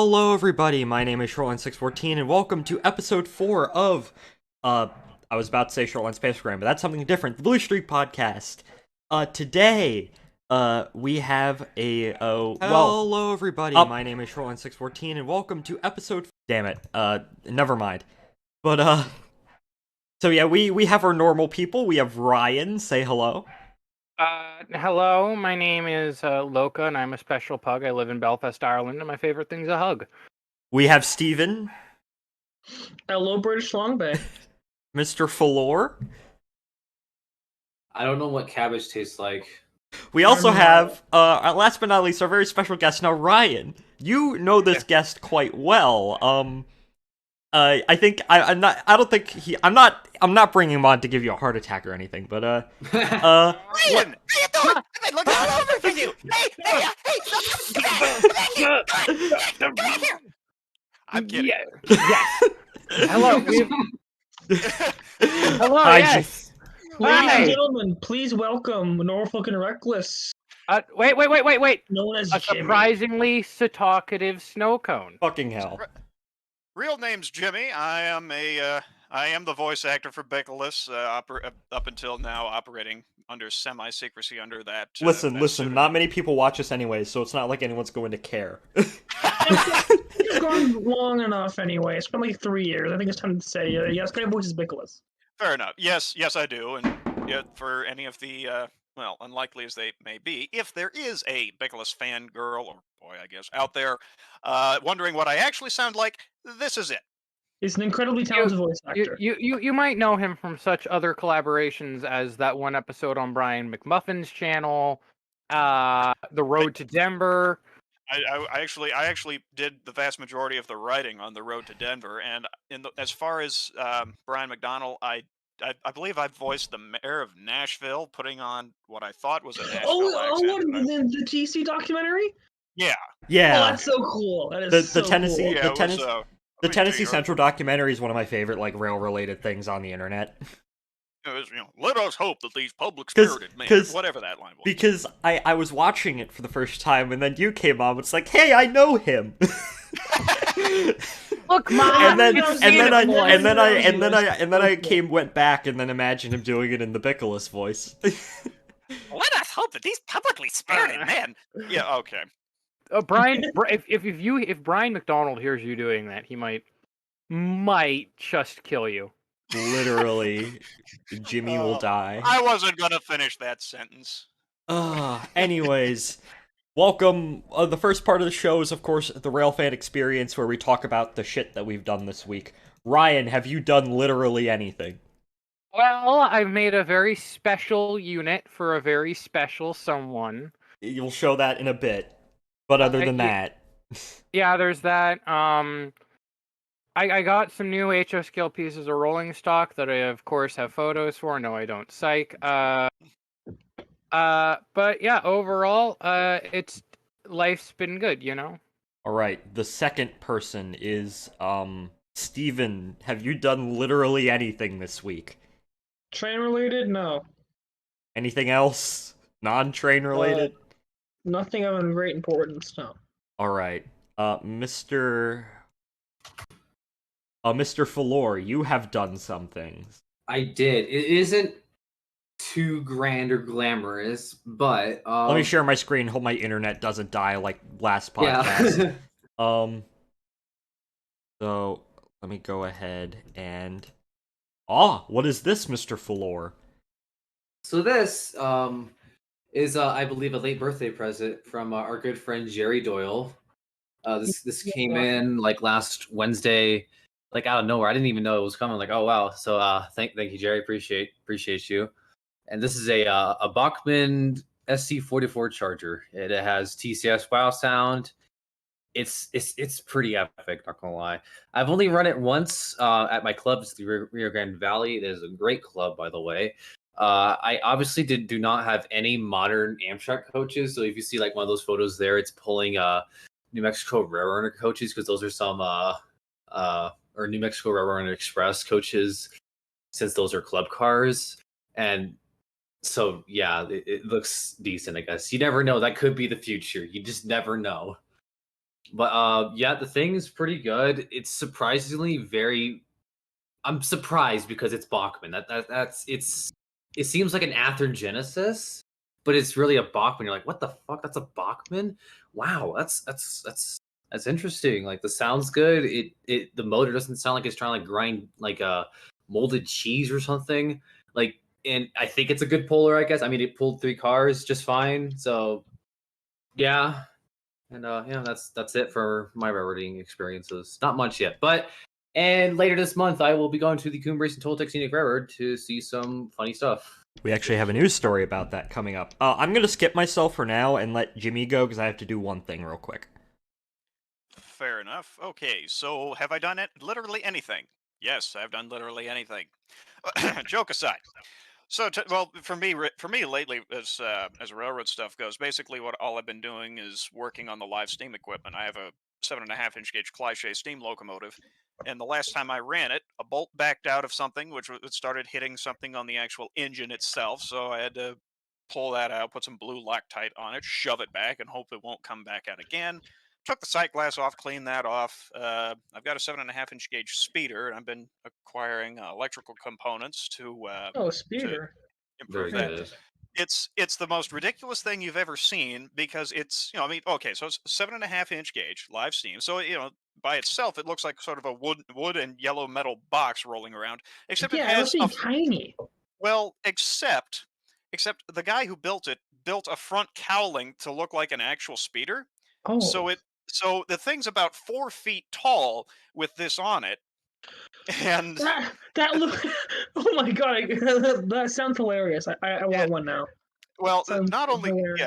Hello, everybody. My name is Shortline614, and welcome to episode 4 of, I was about to say Shortline Spacegram, but that's something different. The Blue Streak Podcast. Today, we have hello, everybody. My name is Shortline614, and welcome to episode. Damn it. Never mind. But so yeah, we have our normal people. We have Ryan. Say hello. Hello, my name is Loka, and I'm a special pug. I live in Belfast, Ireland, and my favorite thing's a hug. We have Steven. Hello, British Long Bay. Mr. Falor. I don't know what cabbage tastes like. We also have, last but not least, our very special guest. Now, Ryan, you know this guest quite well. I think I'm not bringing him on to give you a heart attack or anything, but Ryan, how you doing? I've been looking all over for you. Hey, come back here. I'm kidding. Yes. Hello. Hello. Hi, Yes. Ladies Hi. and gentlemen, please welcome Norfolk and Reckless, Wait. known as A Jimmy. surprisingly talkative snowcone. fucking hell. Real name's Jimmy. I am the voice actor for Bickless, up until now operating under semi-secrecy under that. Listen, that pseudonym. not many people watch us anyway, so it's not like anyone's going to care. It's gone long enough anyway. It's been like 3 years. I think it's time to say, yes, my voice is Bickless. Fair enough. Yes, I do. And yeah, for any of the well, unlikely as they may be, if there is a Bickless fan girl or boy, I guess, out there, wondering what I actually sound like, this is it. He's an incredibly talented voice actor. You might know him from such other collaborations as that one episode on Brian McMuffin's channel, The Road to Denver. I actually did the vast majority of the writing on the road to Denver, and as far as Brian McDonnell, I believe I voiced the mayor of Nashville, putting on what I thought was a Nashville accent. The TC documentary? Yeah. Oh, Yeah. that's so cool. That is The so Tennessee- cool. Yeah, The it Tennessee- was, The I mean, Tennessee gee, Central documentary is one of my favorite, like, rail-related things on the internet. It was, let us hope that these public 'Cause- spirited men, 'cause- whatever that line was. Because I was watching it for the first time, and then you came on, it's like, hey, I know him! Look, Mom. and then you've seen it before. I went back and then imagined him doing it in the Bickless voice. Let us hope that these publicly spirited men. Yeah. Okay. Brian, if Brian McDonald hears you doing that, he might just kill you. Literally, Jimmy will die. I wasn't gonna finish that sentence. Anyways, welcome. The first part of the show is, of course, the Railfan Experience, where we talk about the shit that we've done this week. Ryan, have you done literally anything? Well, I've made a very special unit for a very special someone. You'll show that in a bit. But other than that... Yeah, there's that. I got some new HO scale pieces of rolling stock that I, of course, have photos for. No, I don't. Psych. But yeah, overall, life's been good, you know? Alright, the second person is, Steven. Have you done literally anything this week? Train related? No. Anything else? Non-train related? Nothing of great importance, no. Alright, Mr. Falor, you have done some things. I did. It isn't too grand or glamorous, but Let me share my screen, hope my internet doesn't die like last podcast. Yeah. So, let me go ahead and... what is this, Mr. Falor? So this is I believe a late birthday present from our good friend Jerry Doyle. This came in like last Wednesday, like out of nowhere. I didn't even know it was coming. Like, oh wow! So thank you, Jerry. Appreciate you. And this is a Bachmann SC44 charger. It has TCS wow sound. It's pretty epic. Not gonna lie. I've only run it once at my club. It's the Rio Grande Valley. It is a great club, by the way. I obviously do not have any modern Amtrak coaches. So if you see like one of those photos there, it's pulling New Mexico Railroad coaches, because those are some or New Mexico Railroad Express coaches, since those are club cars. And so yeah, it looks decent, I guess. You never know. That could be the future. You just never know. But yeah, the thing is pretty good. It's surprisingly very. I'm surprised because it's Bachman. That's it's. It seems like an Athearn Genesis, but it's really a Bachman. You're like, what the fuck? That's a Bachman? Wow, that's interesting. Like the sound's good. The motor doesn't sound like it's trying to like grind like a molded cheese or something. Like, and I think it's a good puller. I guess. I mean, it pulled 3 cars just fine. So yeah, and yeah, that's it for my railroading experiences. Not much yet, but and later this month I will be going to the Coombe Racing Toltec Scenic Railroad to see some funny stuff. We actually have a news story about that coming up. I'm gonna skip myself for now and let Jimmy go because I have to do one thing real quick. Fair enough. Okay, so have I done it? Literally anything? Yes, I've done literally anything. Joke aside. So, well, for me lately, as railroad stuff goes, basically what all I've been doing is working on the live steam equipment. I have a 7.5-inch gauge Clichet steam locomotive, and the last time I ran it, a bolt backed out of something, which it started hitting something on the actual engine itself. So I had to pull that out, put some blue Loctite on it, shove it back, and hope it won't come back out again. Took the sight glass off, cleaned that off. I've got a 7.5-inch gauge speeder, and I've been acquiring electrical components to speeder. improve Very that. good. It's the most ridiculous thing you've ever seen because it's I mean, okay, so it's 7.5-inch gauge live steam, so by itself it looks like sort of a wood and yellow metal box rolling around, except it Yeah, it has must be tiny. well, except the guy who built it built a front cowling to look like an actual speeder. Oh, So the thing's about 4 feet tall with this on it, and that look. Oh my god, that sounds hilarious. I want and one now. well, Sounds hilarious.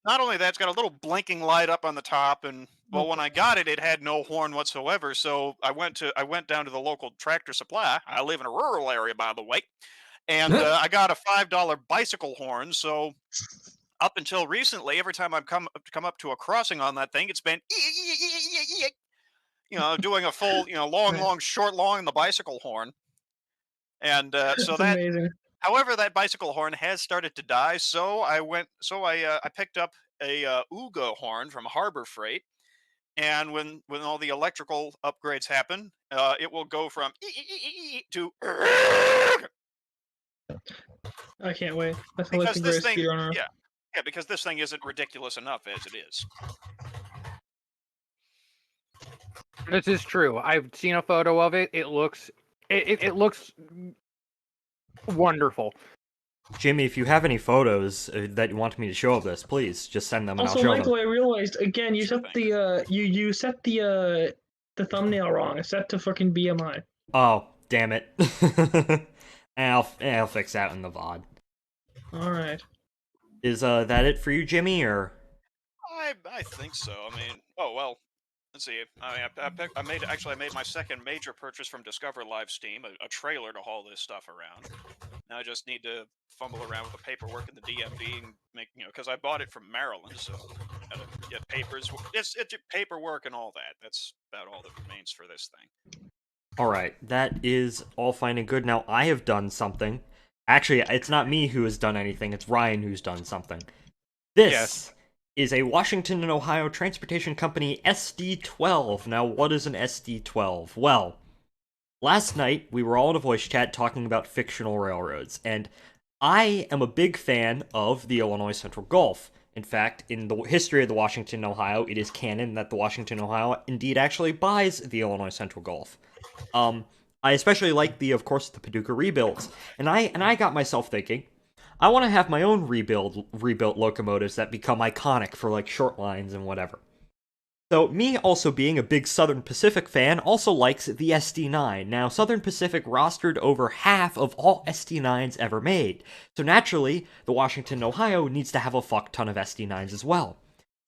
not only that, it's got a little blinking light up on the top, and well, when I got it, it had no horn whatsoever. So I went down to the local Tractor Supply. I live in a rural area, by the way, and I got a $5 bicycle horn. So up until recently, every time I've come up to a crossing on that thing, it's been doing a full long short long the bicycle horn, and so That's that. amazing. However, that bicycle horn has started to die, so I picked up a Uga horn from Harbor Freight, and when all the electrical upgrades happen, it will go from to I can't wait. That's the because the this greatest thing, speedrunner. yeah, because this thing isn't ridiculous enough as it is. This is true. I've seen a photo of it. It looks wonderful. Jimmy, if you have any photos that you want me to show of this, please just send them and Also, I'll show Michael, them. I realized again you Sure set the you set the thumbnail wrong. It's set to fucking BMI. Oh, damn it. I'll fix that in the VOD. All right. Is that it for you, Jimmy, or? I think so. I mean, oh well. Let's see. I made my second major purchase from Discover Live Steam, a trailer to haul this stuff around. Now I just need to fumble around with the paperwork in the DMV and make because I bought it from Maryland, so gotta get papers. It's paperwork and all that. That's about all that remains for this thing. Alright, that is all fine and good. Now, I have done something. Actually, it's not me who has done anything, it's Ryan who's done something. This Yes. is a Washington and Ohio transportation company SD12. Now, what is an SD12? Well, last night we were all in a voice chat talking about fictional railroads, and I am a big fan of the Illinois Central Gulf. In fact, in the history of the Washington, Ohio, it is canon that the Washington, Ohio indeed actually buys the Illinois Central Gulf. I especially like of course, the Paducah rebuilds, and I got myself thinking, I want to have my own rebuilt locomotives that become iconic for like short lines and whatever. So me also being a big Southern Pacific fan also likes the SD9. Now Southern Pacific rostered over half of all SD9s ever made, so naturally the Washington, Ohio needs to have a fuck ton of SD9s as well.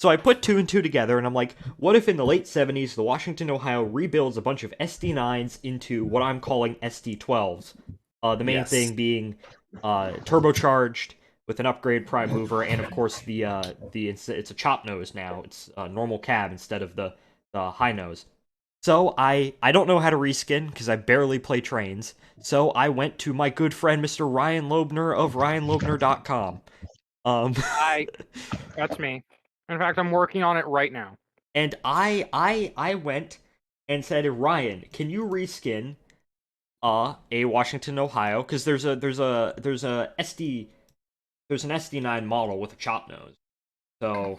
So I put 2 and 2 together, and I'm like, what if in the late 70s, the Washington, Ohio rebuilds a bunch of SD9s into what I'm calling SD12s? The main thing being turbocharged with an upgrade prime mover, and of course it's a chop nose now. It's a normal cab instead of the high nose. So I don't know how to reskin because I barely play trains. So I went to my good friend Mr. Ryan Loebner of RyanLoebner.com. That's me. In fact, I'm working on it right now. And I went and said, Ryan, can you reskin a Washington, Ohio? Because there's an SD9 model with a chop nose. So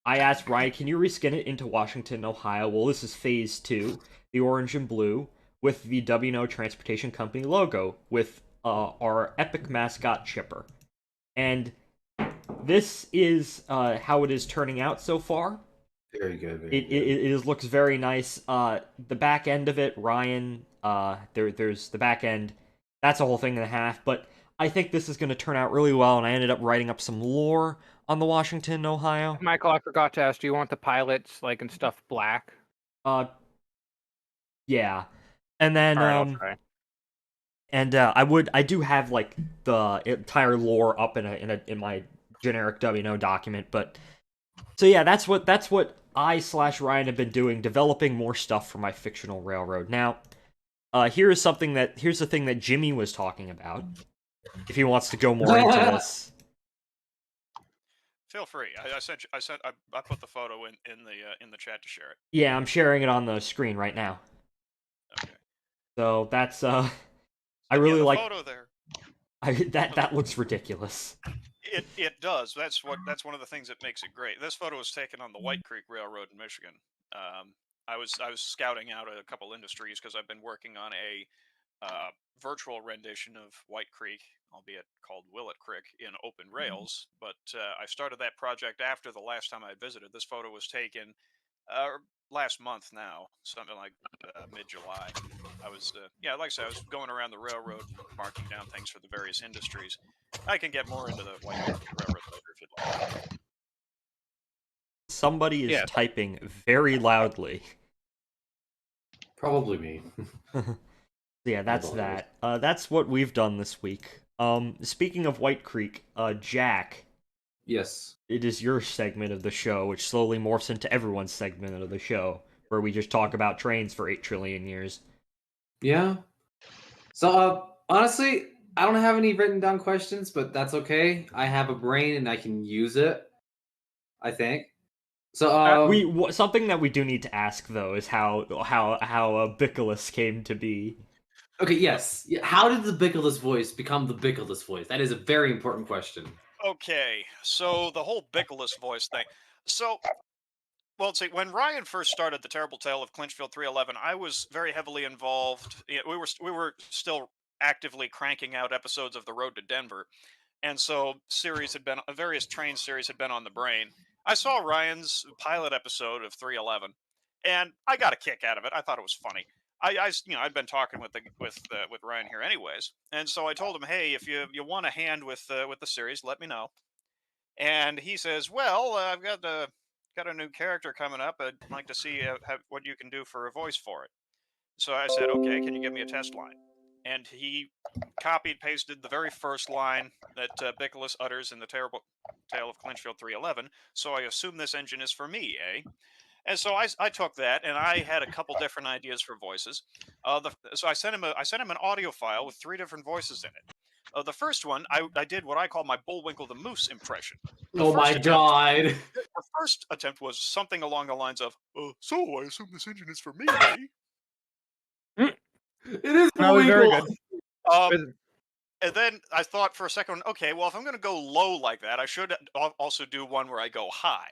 I asked Ryan, can you reskin it into Washington, Ohio? Well, this is phase 2, the orange and blue, with the W&O Transportation Company logo, with our epic mascot Chipper. And this is how it is turning out so far. Very good. It looks very nice. The back end of it, Ryan, there's the back end. That's a whole thing and a half, but I think this is going to turn out really well, and I ended up writing up some lore on the Washington, Ohio. Michael, I forgot to ask, do you want the pilots like and stuff black? Yeah. And then All right, I'll try. and I do have like the entire lore up in my generic W&O document, but so yeah, that's what I/Ryan have been doing, developing more stuff for my fictional railroad. Now, here's the thing that Jimmy was talking about. If he wants to go more into this, Feel free. I put the photo in the chat to share it. yeah, I'm sharing it on the screen right now. Okay. So that's I Yeah, really the like photo there. that looks ridiculous. It does. That's one of the things that makes it great. This photo was taken on the White Creek Railroad in Michigan. I was scouting out a couple industries because I've been working on a virtual rendition of White Creek, albeit called Willet Creek, in open rails. But I started that project after the last time I visited. This photo was taken last month now, something like mid-July. I was, like I said, I was going around the railroad and marking down things for the various industries. I can get more into the White Creek Railroad later if you'd like. Somebody is typing very loudly. Probably me. Yeah, that's that. That's what we've done this week. Speaking of White Creek, Jack. Yes. It is your segment of the show, which slowly morphs into everyone's segment of the show, where we just talk about trains for 8 trillion years. Yeah. So, honestly, I don't have any written down questions, but that's okay. I have a brain and I can use it, I think. So, something that we do need to ask though is how Bickless came to be. Okay, yes. How did the Bickless voice become the Bickless voice? That is a very important question. Okay, so the whole Bickless voice thing. So, well, see, when Ryan first started the Terrible Tale of Clinchfield 311, I was very heavily involved. We were still actively cranking out episodes of The Road to Denver, and so various train series had been on the brain. I saw Ryan's pilot episode of 311, and I got a kick out of it. I thought it was funny. I'd been talking with Ryan here anyways, and so I told him, hey, if you want a hand with the series, let me know. And he says, well, I've got a new character coming up. I'd like to see what you can do for a voice for it. So I said, okay, can you give me a test line? And he copied, pasted the very first line that Bickless utters in the Terrible Tale of Clinchfield 311. So I assume this engine is for me, eh? And so I took that, and I had a couple different ideas for voices. So I sent him an audio file with 3 different voices in it. The first one, I did what I call my Bullwinkle the Moose impression. Oh my god. The first attempt was something along the lines of, so I assume this engine is for me, eh? It is That was very Bullwinkle. good. And then I thought for a second, okay, well, if I'm going to go low like that, I should also do one where I go high.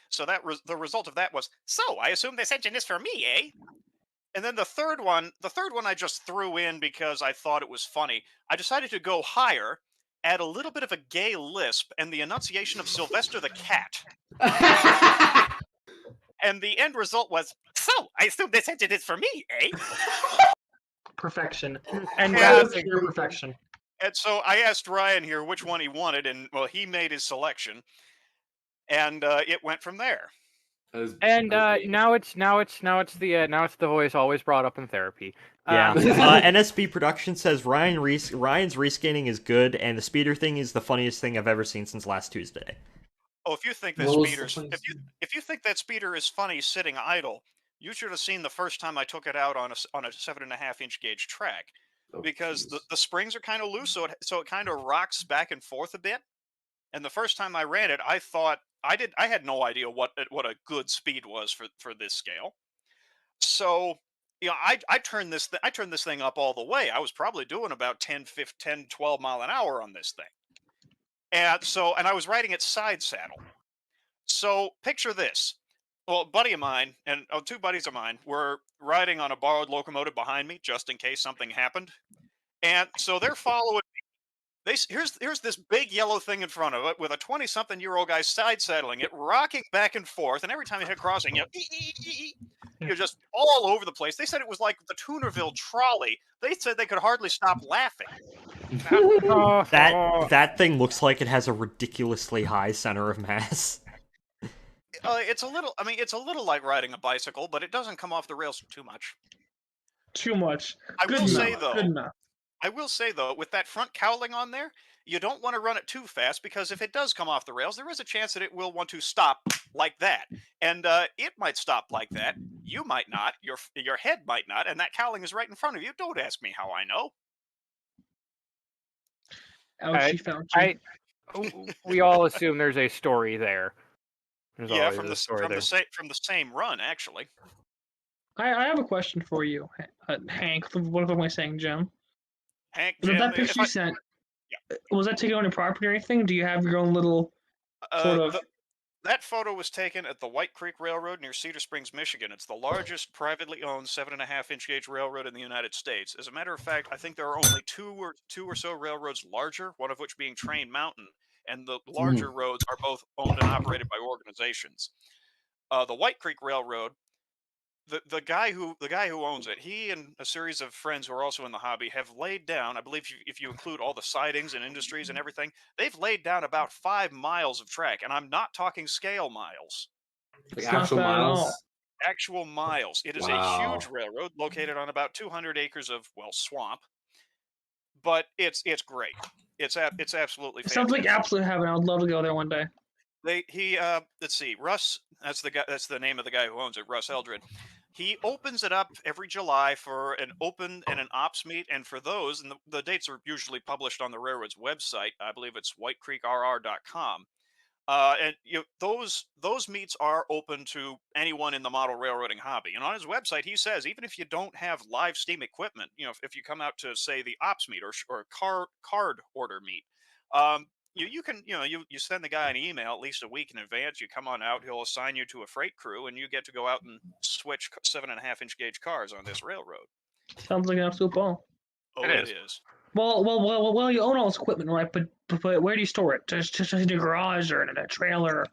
So the result of that was, so I assume this engine is for me, eh? And then the third one I just threw in because I thought it was funny. I decided to go higher, add a little bit of a gay lisp, and the enunciation of Sylvester the Cat. And the end result was, so I assume this engine is for me, eh? Perfection. And That is pure perfection. And so I asked Ryan here which one he wanted, and well, he made his selection, and it went from there. And now it's the voice always brought up in therapy. Yeah. NSB Production says Ryan's reskinning is good, and the speeder thing is the funniest thing I've ever seen since last Tuesday. Oh, if you think that if you think that speeder is funny sitting idle, you should have seen the first time I took it out on a 7.5-inch gauge track, because the springs are kind of loose, so it kind of rocks back and forth a bit. And the first time I ran it, I thought I had no idea what a good speed was for this scale. So, I turned I turned this thing up all the way. I was probably doing about 10, 15, 10, 12 mile an hour on this thing. And I was riding it side saddle. So picture this. Well, a buddy of mine and two buddies of mine were riding on a borrowed locomotive behind me just in case something happened. And so they're following. Here's this big yellow thing in front of it with a 20-something-year-old guy side saddling it, rocking back and forth, and every time you hit a crossing, you're just all over the place. They said it was like the Toonerville trolley. They said they could hardly stop laughing. That thing looks like it has a ridiculously high center of mass. It's a little. I mean, it's a little like riding a bicycle, but it doesn't come off the rails too much. Too much. I Good will enough. say though. Good enough. I will say though, with that front cowling on there, you don't want to run it too fast because if it does come off the rails, there is a chance that it will want to stop like that, and it might stop like that. You might not. Your head might not, and that cowling is right in front of you. Don't ask me how I know. Ouchie, fouchie. We all assume there's a story there. There's Yeah, always from a the story from there. the same run actually. I have a question for you, Hank. What am I saying, Jim? Hank, Was Jim, that picture you sent? Was that taken on your property or anything? Do you have your own little sort of? That photo was taken at the White Creek Railroad near Cedar Springs, Michigan. It's the largest privately owned 7.5-inch gauge railroad in the United States. As a matter of fact, I think there are only two or so railroads larger, one of which being Train Mountain, and the larger roads are both owned and operated by organizations. The White Creek Railroad, the guy who owns it, he and a series of friends who are also in the hobby have laid down, I believe if you include all the sidings and industries and everything, they've laid down about 5 miles of track, and I'm not talking scale miles. Like It's not actual bad at all. miles. Actual miles. It is a Wow. huge railroad located on about 200 acres of swamp, but it's great. It's absolutely It sounds like fantastic. absolute heaven. I would love to go there one day. Let's see, Russ, that's the guy, that's the name of the guy who owns it, Russ Eldred. He opens it up every July for an open and an ops meet, and for those, and the dates are usually published on the railroad's website. I believe it's whitecreekrr.com. And those meets are open to anyone in the model railroading hobby. And on his website, he says even if you don't have live steam equipment, if you come out to say the ops meet or card order meet, you can you send the guy an email at least a week in advance. You come on out, he'll assign you to a freight crew, and you get to go out and switch 7.5-inch gauge cars on this railroad. Sounds like an absolute ball. Oh, It it is. is. Well, you own all this equipment, right? But where do you store it? Just in a garage or in a trailer?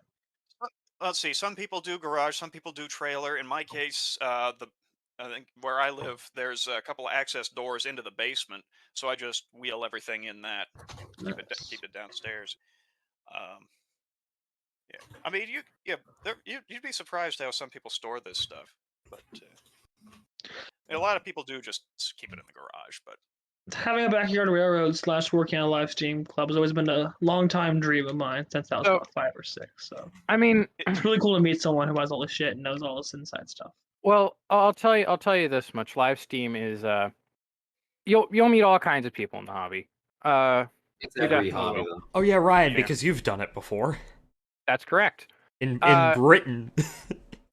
Let's see. Some people do garage, some people do trailer. In my case, I think where I live, there's a couple of access doors into the basement, so I just wheel everything in that. Keep it downstairs. Yeah, I mean, you'd be surprised how some people store this stuff, but a lot of people do just keep it in the garage. But Having a backyard railroad / working on a live steam club has always been a long time dream of mine since I was about 5 or 6. So I mean, it's really cool to meet someone who has all this shit and knows all this inside stuff. well, I'll tell you this much: live steam is you'll meet all kinds of people in the hobby. It's You every definitely hobby will. though. Oh yeah, Ryan, Yeah. because you've done it before That's correct. in Uh, Britain.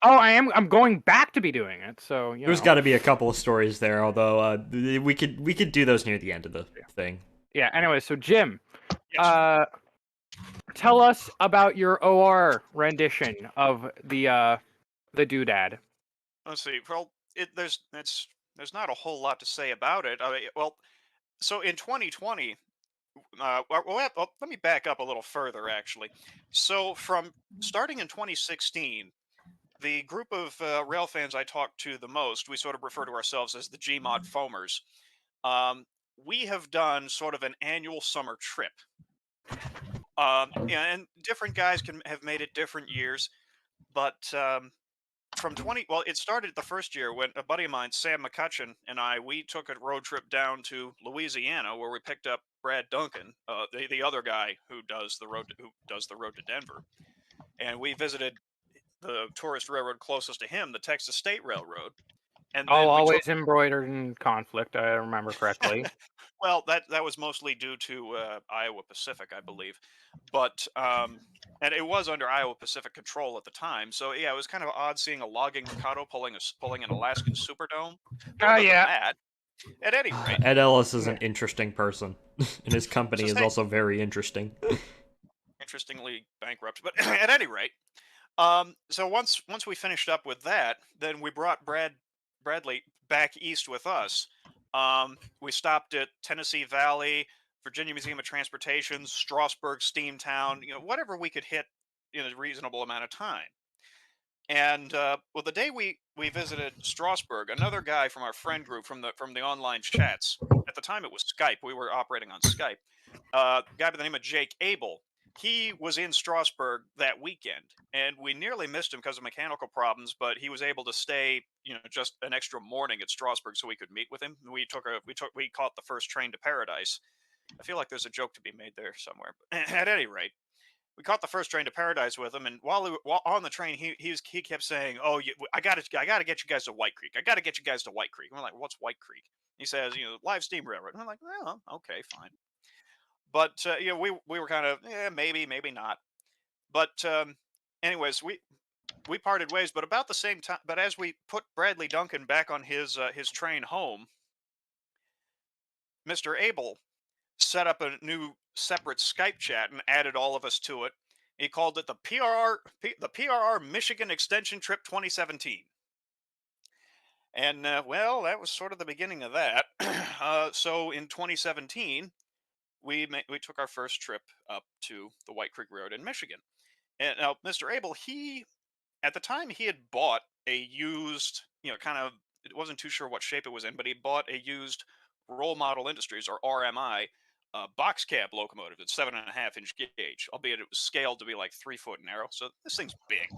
Oh, I'm going back to be doing it. So There's got to be a couple of stories there, although we could do those near the end of the thing. Yeah. Anyway, so Jim, yes. tell us about your OR rendition of the doodad. Let's see. Well, there's not a whole lot to say about it. I mean, well, so in 2020, let me back up a little further, actually. So from starting in 2016, the group of rail fans I talked to the most, we sort of refer to ourselves as the Gmod Foamers. We have done sort of an annual summer trip. And different guys have made it different years, but it started the first year when a buddy of mine, Sam McCutcheon, and we took a road trip down to Louisiana where we picked up Brad Duncan, the other guy who does the road to Denver, and we visited the tourist railroad closest to him, the Texas State Railroad. And then Always embroidered in conflict. I remember correctly. well, that was mostly due to Iowa Pacific, I believe. But and it was under Iowa Pacific control at the time. So yeah, it was kind of odd seeing a logging Mikado pulling an Alaskan Superdome. But Oh other than yeah. that, at any rate, Ed Ellis is an interesting person, and his company So is say- also very interesting. interestingly bankrupt. But at any rate, so once we finished up with that, then we brought Bradley back east with us. We stopped at Tennessee Valley, Virginia Museum of Transportation, Strasburg, Steamtown, whatever we could hit in a reasonable amount of time. And well, the day we visited Strasburg, another guy from our friend group from the online chats. At the time, it was Skype. We were operating on Skype. A guy by the name of Jake Abel. He was in Strasburg that weekend, and we nearly missed him because of mechanical problems. But he was able to stay, just an extra morning at Strasburg so we could meet with him. We caught the first train to paradise. I feel like there's a joke to be made there somewhere. But at any rate, we caught the first train to paradise with him, and while on the train, he kept saying, "Oh, I got to get you guys to White Creek. I got to get you guys to White Creek." And we're like, "What's White Creek?" He says, "Live steam railroad." And I'm like, "Well, okay, fine." But we were kind of, maybe, maybe not. But anyways, we parted ways. But about the same time, but as we put Bradley Duncan back on his train home, Mr. Abel set up a new separate Skype chat and added all of us to it. He called it the PRR Michigan Extension Trip 2017. And well, that was sort of the beginning of that. So in 2017, we took our first trip up to the White Creek Road in Michigan. And now Mr. Abel, at the time he had bought a used, kind of, it wasn't too sure what shape it was in, but he bought a used Role Model Industries, or RMI, box cab locomotive. It's 7.5-inch gauge, albeit it was scaled to be like 3 foot narrow. So this thing's big.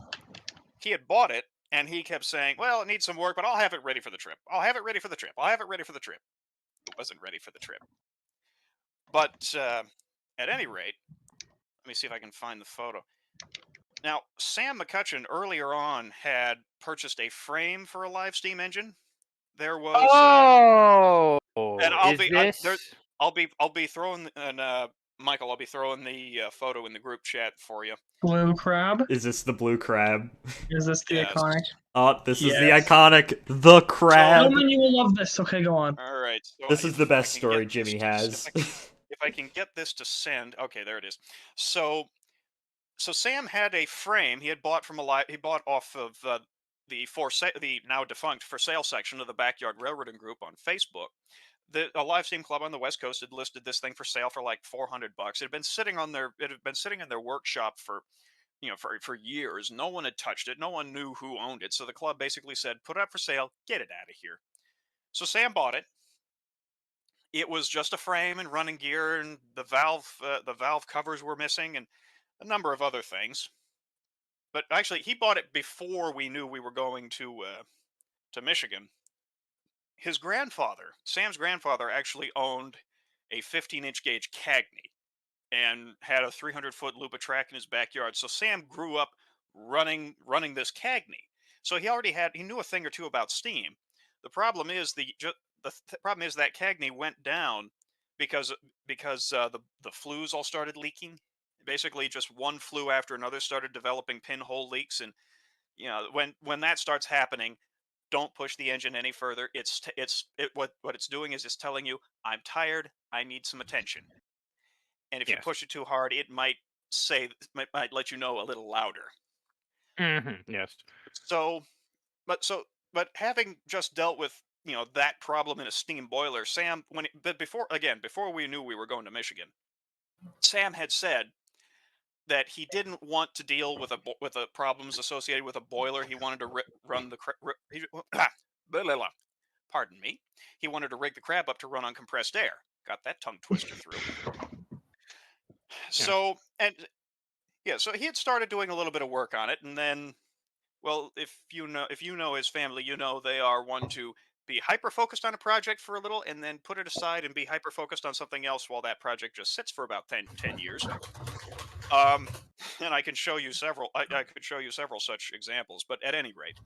He had bought it, and he kept saying, "Well, it needs some work, but I'll have it ready for the trip. I'll have it ready for the trip. I'll have it ready for the trip." It wasn't ready for the trip. But at any rate, let me see if I can find the photo. Now, Sam McCutcheon earlier on had purchased a frame for a live steam engine. There was, Oh, and I'll is be there. this? I'll be throwing, and Michael, I'll be throwing the photo in the group chat for you. Blue crab. Is this the blue crab? Is this the Yes. iconic? Oh, this is the Yes. iconic The Crab. Gentlemen, you will love this. Okay, go on. All right. So This is if the I best can story get this Jimmy to- has. If I can get this to send, okay, there it is. So Sam had a frame he had bought he bought off of the now defunct For Sale section of the Backyard Railroading Group on Facebook. A live steam club on the West Coast had listed this thing for sale for like $400. It had been sitting in their workshop for for years. No one had touched it. No one knew who owned it. So the club basically said, "Put it up for sale, get it out of here." So Sam bought it. It was just a frame and running gear, and the valve covers were missing, and a number of other things. But actually, he bought it before we knew we were going to Michigan. His grandfather, Sam's grandfather, actually owned a 15-inch gauge Cagney and had a 300-foot loop of track in his backyard. So Sam grew up running this Cagney. So he knew a thing or two about steam. The problem is problem is that Cagney went down because the flues all started leaking. Basically, just one flue after another started developing pinhole leaks, and when that starts happening, don't push the engine any further. What it's doing is it's telling you, "I'm tired. I need some attention." And if you Yes. push it too hard, it might let you know a little louder. Yes. So, but having just dealt with that problem in a steam boiler, Sam, but before we knew we were going to Michigan, Sam had said that he didn't want to deal with the problems associated with a boiler. He wanted to run the pardon me. He wanted to rig the crab up to run on compressed air. Got that tongue twister through. So so he had started doing a little bit of work on it, and then, well, if you know his family, they are one to be hyper focused on a project for a little and then put it aside and be hyper focused on something else while that project just sits for about 10 years. And I can show you several. I could show you several such examples, but at any rate,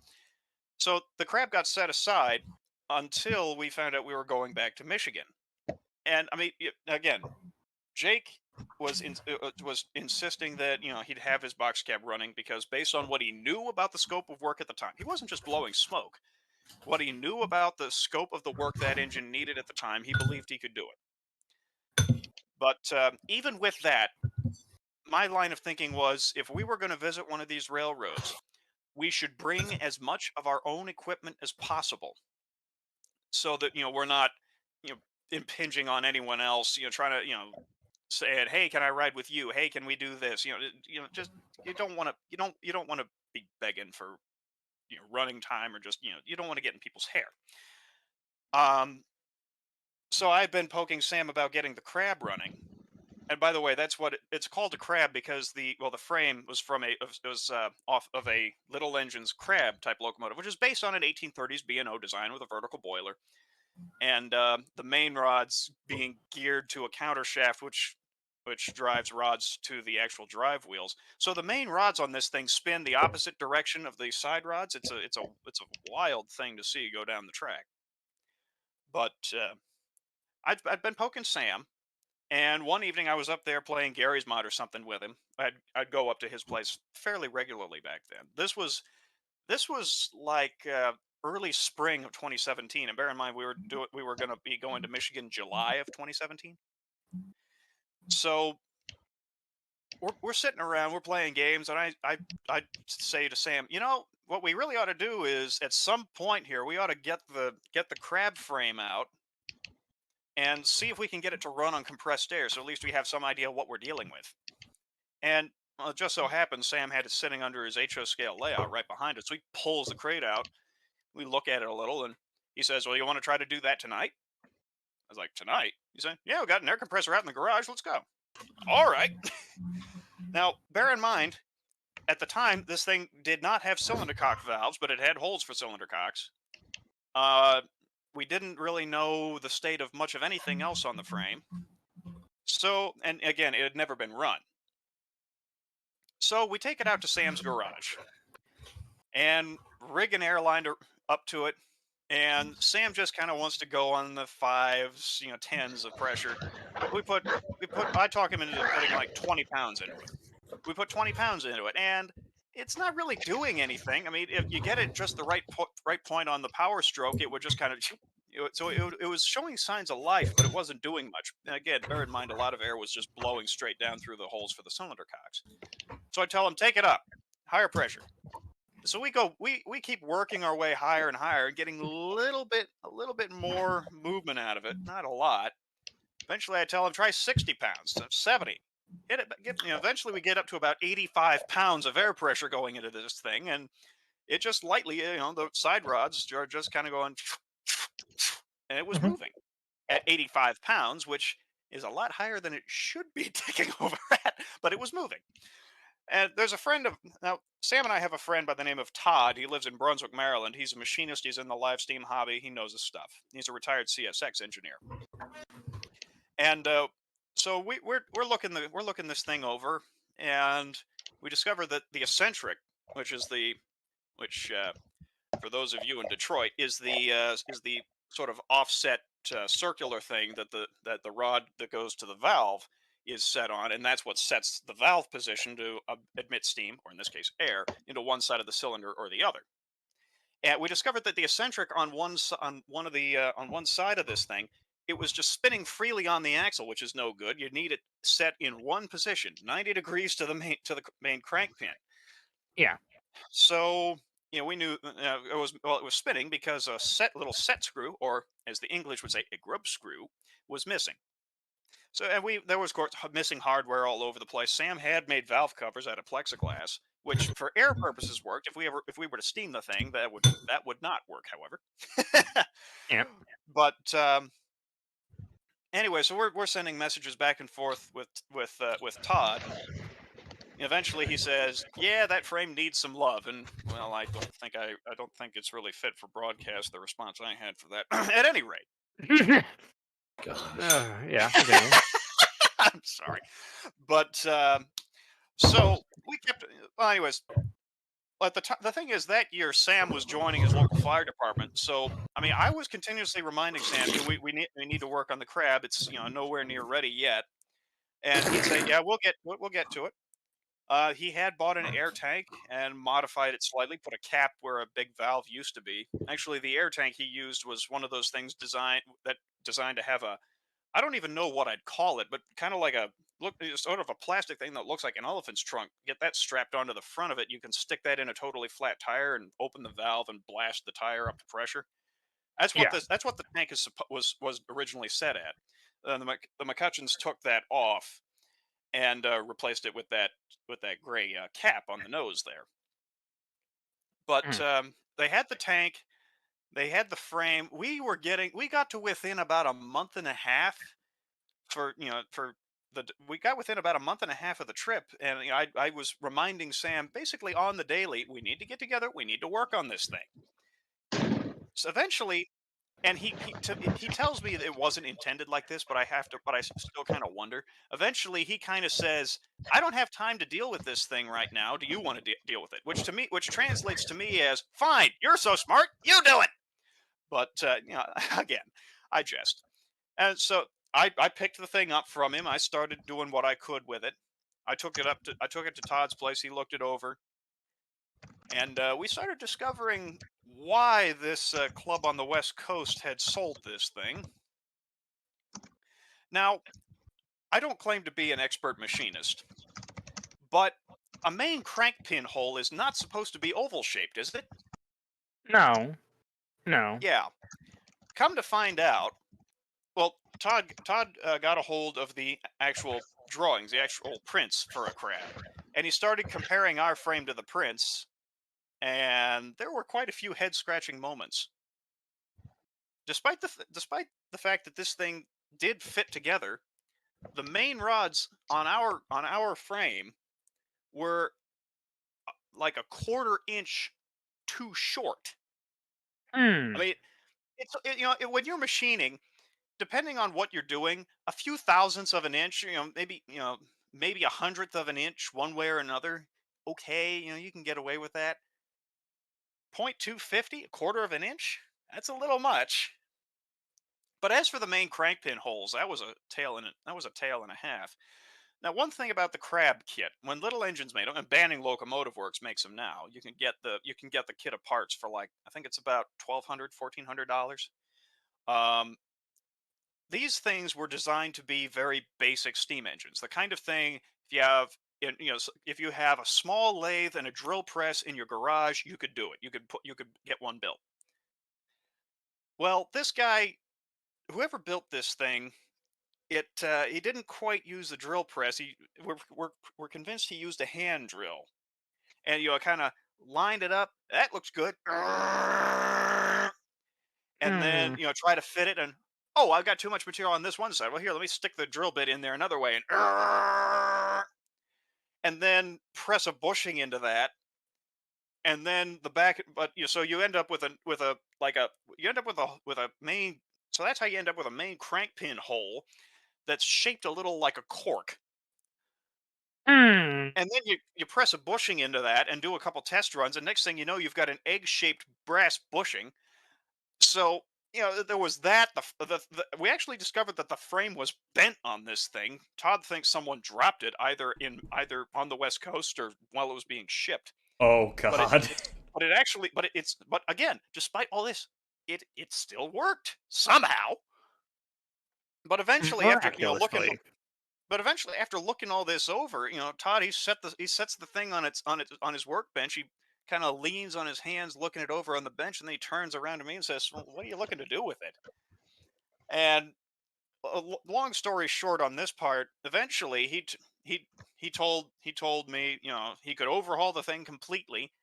so the crab got set aside until we found out we were going back to Michigan. And I mean, again, Jake was insisting that he'd have his box cab running because based on what he knew about the scope of work at the time, he wasn't just blowing smoke. What he knew about the scope of the work that engine needed at the time, he believed he could do it. But even with that, my line of thinking was if we were going to visit one of these railroads, we should bring as much of our own equipment as possible so that we're not you know impinging on anyone else, trying to saying, "Hey, can I ride with you? Hey, can we do this?" Just you don't want to be begging for running time, or just you don't want to get in people's hair. Um, so I've been poking Sam about getting the crab running. And by the way, that's what it's called, a crab, because the frame was from off of a Little Engines crab type locomotive, which is based on an 1830s B&O design with a vertical boiler, and the main rods being geared to a counter shaft, which drives rods to the actual drive wheels. So the main rods on this thing spin the opposite direction of the side rods. It's a wild thing to see go down the track. But I've been poking Sam. And one evening I was up there playing Gary's Mod or something with him. I'd go up to his place fairly regularly back then. This was like early spring of 2017, and bear in mind we were going to be going to Michigan July of 2017. So we're sitting around, we're playing games, and I say to Sam, what we really ought to do is at some point here we ought to get the crab frame out and see if we can get it to run on compressed air, so at least we have some idea what we're dealing with. And well, it just so happens Sam had it sitting under his HO scale layout right behind us. So he pulls the crate out. We look at it a little, and he says, "Well, you want to try to do that tonight?" I was like, "Tonight?" He said, "Yeah, we got an air compressor out in the garage. Let's go." All right. Now, bear in mind, at the time, this thing did not have cylinder cock valves, but it had holes for cylinder cocks. We didn't really know the state of much of anything else on the frame. So, and again, it had never been run. So we take it out to Sam's garage and rig an airline up to it. And Sam just kind of wants to go on the 5s, 10s of pressure. I talk him into putting like 20 pounds into it. We put 20 pounds into it, and it's not really doing anything. I mean, if you get it just the right point on the power stroke, it would just kind of, so it was showing signs of life, but it wasn't doing much. And again, bear in mind, a lot of air was just blowing straight down through the holes for the cylinder cocks. So I tell him, take it up, higher pressure. So we keep working our way higher and higher, getting a little bit more movement out of it, not a lot. Eventually I tell him, try 60 pounds, 70. Eventually we get up to about 85 pounds of air pressure going into this thing, and it just lightly, the side rods are just kind of going, and it was moving at 85 pounds, which is a lot higher than it should be taking over at, but it was moving. And there's a friend now, Sam and I have a friend by the name of Todd. He lives in Brunswick, Maryland. He's a machinist. He's in the live steam hobby. He knows his stuff. He's a retired CSX engineer. And so we're looking this thing over, and we discover that the eccentric, which for those of you in Detroit is the sort of offset circular thing that the rod that goes to the valve is set on, and that's what sets the valve position to admit steam, or in this case air, into one side of the cylinder or the other. And we discovered that the eccentric on one side of this thing, it was just spinning freely on the axle, which is no good. You need it set in one position, 90 degrees to the main crank pin. Yeah. So we knew it was spinning because a little set screw, or as the English would say, a grub screw, was missing. So, and there was, of course, missing hardware all over the place. Sam had made valve covers out of plexiglass, which for air purposes worked. If we were to steam the thing, that would not work, however. Yeah. But anyway, so we're sending messages back and forth with Todd. Eventually, he says, "Yeah, that frame needs some love." And well, I don't think it's really fit for broadcast. The response I had for that, at any rate. Yeah. Okay. I'm sorry, but so we kept. Well, anyways, at the thing is, that year Sam was joining his local fire department. So I mean, I was continuously reminding Sam, we need to work on the crab. It's nowhere near ready yet. and he'd say, "Yeah, we'll get to it." He had bought an air tank and modified it slightly, put a cap where a big valve used to be. Actually, the air tank he used was one of those things designed to have a, I don't even know what I'd call it, but kind of like a sort of a plastic thing that looks like an elephant's trunk. Get that strapped onto the front of it. You can stick that in a totally flat tire and open the valve and blast the tire up to pressure. Yeah. That's what the tank was originally set at. The McCutcheons took that off and replaced it with that gray cap on the nose there. But Mm. they had the tank, they had the frame. We got to within about a month and a half for we got within about a month and a half of the trip, and I was reminding Sam basically on the daily, we need to get together, we need to work on this thing. So eventually, and he tells me that it wasn't intended like this, but I still kind of wonder. Eventually, he kind of says, "I don't have time to deal with this thing right now. Do you want to deal with it?" Which translates to me as, "Fine, you're so smart, you do it." But again, I jest, and so I picked the thing up from him. I started doing what I could with it. I took it to Todd's place. He looked it over, and we started discovering why this club on the West Coast had sold this thing. Now, I don't claim to be an expert machinist, but a main crank pin hole is not supposed to be oval shaped, is it? No. No. Yeah. Come to find out, well, Todd got a hold of the actual drawings, the actual prints for a crab, and he started comparing our frame to the prints, and there were quite a few head scratching moments. Despite the fact that this thing did fit together, the main rods on our frame were like a quarter inch too short. I Hmm. mean, when you're machining, depending on what you're doing, a few thousandths of an inch, maybe a hundredth of an inch one way or another, okay, you can get away with that. 0.250, a quarter of an inch, that's a little much. But as for the main crank pin holes, that was a tail and a half. Now, one thing about the crab kit, when little engines made them, and Banning Locomotive Works makes them now, you can get the kit of parts for like, I think it's about $1,200, $1,400. Um, these things were designed to be very basic steam engines, the kind of thing if you have if you have a small lathe and a drill press in your garage, you could do it. You could get one built. Well, this guy, whoever built this thing, he didn't quite use the drill press. We're convinced he used a hand drill, and kind of lined it up. That looks good, and then Hmm. try to fit it, and oh, I've got too much material on this one side. Well, here, let me stick the drill bit in there another way, and then press a bushing into that, and then the back. But so you end up with a like a you end up with a main. So that's how you end up with a main crank pin hole that's shaped a little like a cork. Hmm. And then you press a bushing into that and do a couple test runs, and next thing you know, you've got an egg-shaped brass bushing. So there was that. We actually discovered that the frame was bent on this thing. Todd thinks someone dropped it either on the West Coast or while it was being shipped. Oh But God. but again, despite all this, it still worked somehow. But eventually, after Miraculously. after looking all this over, Todd he sets the thing on his workbench. He kind of leans on his hands, looking it over on the bench, and then he turns around to me and says, "Well, what are you looking to do with it?" And long story short, on this part, eventually he told me he could overhaul the thing completely,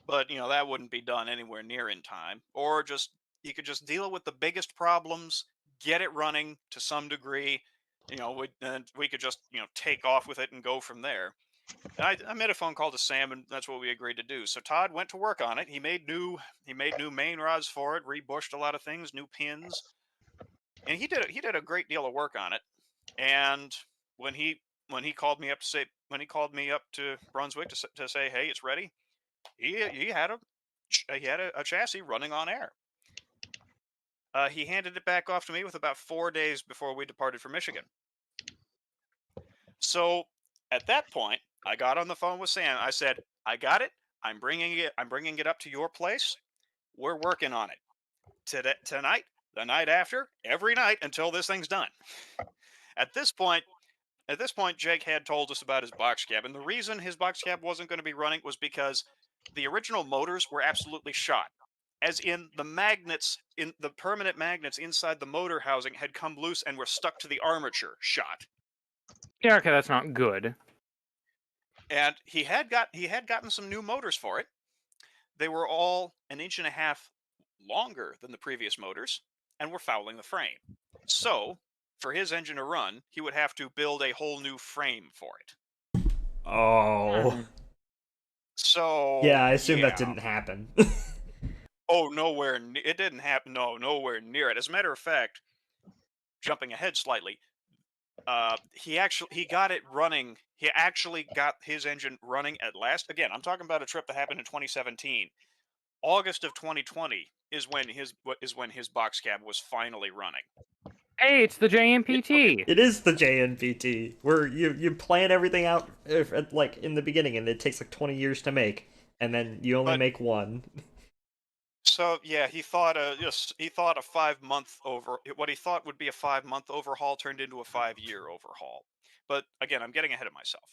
but that wouldn't be done anywhere near in time, or just he could just deal with the biggest problems, get it running to some degree, and we could just take off with it and go from there. And I made a phone call to Sam, and that's what we agreed to do. So Todd went to work on it. He made new main rods for it, rebushed a lot of things, new pins, and he did a great deal of work on it. And when he called me up to say when he called me up to Brunswick to say, hey, it's ready, he had a chassis running on air. He handed it back off to me with about 4 days before we departed for Michigan. So at that point, I got on the phone with Sam. I said, "I got it. I'm bringing it. I'm bringing it up to your place. We're working on it tonight, the night after, every night until this thing's done." At this point, Jake had told us about his box cab, and the reason his box cab wasn't going to be running was because the original motors were absolutely shot. As in the permanent magnets inside the motor housing had come loose and were stuck to the armature, shot. Yeah, okay, that's not good. And he had gotten some new motors for it. They were all an inch and a half longer than the previous motors and were fouling the frame. So, for his engine to run, he would have to build a whole new frame for it. Oh. So Yeah, I assume that yeah. didn't happen. Oh, it didn't happen. No, nowhere near it. As a matter of fact, jumping ahead slightly, he got it running. He actually got his engine running at last. Again, I'm talking about a trip that happened in 2017. August of 2020 is when his box cab was finally running. Hey, it's the JMPT. It is the JNPT, where you plan everything out like in the beginning, and it takes like 20 years to make, and then you only make one. So yeah, he thought a 5 month what he thought would be a 5 month overhaul turned into a 5 year overhaul. But again, I'm getting ahead of myself.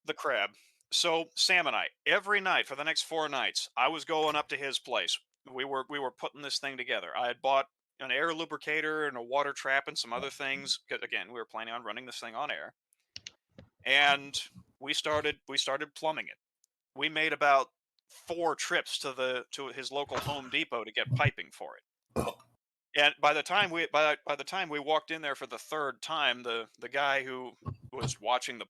The crab. So Sam and I, every night for the next 4 nights, I was going up to his place. We were putting this thing together. I had bought an air lubricator and a water trap and some other things. 'Cause again, we were planning on running this thing on air, and we started plumbing it. We made about 4 trips to his local Home Depot to get piping for it. And by the time we walked in there for the third time, the guy who was watching the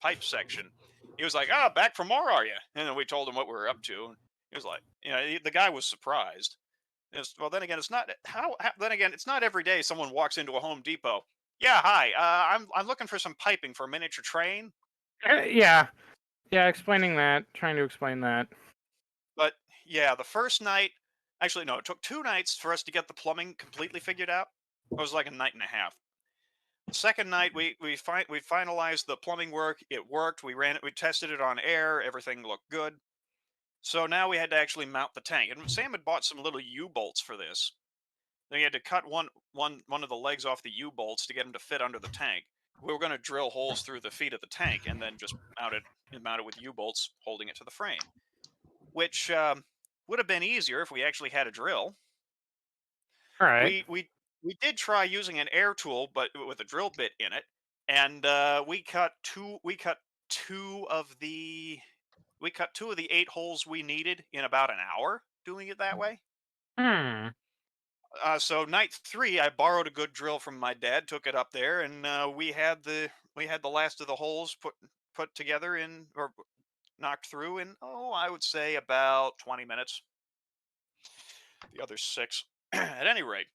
pipe section, he was like, "Ah, back for more, are you?" And then we told him what we were up to. And he was like, the guy was surprised. Well, then again, it's not then again, it's not every day someone walks into a Home Depot. "Yeah, hi. I'm looking for some piping for a miniature train." Yeah, explaining that, trying to explain that. But yeah, the first night, actually no, it took 2 nights for us to get the plumbing completely figured out. It was like a night and a half. The second night, we finalized the plumbing work. It worked. We ran it. We tested it on air. Everything looked good. So now we had to actually mount the tank. And Sam had bought some little U-bolts for this. Then he had to cut one of the legs off the U-bolts to get them to fit under the tank. We were going to drill holes through the feet of the tank and then just mount it with U-bolts holding it to the frame, which would have been easier if we actually had a drill. All right. We did try using an air tool, but with a drill bit in it, and we cut two of the 8 holes we needed in about an hour doing it that way. So night 3, I borrowed a good drill from my dad, took it up there, and we had the last of the holes put together or knocked through in, I would say about 20 minutes. The other 6, at any rate.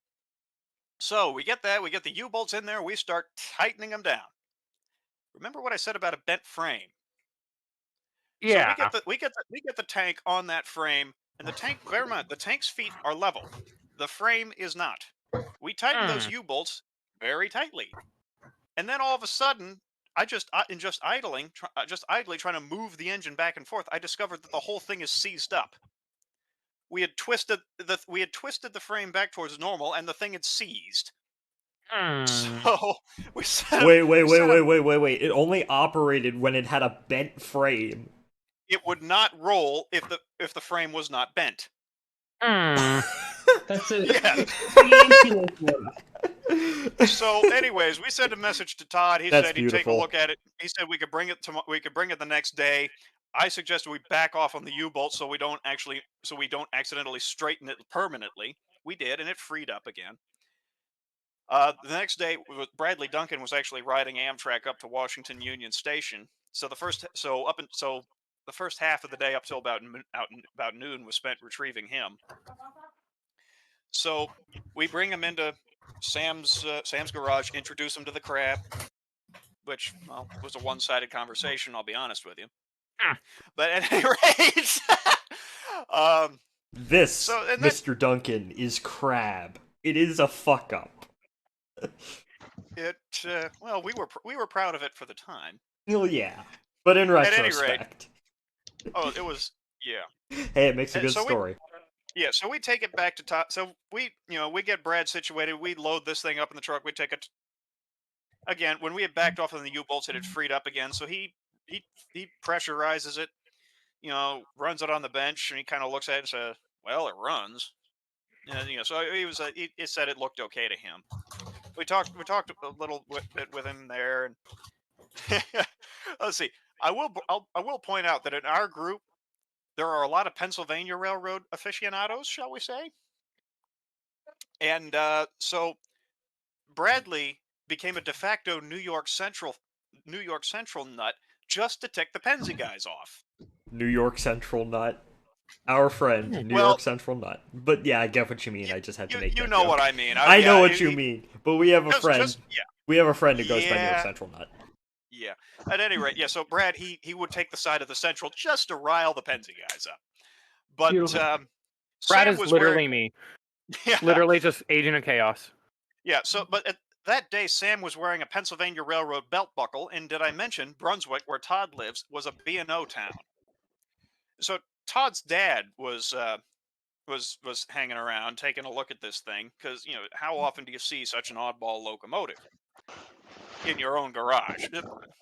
So we get the U-bolts in there. We start tightening them down. Remember what I said about a bent frame? So Yeah. we get the tank on that frame, and the tank. Bear in mind, the tank's feet are level. The frame is not. We tighten those U-bolts very tightly, and then all of a sudden, in just idly trying to move the engine back and forth, I discovered that the whole thing is seized up. We had twisted the frame back towards normal, and the thing had seized. So we set Wait. It only operated when it had a bent frame. It would not roll if the frame was not bent. That's it. Yeah. So, anyways, we sent a message to Todd. He said he'd take a look at it. He said we could bring it the next day. I suggested we back off on the U-bolt so we don't accidentally straighten it permanently. We did, and it freed up again. The next day, Bradley Duncan was actually riding Amtrak up to Washington Union Station. So the first half of the day up till about noon was spent retrieving him. So we bring him into Sam's garage, introduce him to the crab, which was a one-sided conversation. I'll be honest with you. But at any rate, Mr. Duncan, is crab. It is a fuck up. well, we were proud of it for the time. Well, yeah, but in At any rate, retrospect, oh, it was yeah. hey, it makes a And good so story. so we take it back to top. So we get Brad situated. We load this thing up in the truck. We take it again. When we had backed off on the U-bolts, it had freed up again. So he he pressurizes it. Runs it on the bench, and he kind of looks at it and says, "Well, it runs." And so he was. He said it looked okay to him. We talked a little bit with him there, and let's see. I will point out that in our group there are a lot of Pennsylvania Railroad aficionados, shall we say? And so Bradley became a de facto New York Central nut just to tick the Pennsy guys off. New York Central Nut. Our friend, New Well, York Central Nut. But yeah, I get what you mean. I just had to make you that know joke. what I mean. I know yeah, what you mean. But we have a friend. yeah. We have a friend who goes by New York Yeah. Central Nut. Yeah. At any rate, yeah. So Brad, he would take the side of the Central just to rile the Pennsy guys up. But Beautiful. Brad Sam is was literally wearing, me. yeah, Literally just agent of chaos. yeah. So, but that day, Sam was wearing a Pennsylvania Railroad belt buckle, and did I mention Brunswick, where Todd lives, was a B&O town. So Todd's dad was hanging around, taking a look at this thing, because how often do you see such an oddball locomotive in your own garage?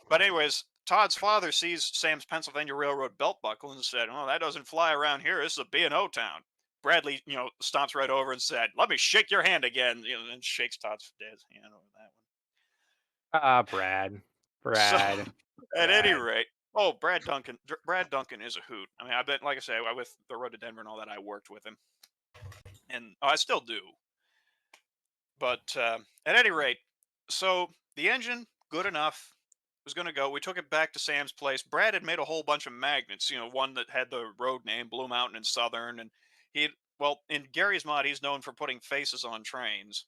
But anyways, Todd's father sees Sam's Pennsylvania Railroad belt buckle and said, "Oh, that doesn't fly around here. This is a B&O town." Bradley, stomps right over and said, "Let me shake your hand again," and shakes Todd's dad's hand over that one. Brad. So, Brad. at any Brad. rate, Brad Duncan is a hoot. I mean, I bet, like I say, with the road to Denver and all that, I worked with him, and I still do. But at any rate, so the engine, good enough, was going to go. We took it back to Sam's place. Brad had made a whole bunch of magnets, one that had the road name, Blue Mountain and Southern. And well, in Gary's mod, he's known for putting faces on trains.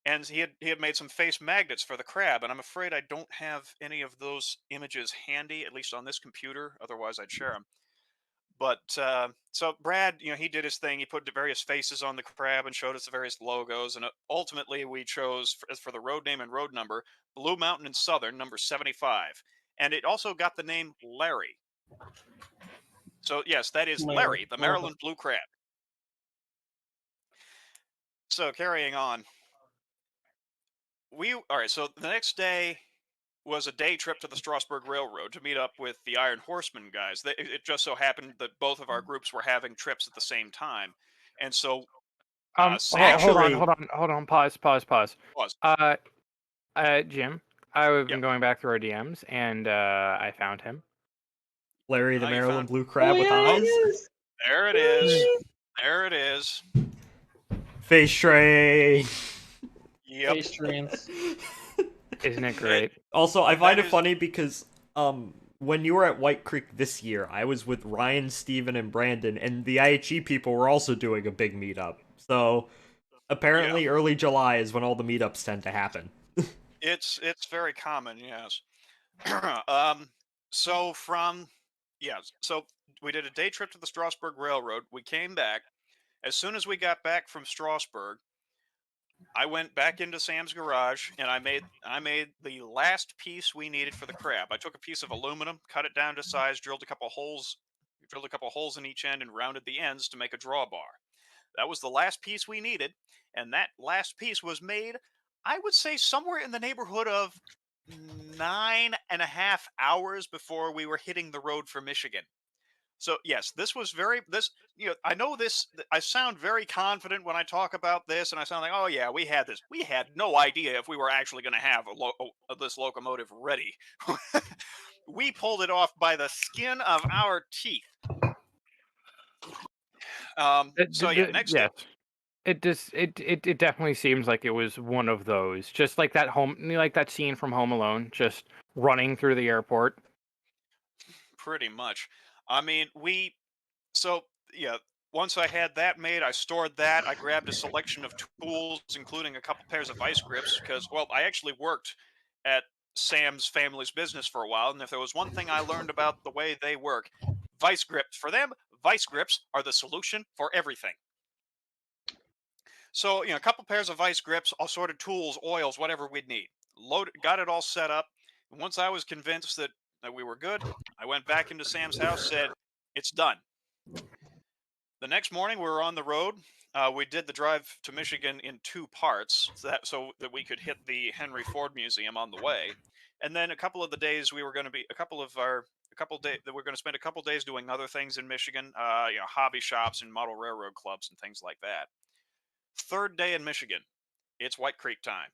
And he had made some face magnets for the crab. And I'm afraid I don't have any of those images handy, at least on this computer. Otherwise, I'd share them. But so Brad, he did his thing. He put the various faces on the crab and showed us the various logos. And ultimately, we chose for the road name and road number, Blue Mountain and Southern, number 75. And it also got the name Larry. So yes, that is Larry, the Maryland Blue Crab. So carrying on, all right. So the next day was a day trip to the Strasburg Railroad to meet up with the Iron Horseman guys. It just so happened that both of our groups were having trips at the same time, and so Sam hold Actually- on. Pause. was Jim, I've been Yep. going back through our DMs and I found him. Larry the Oh, you Maryland found- Blue Crab Oh, with yeah, eyes. yes. there. It is. There it is. Face tray. Yep. Face trains. Isn't it great? Also, I find That it is- funny because when you were at White Creek this year, I was with Ryan, Steven, and Brandon, and the IHE people were also doing a big meetup. So apparently early July is when all the meetups tend to happen. It's very common, yes. So so we did a day trip to the Strasburg Railroad. We came back. As soon as we got back from Strasburg, I went back into Sam's garage and I made the last piece we needed for the crab. I took a piece of aluminum, cut it down to size, drilled a couple holes in each end, and rounded the ends to make a drawbar. That was the last piece we needed, and that last piece was made, I would say, somewhere in the neighborhood of 9.5 hours before we were hitting the road for Michigan. So yes, I know this. I sound very confident when I talk about this, and I sound like, oh yeah, we had this. We had no idea if we were actually going to have this locomotive ready. We pulled it off by the skin of our teeth. Next yes. up, It definitely seems like it was one of those. Just like that scene from Home Alone, just running through the airport. pretty much. I mean, once I had that made, I stored that. I grabbed a selection of tools, including a couple pairs of vice grips, because, well, I actually worked at Sam's family's business for a while, and if there was one thing I learned about the way they work, vice grips are the solution for everything. So, a couple pairs of vice grips, all sort of tools, oils, whatever we'd need. Got it all set up. And once I was convinced that we were good, I went back into Sam's house, said, "It's done." The next morning, we were on the road. We did the drive to Michigan in 2 parts, so that we could hit the Henry Ford Museum on the way, and then a couple of the days we were going to be a couple day that we're going to spend a couple days doing other things in Michigan, hobby shops and model railroad clubs and things like that. Third day in Michigan, it's White Creek time.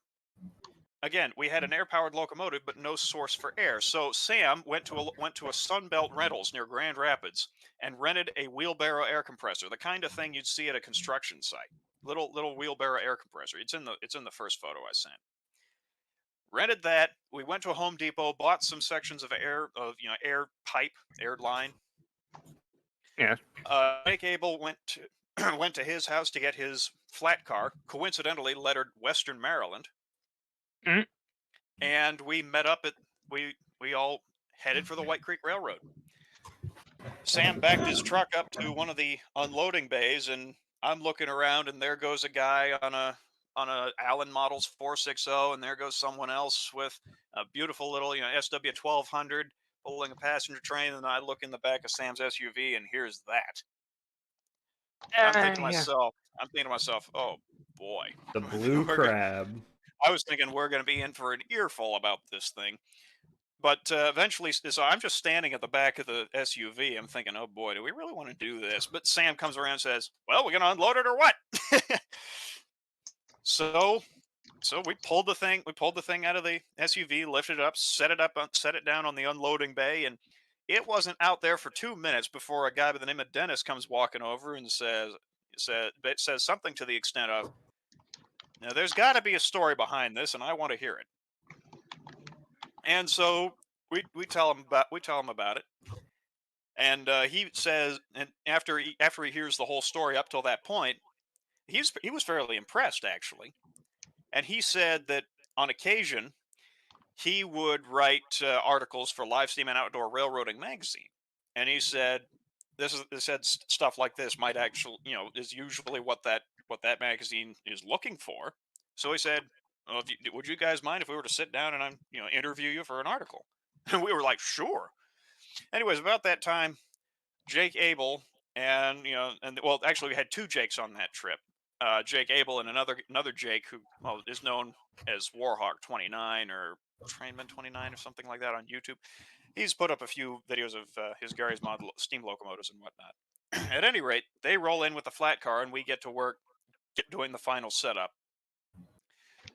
Again, we had an air-powered locomotive, but no source for air. So Sam went to a Sunbelt Rentals near Grand Rapids and rented a wheelbarrow air compressor, the kind of thing you'd see at a construction site. Little wheelbarrow air compressor. It's in the first photo I sent. Rented that. We went to a Home Depot, bought some sections of air pipe, air line. Yes. Jake Abel went to went to his house to get his flat car, coincidentally lettered Western Maryland. Mhm. And we met up at we all headed for the White Creek Railroad. Sam backed his truck up to one of the unloading bays, and I'm looking around, and there goes a guy on a Allen Models 460, and there goes someone else with a beautiful little SW 1200 pulling a passenger train, and I look in the back of Sam's SUV, and here's that. I'm thinking to Yeah. myself, oh boy, The blue We're gonna- crab. I was thinking we're going to be in for an earful about this thing. But eventually, so I'm just standing at the back of the SUV. I'm thinking, oh boy, do we really want to do this? But Sam comes around and says, well, we're going to unload it or what? So we pulled the thing. We pulled the thing out of the SUV, lifted it up, set it down on the unloading bay, and it wasn't out there for 2 minutes before a guy by the name of Dennis comes walking over and says something to the extent of, now there's got to be a story behind this, and I want to hear it. And so we tell him about it, and he says, and after he hears the whole story up till that point, he was fairly impressed actually, and he said that on occasion he would write articles for Live Steam and Outdoor Railroading magazine, and he said stuff like this might actually is usually what that magazine is looking for. So he said, well, would you guys mind if we were to sit down and I'm interview you for an article? And we were like, sure. Anyways, about that time, Jake Abel and well, actually we had two Jakes on that trip. Jake Abel and another Jake who is known as Warhawk 29 or Trainman 29 or something like that on YouTube. He's put up a few videos of his Gary's model steam locomotives and whatnot. At any rate, they roll in with the flat car and we get to work doing the final setup.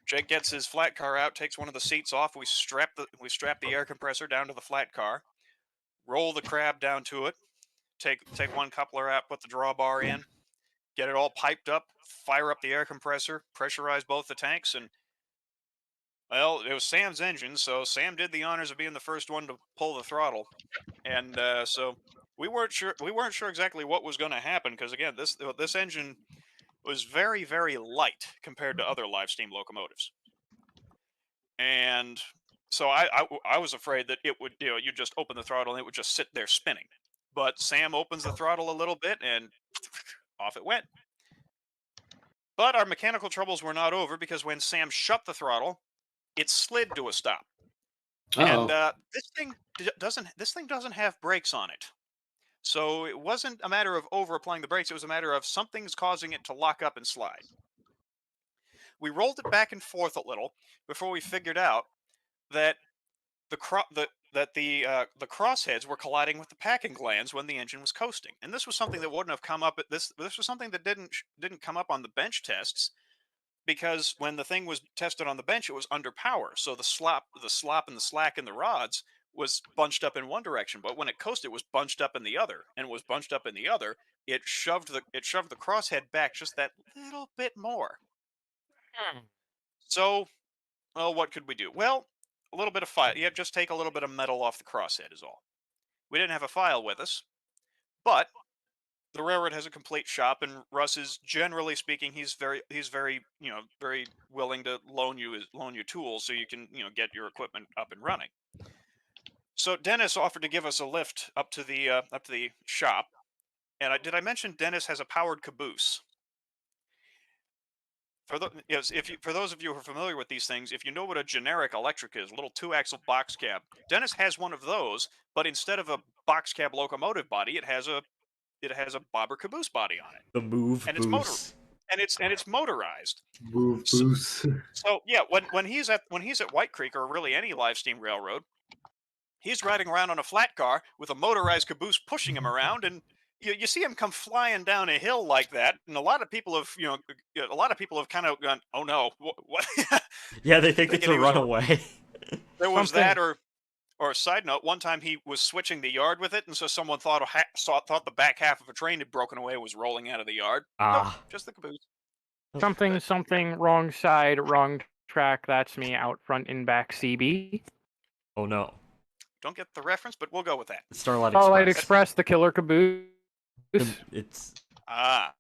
Jake gets his flat car out, takes one of the seats off. We strap the air compressor down to the flat car, roll the crab down to it, take one coupler out, put the drawbar in, get it all piped up, fire up the air compressor, pressurize both the tanks, and well, it was Sam's engine, so Sam did the honors of being the first one to pull the throttle, and so we weren't sure exactly what was going to happen because again, this engine was very, very light compared to other live steam locomotives. And so I was afraid that it would, you just open the throttle and it would just sit there spinning. But Sam opens the throttle a little bit and off it went. But our mechanical troubles were not over because when Sam shut the throttle, it slid to a stop. Uh-oh. And this thing doesn't have brakes on it. So it wasn't a matter of over applying the brakes, it was a matter of something's causing it to lock up and slide. We rolled it back and forth a little before we figured out that the crossheads were colliding with the packing glands when the engine was coasting, and this was something that wouldn't have come up at this. This was something that didn't come up on the bench tests because when the thing was tested on the bench, it was under power, so the slop and the slack in the rods was bunched up in one direction, but when it coasted, it was bunched up in the other, and was bunched up in the other. It shoved the crosshead back just that little bit more. So, well, what could we do? Well, a little bit of file. Yeah, just take a little bit of metal off the crosshead is all. We didn't have a file with us, but the railroad has a complete shop, and Russ is generally speaking, he's very very willing to loan you tools so you can get your equipment up and running. So Dennis offered to give us a lift up to the shop, and did I mention Dennis has a powered caboose? for those of you who are familiar with these things, if you know what a generic electric is, a little two-axle box cab, Dennis has one of those, but instead of a box cab locomotive body, it has a bobber caboose body on it, The move and boost. it's motorized. Move So, boost. so yeah, when he's at White Creek or really any live steam railroad, he's riding around on a flat car with a motorized caboose pushing him around, and you see him come flying down a hill like that, and a lot of people have kind of gone, "Oh no, what?" Yeah, they think it's Thinking a he was runaway. there was Something- that, or a side note, one time he was switching the yard with it, and so someone thought the back half of a train had broken away and was rolling out of the yard. Nope, Ah. just the caboose. Something, wrong side, wrong track. That's me out front and back. CB. Oh no. Don't get the reference, but we'll go with that. Starlight Starlight Express. Express, the killer caboose. It's Ah,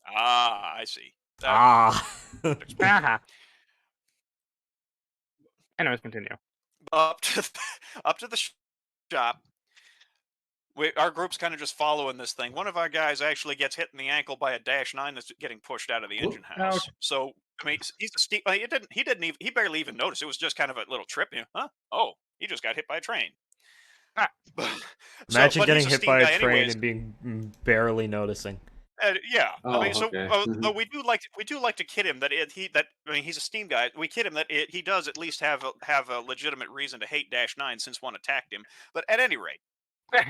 I see. ah. Aha. Anyways, continue. Up to the shop. Our group's kind of just following this thing. One of our guys actually gets hit in the ankle by a -9 that's getting pushed out of the engine house. Ouch. So I mean, he's a steep. He barely even noticed. It was just kind of a little trip. Huh? Oh, he just got hit by a train. Ah. Imagine but getting he's a hit steam by guy a train anyways. and being barely noticing. Yeah, Oh, I mean, so okay. though we do like to kid him that I mean he's a steam guy. We kid him that he does at least have a legitimate reason to hate -9 since one attacked him. But at any rate,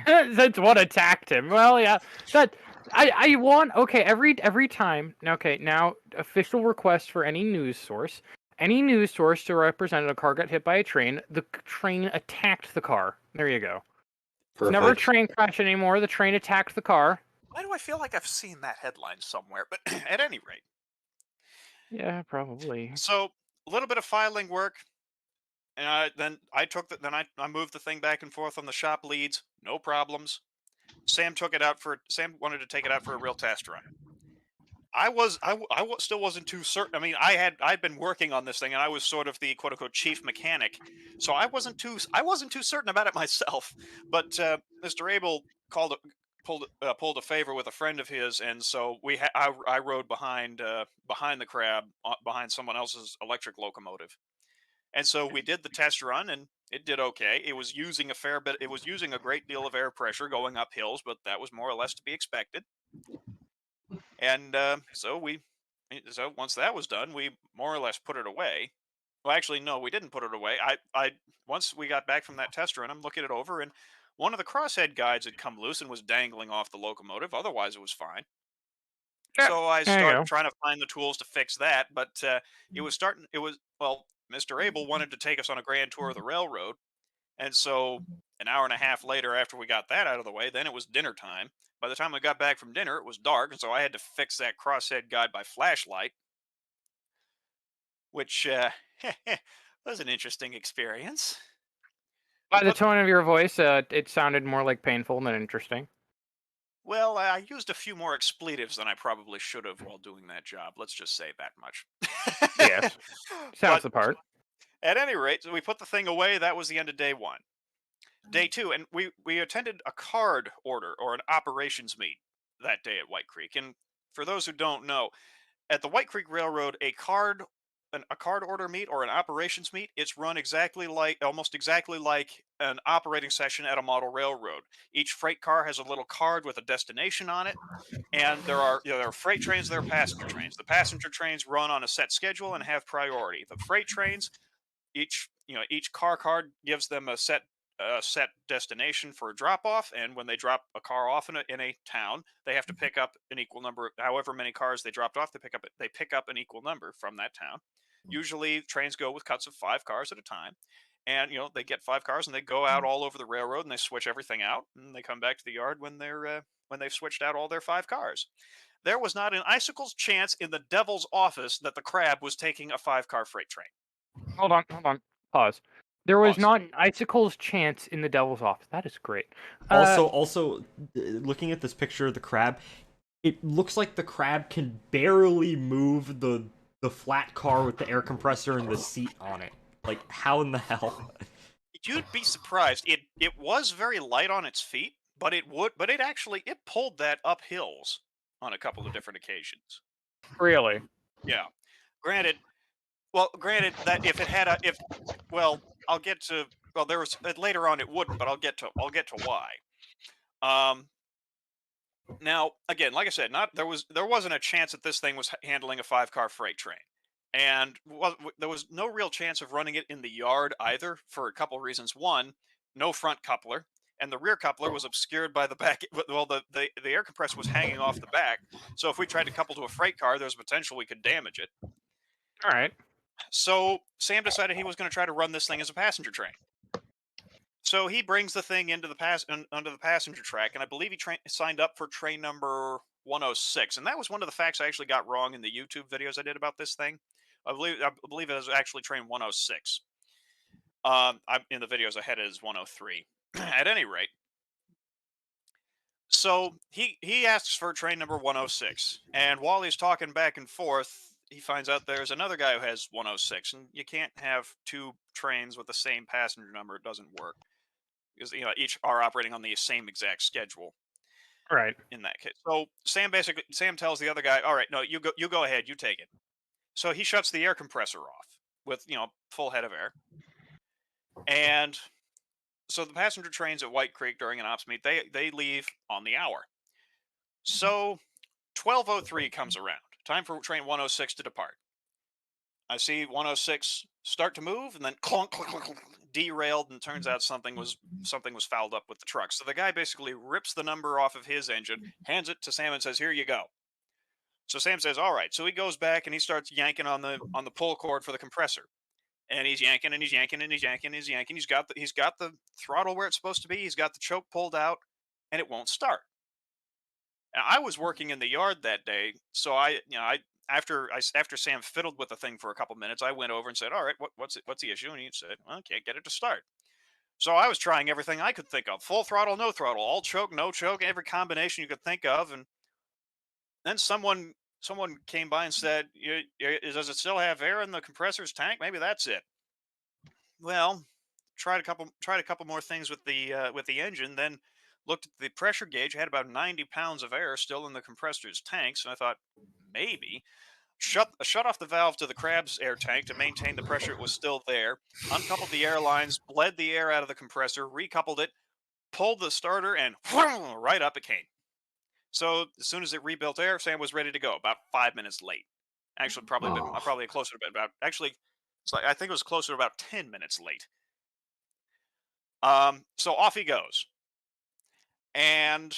Since one attacked him. Well, yeah. That I want every time. Okay, now official request for any news source. Any news source to represent a car got hit by a train. The train attacked the car. There you go. It's never a train crash anymore. The train attacked the car. why do I feel like I've seen that headline somewhere? But at any rate, Yeah, probably. so a little bit of filing work, and then I moved the thing back and forth on the shop leads. No problems. Sam wanted to take it out for a real test run. Still wasn't too certain. I mean, I'd been working on this thing, and I was sort of the quote unquote chief mechanic, so I wasn't too certain about it myself. But Mr. Abel pulled a favor with a friend of his, and so I rode behind the crab, behind someone else's electric locomotive, and so we did the test run, and it did okay. It was using a great deal of air pressure going up hills, but that was more or less to be expected. And so once that was done, we more or less put it away. Well, actually, no, we didn't put it away. Once we got back from that test run, I'm looking it over, and one of the crosshead guides had come loose and was dangling off the locomotive. Otherwise, it was fine. So I There you started go. trying to find the tools to fix that, but Mr. Abel wanted to take us on a grand tour of the railroad, and so an hour and a half later, after we got that out of the way, then it was dinner time. By the time I got back from dinner, it was dark, and so I had to fix that crosshead guide by flashlight, which was an interesting experience. By the But- tone of your voice, it sounded more like painful than interesting. Well, I used a few more expletives than I probably should have while doing that job. Let's just say that much. Yes. Sounds But the part. at any rate, so we put the thing away. That was the end of day one. Day two, and we attended a card order or an operations meet that day at White Creek. And for those who don't know, at the White Creek Railroad, a card order meet or an operations meet, it's run almost exactly like an operating session at a model railroad. Each freight car has a little card with a destination on it, and there are freight trains, there are passenger trains. The passenger trains run on a set schedule and have priority. The freight trains, each car card gives them a set destination for a drop off, and when they drop a car off in a town, they have to pick up an equal number. However many cars they dropped off, they pick up an equal number from that town. Usually trains go with cuts of 5 cars at a time, and they get 5 cars and they go out all over the railroad and they switch everything out, and they come back to the yard when they've switched out all their 5 cars. There was not an icicle's chance in the devil's office that the crab was taking a 5-car freight train. Hold on. Pause. There was Pause. not an icicle's chance in the devil's office. That is great. Also, looking at this picture of the crab, it looks like the crab can barely move the flat car with the air compressor and the seat on it. Like, how in the hell? You'd be surprised. It was very light on its feet, but it pulled that up hills on a couple of different occasions. Really? Yeah. Granted, granted that if it had I'll get to there was later on it wouldn't, but I'll get to why. Um, Now, again, like I said, not there wasn't a chance that this thing was handling a 5-car freight train, and there was no real chance of running it in the yard either for a couple reasons. One, no front coupler, and the rear coupler was obscured by the back. Well, the air compressor was hanging off the back, so if we tried to couple to a freight car, there's potential we could damage it. All right. So Sam decided he was going to try to run this thing as a passenger train. So he brings the thing into under the passenger track, and I believe he signed up for train number 106. And that was one of the facts I actually got wrong in the YouTube videos I did about this thing. I believe it was actually train 106. In the videos I had it as 103. At any rate, so he asks for train number 106, and while he's talking back and forth, he finds out there's another guy who has 106, and you can't have two trains with the same passenger number. It doesn't work because each are operating on the same exact schedule All right. in that case. So Sam tells the other guy, "All right, no, you go ahead, you take it." So he shuts the air compressor off with full head of air, and so the passenger trains at White Creek during an ops meet they leave on the hour. So 12:03 comes around, time for train 106 to depart. I see 106 start to move, and then clunk, clunk, clunk, clunk, derailed, and turns out something was fouled up with the truck. So the guy basically rips the number off of his engine, hands it to Sam, and says, "Here you go." So Sam says, "All right." So he goes back and he starts yanking on the pull cord for the compressor, and he's yanking and he's yanking and he's yanking and he's yanking. He's got the throttle where it's supposed to be. He's got the choke pulled out, and it won't start. Now, I was working in the yard that day, so after Sam fiddled with the thing for a couple minutes, I went over and said, "All right, what's the issue?" And he said, "Well, I can't get it to start." So I was trying everything I could think of: full throttle, no throttle, all choke, no choke, every combination you could think of. And then someone came by and said, Does it still have air in the compressor's tank? Maybe that's it." Well, tried a couple more things with the engine, then looked at the pressure gauge, had about 90 pounds of air still in the compressor's tanks, and I thought maybe shut off the valve to the Crab's air tank to maintain the pressure it was still there, uncoupled the air lines, bled the air out of the compressor, recoupled it, pulled the starter, and right up it came. So as soon as it rebuilt air, Sam was ready to go. About 5 minutes late. Actually, probably closer to about actually, it's like I think it was closer to about 10 minutes late. So off he goes, and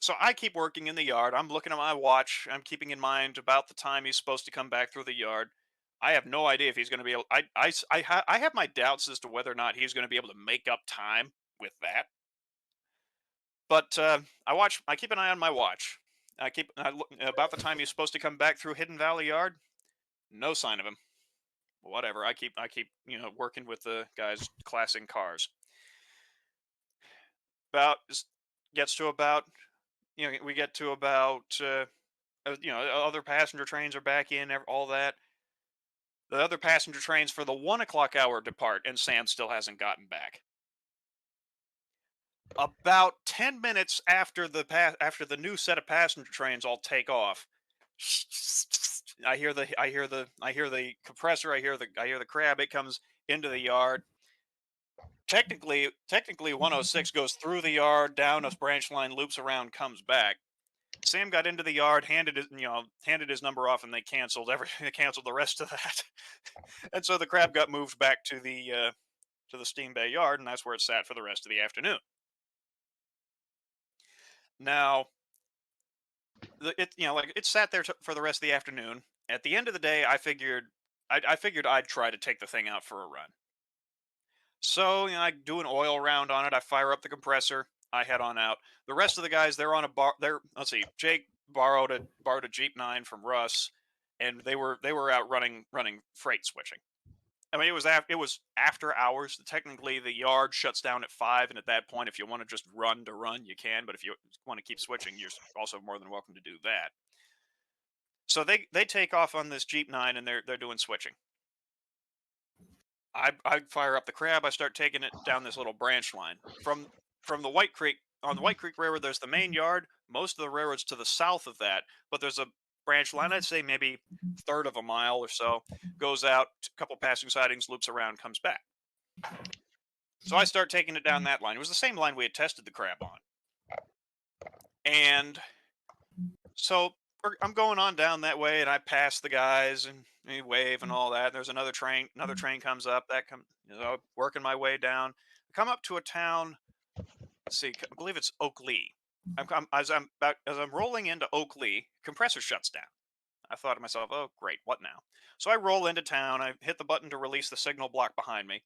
so I keep working in the yard. I'm looking at my watch. I'm keeping in mind about the time he's supposed to come back through the yard. I have no idea if he's going to be able. I have my doubts as to whether or not he's going to be able to make up time with that. But I keep an eye on my watch. I look about the time he's supposed to come back through Hidden Valley Yard. No sign of him. Whatever. I keep working with the guys classing cars. About gets to about we get to about other passenger trains are back in, all that. The other passenger trains for the 1 o'clock hour depart, and Sam still hasn't gotten back. About 10 minutes after the new set of passenger trains all take off, I hear the compressor. I hear the Crab. It comes into the yard. Technically 106 goes through the yard, down a branch line, loops around, comes back. Sam got into the yard, handed his number off, and they canceled the rest of that. And so the Crab got moved back to the Steam Bay yard, and that's where it sat for the rest of the afternoon. Now, it sat there for the rest of the afternoon. At the end of the day, I figured I'd try to take the thing out for a run. So I do an oil round on it. I fire up the compressor. I head on out. The rest of the guys, they're on a bar. Let's see. Jake borrowed a Jeep 9 from Russ, and they were out running freight switching. I mean, it was after hours. Technically, the yard shuts down at 5, and at that point, if you want to just run, you can. But if you want to keep switching, you're also more than welcome to do that. So they take off on this Jeep 9, and they're doing switching. I fire up the Crab. I start taking it down this little branch line from the White Creek. On the White Creek Railroad, there's the main yard. Most of the railroads to the south of that, but there's a branch line. I'd say maybe third of a mile or so. Goes out, a couple passing sightings, loops around, comes back. So I start taking it down that line. It was the same line we had tested the crab on. And so I'm going on down that way, and I pass the guys and they wave and all that. And there's another train comes up. That comes, working my way down. I come up to a town. Let's see, I believe it's Oakley. As I'm rolling into Oakley, compressor shuts down. I thought to myself, oh great, what now? So I roll into town. I hit the button to release the signal block behind me,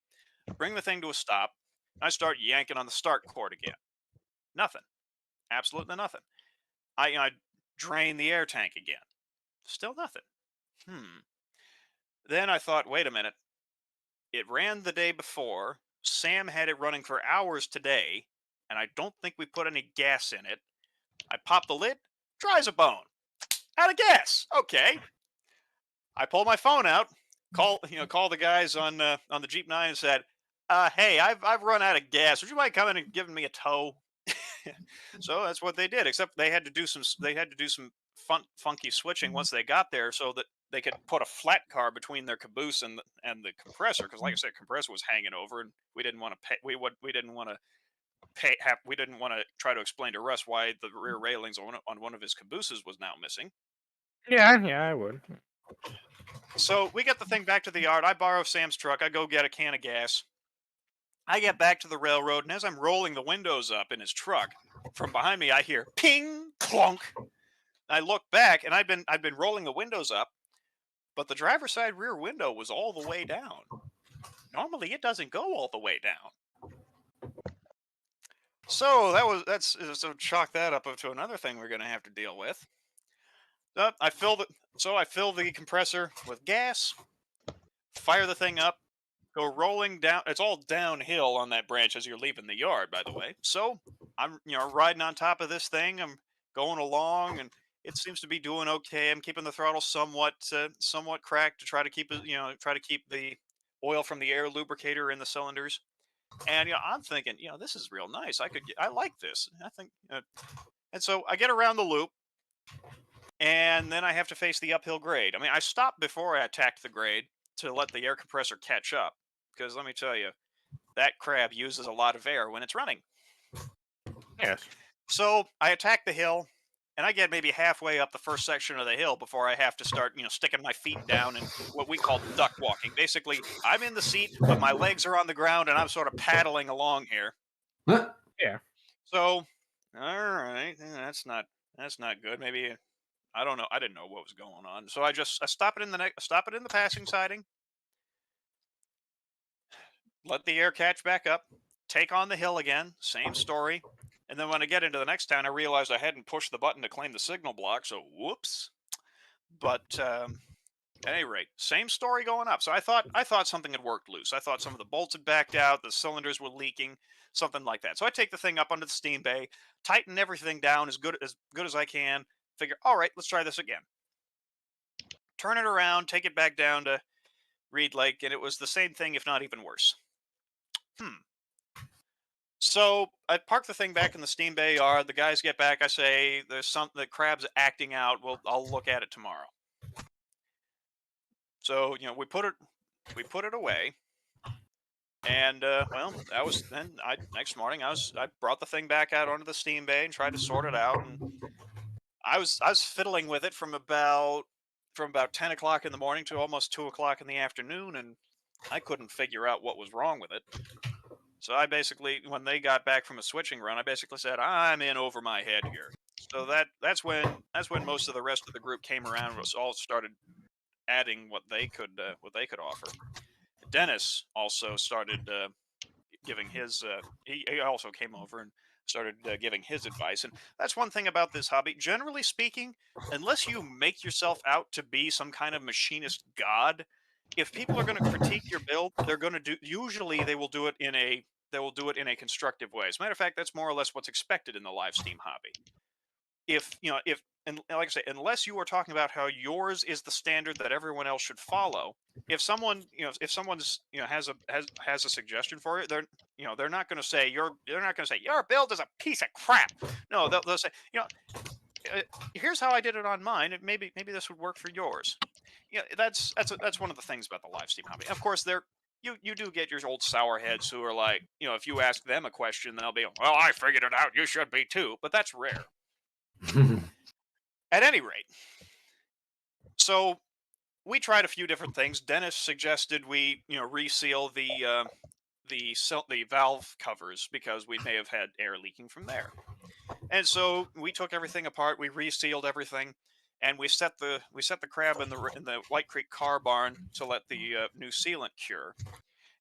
bring the thing to a stop. I start yanking on the start cord again. Nothing. Absolutely nothing. I drain the air tank again. Still nothing. Then I thought, wait a minute. It ran the day before. Sam had it running for hours today, and I don't think we put any gas in it. I pop the lid, dry as a bone. Out of gas. Okay. I pull my phone out, call the guys on the Jeep 9 and said, hey, I've run out of gas. Would you mind coming and giving me a tow? So that's what they did, except they had to do some funky switching once they got there so that they could put a flat car between their caboose and the compressor, because like I said, compressor was hanging over, and we didn't want to pay. We didn't want to try to explain to Russ why the rear railings on one of his cabooses was now missing. Yeah, I would. So we get the thing back to the yard. I borrow Sam's truck. I go get a can of gas. I get back to the railroad, and as I'm rolling the windows up in his truck, from behind me I hear ping, clunk. I look back, and I've been rolling the windows up, but the driver's side rear window was all the way down. Normally, it doesn't go all the way down. So so chalk that up to another thing we're going to have to deal with. I fill the compressor with gas, fire the thing up, go rolling down. It's all downhill on that branch as you're leaving the yard, by the way. So I'm riding on top of this thing. I'm going along, and it seems to be doing okay. I'm keeping the throttle somewhat cracked to try to keep the oil from the air lubricator in the cylinders. And I'm thinking, this is real nice. I like this. I think, and so I get around the loop, and then I have to face the uphill grade. I mean, I stopped before I attacked the grade to let the air compressor catch up, because let me tell you, that crab uses a lot of air when it's running. Yes. So I attack the hill, and I get maybe halfway up the first section of the hill before I have to start, sticking my feet down and what we call duck walking. Basically, I'm in the seat, but my legs are on the ground, and I'm sort of paddling along here. Yeah. So, all right, that's not good. Maybe, I don't know. I didn't know what was going on. So I stop it in the passing siding, let the air catch back up, take on the hill again, same story. And then when I get into the next town, I realized I hadn't pushed the button to claim the signal block, so whoops. But at any rate, same story going up. So I thought something had worked loose. I thought some of the bolts had backed out, the cylinders were leaking, something like that. So I take the thing up onto the steam bay, tighten everything down as good as I can, figure, all right, let's try this again. Turn it around, take it back down to Reed Lake, and it was the same thing, if not even worse. So I park the thing back in the steam bay yard. The guys get back. I say, there's something, the crab's acting out. I'll look at it tomorrow. So, we put it away. And, that was then next morning I brought the thing back out onto the steam bay and tried to sort it out. And I was fiddling with it from about 10 o'clock in the morning to almost 2 o'clock in the afternoon. And I couldn't figure out what was wrong with it. So I basically, when they got back from a switching run, I basically said, I'm in over my head here. So that's when most of the rest of the group came around and all started adding what they could offer. Dennis also started giving his. He also came over and started giving his advice. And that's one thing about this hobby. Generally speaking, unless you make yourself out to be some kind of machinist god, if people are going to critique your build, they're going to do. Usually, they will do it in a constructive way. As a matter of fact, that's more or less what's expected in the live Steam hobby. And like I say, unless you are talking about how yours is the standard that everyone else should follow, if someone's has a suggestion for it, they're not going to say your build is a piece of crap. No, they'll say, here's how I did it on mine. And maybe this would work for yours. Yeah, that's one of the things about the live stream hobby. Of course, you do get your old sourheads who are like, if you ask them a question, they'll be, well, I figured it out. You should be too. But that's rare. At any rate, so we tried a few different things. Dennis suggested we, reseal the valve covers because we may have had air leaking from there. And so we took everything apart, we resealed everything, and we set the crab in the White Creek car barn to let the new sealant cure.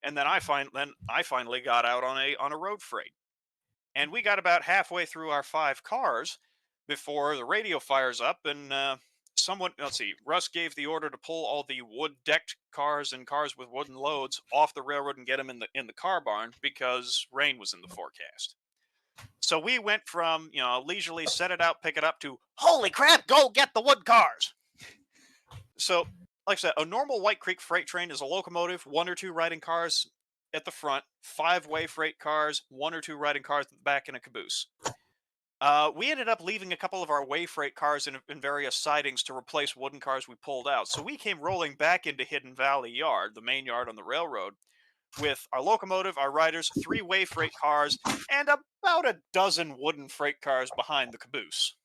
And then I finally got out on a road freight, and we got about halfway through our 5 cars before the radio fires up, and let's see, Russ gave the order to pull all the wood-decked cars and cars with wooden loads off the railroad and get them in the car barn because rain was in the forecast. So we went from, leisurely set it out, pick it up to, holy crap, go get the wood cars. So, like I said, a normal White Creek freight train is a locomotive, 1 or 2 riding cars at the front, 5-way freight cars, 1 or 2 riding cars at the back, and a caboose. We ended up leaving a couple of our way freight cars in various sidings to replace wooden cars we pulled out. So we came rolling back into Hidden Valley Yard, the main yard on the railroad, with our locomotive, our riders, 3 way freight cars, and about a dozen wooden freight cars behind the caboose.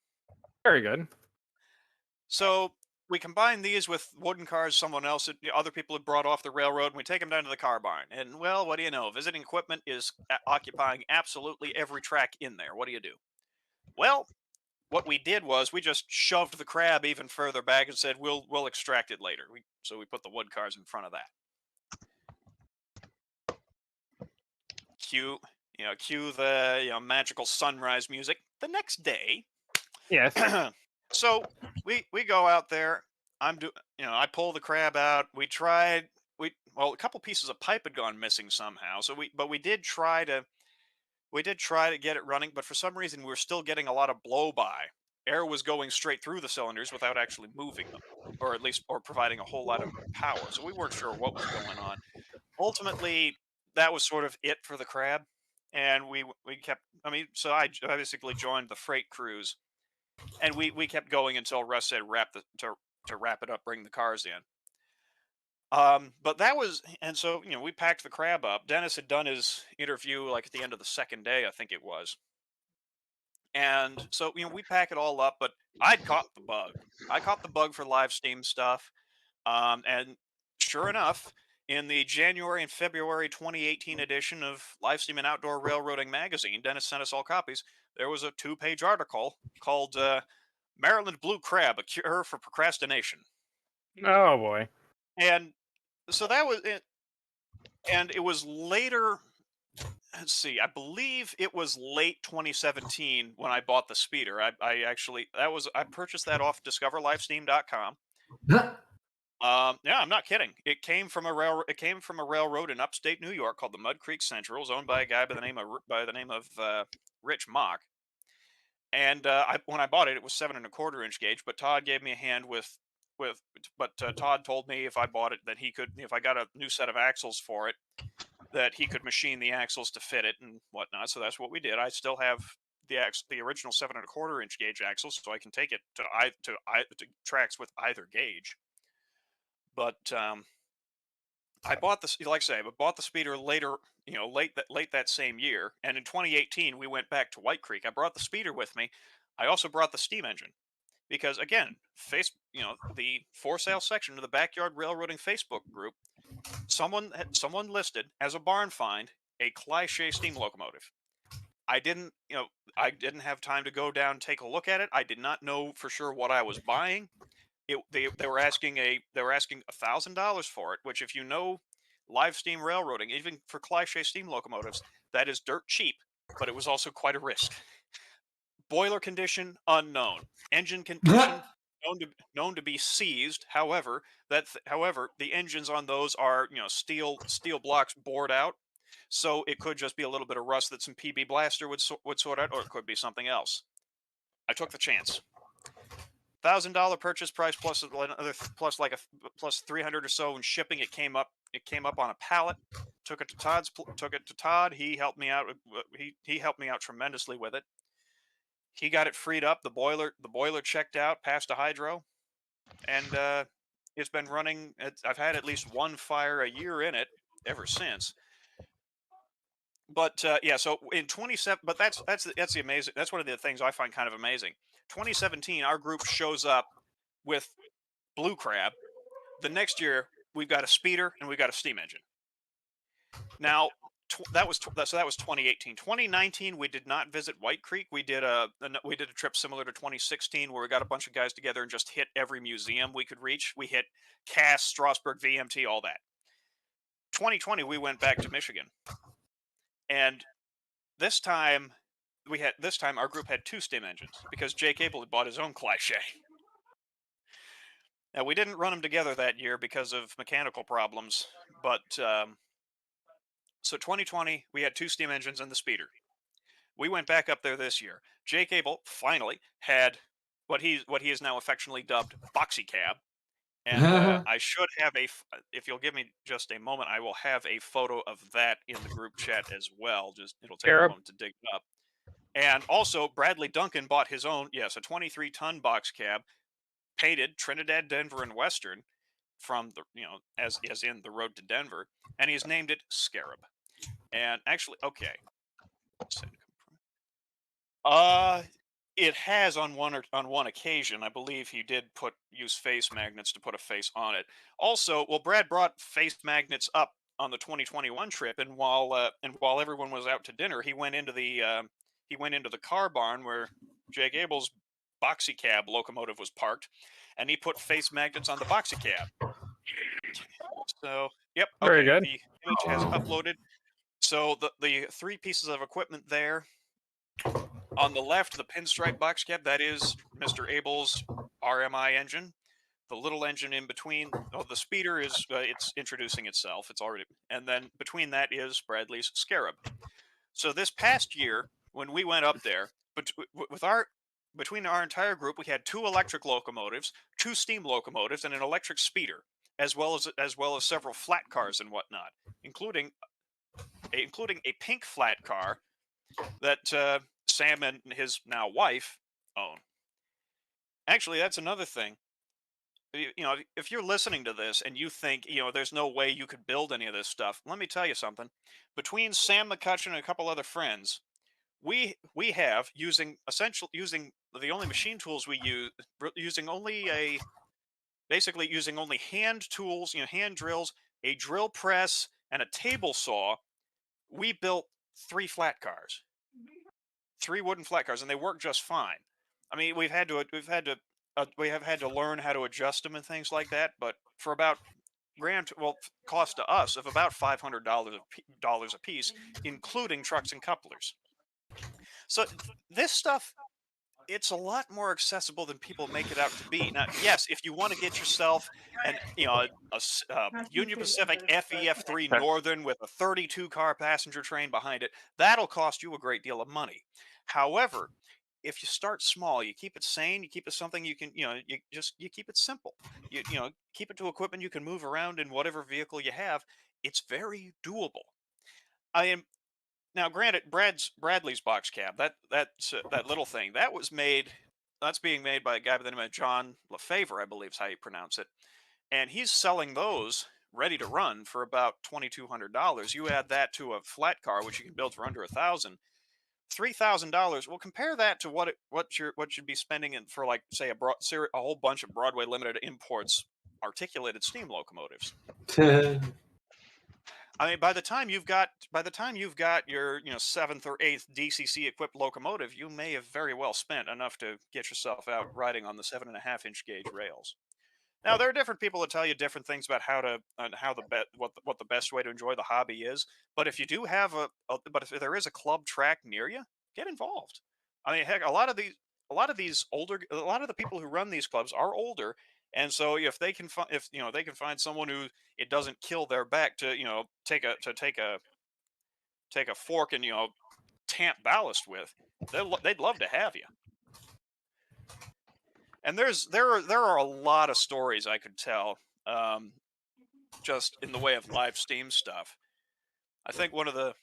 Very good. So we combine these with wooden cars other people had brought off the railroad, and we take them down to the car barn. And, well, what do you know? Visiting equipment is occupying absolutely every track in there. What do you do? Well, what we did was we just shoved the crab even further back and said, we'll extract it later. So we put the wood cars in front of that. Cue the magical sunrise music. The next day, Yes. so we go out there. I pull the crab out. A couple pieces of pipe had gone missing somehow. We did try to get it running, but for some reason we were still getting a lot of blow by. Air was going straight through the cylinders without actually moving them, or providing a whole lot of power. So we weren't sure what was going on. Ultimately, that was sort of it for the crab, and we kept. So I basically joined the freight crews, and we kept going until Russ said to wrap it up, bring the cars in. But that was, and so we packed the crab up. Dennis had done his interview like at the end of the second day, I think it was. And so we pack it all up, but I'd caught the bug. I caught the bug for live steam stuff, and sure enough, in the January and February 2018 edition of Live Steam and Outdoor Railroading magazine, Dennis sent us all copies. There was a 2-page article called "Maryland Blue Crab: A Cure for Procrastination." Oh boy. And so that was it. And it was later. Let's see. I believe it was late 2017 when I bought the speeder. I purchased that off DiscoverLivesteam.com. Yeah, I'm not kidding. It came from a railroad in upstate New York called the Mud Creek Central. It was owned by a guy by the name of Rich Mock. And when I bought it, it was 7 1/4 inch gauge. But Todd gave me a hand Todd told me if I bought it that he could, if I got a new set of axles for it, that he could machine the axles to fit it and whatnot. So that's what we did. I still have the original 7 1/4 inch gauge axles, so I can take it to tracks with either gauge. But I bought bought the speeder later, late that same year. And in 2018, we went back to White Creek. I brought the speeder with me. I also brought the steam engine because, again, the for sale section of the Backyard Railroading Facebook group, someone listed as a barn find a Cliché steam locomotive. I didn't have time to go down and take a look at it. I did not know for sure what I was buying. They were asking $1,000 for it, which, if you know live steam railroading, even for Cliché steam locomotives, that is dirt cheap, but it was also quite a risk. Boiler condition unknown. Engine condition known to be seized. However, the engines on those are steel blocks bored out, so it could just be a little bit of rust that some PB Blaster would sort out, or it could be something else. I took the chance. $1,000 purchase price plus $300 or so in shipping. It came up on a pallet. Took it to Todd. He helped me out. He helped me out tremendously with it. he got it freed up. The boiler checked out, passed a hydro, and it's been running. I've had at least one fire a year in it ever since. But yeah, so in 27, but that's the amazing. That's one of the things I find kind of amazing. 2017, our group shows up with Blue Crab. The next year, we've got a speeder and we've got a steam engine. Now, that was 2018. 2019, we did not visit White Creek. We did a trip similar to 2016 where we got a bunch of guys together and just hit every museum we could reach. We hit Cass, Strasburg, VMT, all that. 2020, we went back to Michigan, and this time our group had 2 steam engines because Jake Abel had bought his own Cliché. Now, we didn't run them together that year because of mechanical problems, but so 2020, we had 2 steam engines and the speeder. We went back up there this year. Jake Abel finally had what he is now affectionately dubbed Boxy Cab. And I should have if you'll give me just a moment, I will have a photo of that in the group chat as well. It'll take a moment to dig it up. And also, Bradley Duncan bought his own, a 23-ton box cab, painted Trinidad, Denver, and Western from the, as in the road to Denver, and he's named it Scarab. And actually, okay. It has on one occasion, I believe he did use face magnets to put a face on it. Also, Brad brought face magnets up on the 2021 trip, and while everyone was out to dinner, he went into the car barn where Jake Abel's Boxy Cab locomotive was parked, and he put face magnets on the Boxy Cab. So, yep, okay, very good. The image has uploaded. So the 3 pieces of equipment there. On the left, the pinstripe box cab, that is Mr. Abel's RMI engine. The little engine in between, the speeder is it's introducing itself. It's already, and then between that is Bradley's Scarab. So this past year, when we went up there, between our entire group, we had 2 electric locomotives, 2 steam locomotives, and an electric speeder, as well as several flat cars and whatnot, including a pink flat car that Sam and his now wife own. Actually, that's another thing. If you're listening to this and you think, there's no way you could build any of this stuff, let me tell you something. Between Sam McCutcheon and a couple other friends, we have using the only machine tools we use, basically using only hand tools, hand drills, a drill press, and a table saw. We built 3 flat cars. 3 wooden flat cars, and they work just fine. I mean, we have had to learn how to adjust them and things like that. But for about cost to us of about $500 a piece, including trucks and couplers. So this stuff, it's a lot more accessible than people make it out to be. Now, yes, if you want to get yourself a Union Pacific FEF3 Northern with a 32-car passenger train behind it, that'll cost you a great deal of money. However, if you start small, you keep it sane, you keep it something you can, you keep it simple. You keep it to equipment you can move around in whatever vehicle you have. It's very doable. Now, granted, Bradley's box cab, that little thing, that's being made by a guy by the name of John LaFavor, I believe is how you pronounce it, and he's selling those ready to run for about $2,200. You add that to a flat car, which you can build for under $1,000, $3,000. Well, compare that to what you'd be spending for, like, say, a whole bunch of Broadway Limited Imports articulated steam locomotives. I mean, by the time you've got your 7th or 8th DCC equipped locomotive, you may have very well spent enough to get yourself out riding on the 7.5-inch gauge rails. Now, there are different people that tell you different things about what the best way to enjoy the hobby is. But if you do have if there is a club track near you, get involved. I mean, heck, a lot of the people who run these clubs are older. And so if they can find someone who it doesn't kill their back to take a fork and tamp ballast with, they'd love to have you. And there are a lot of stories I could tell, just in the way of live steam stuff. I think one of the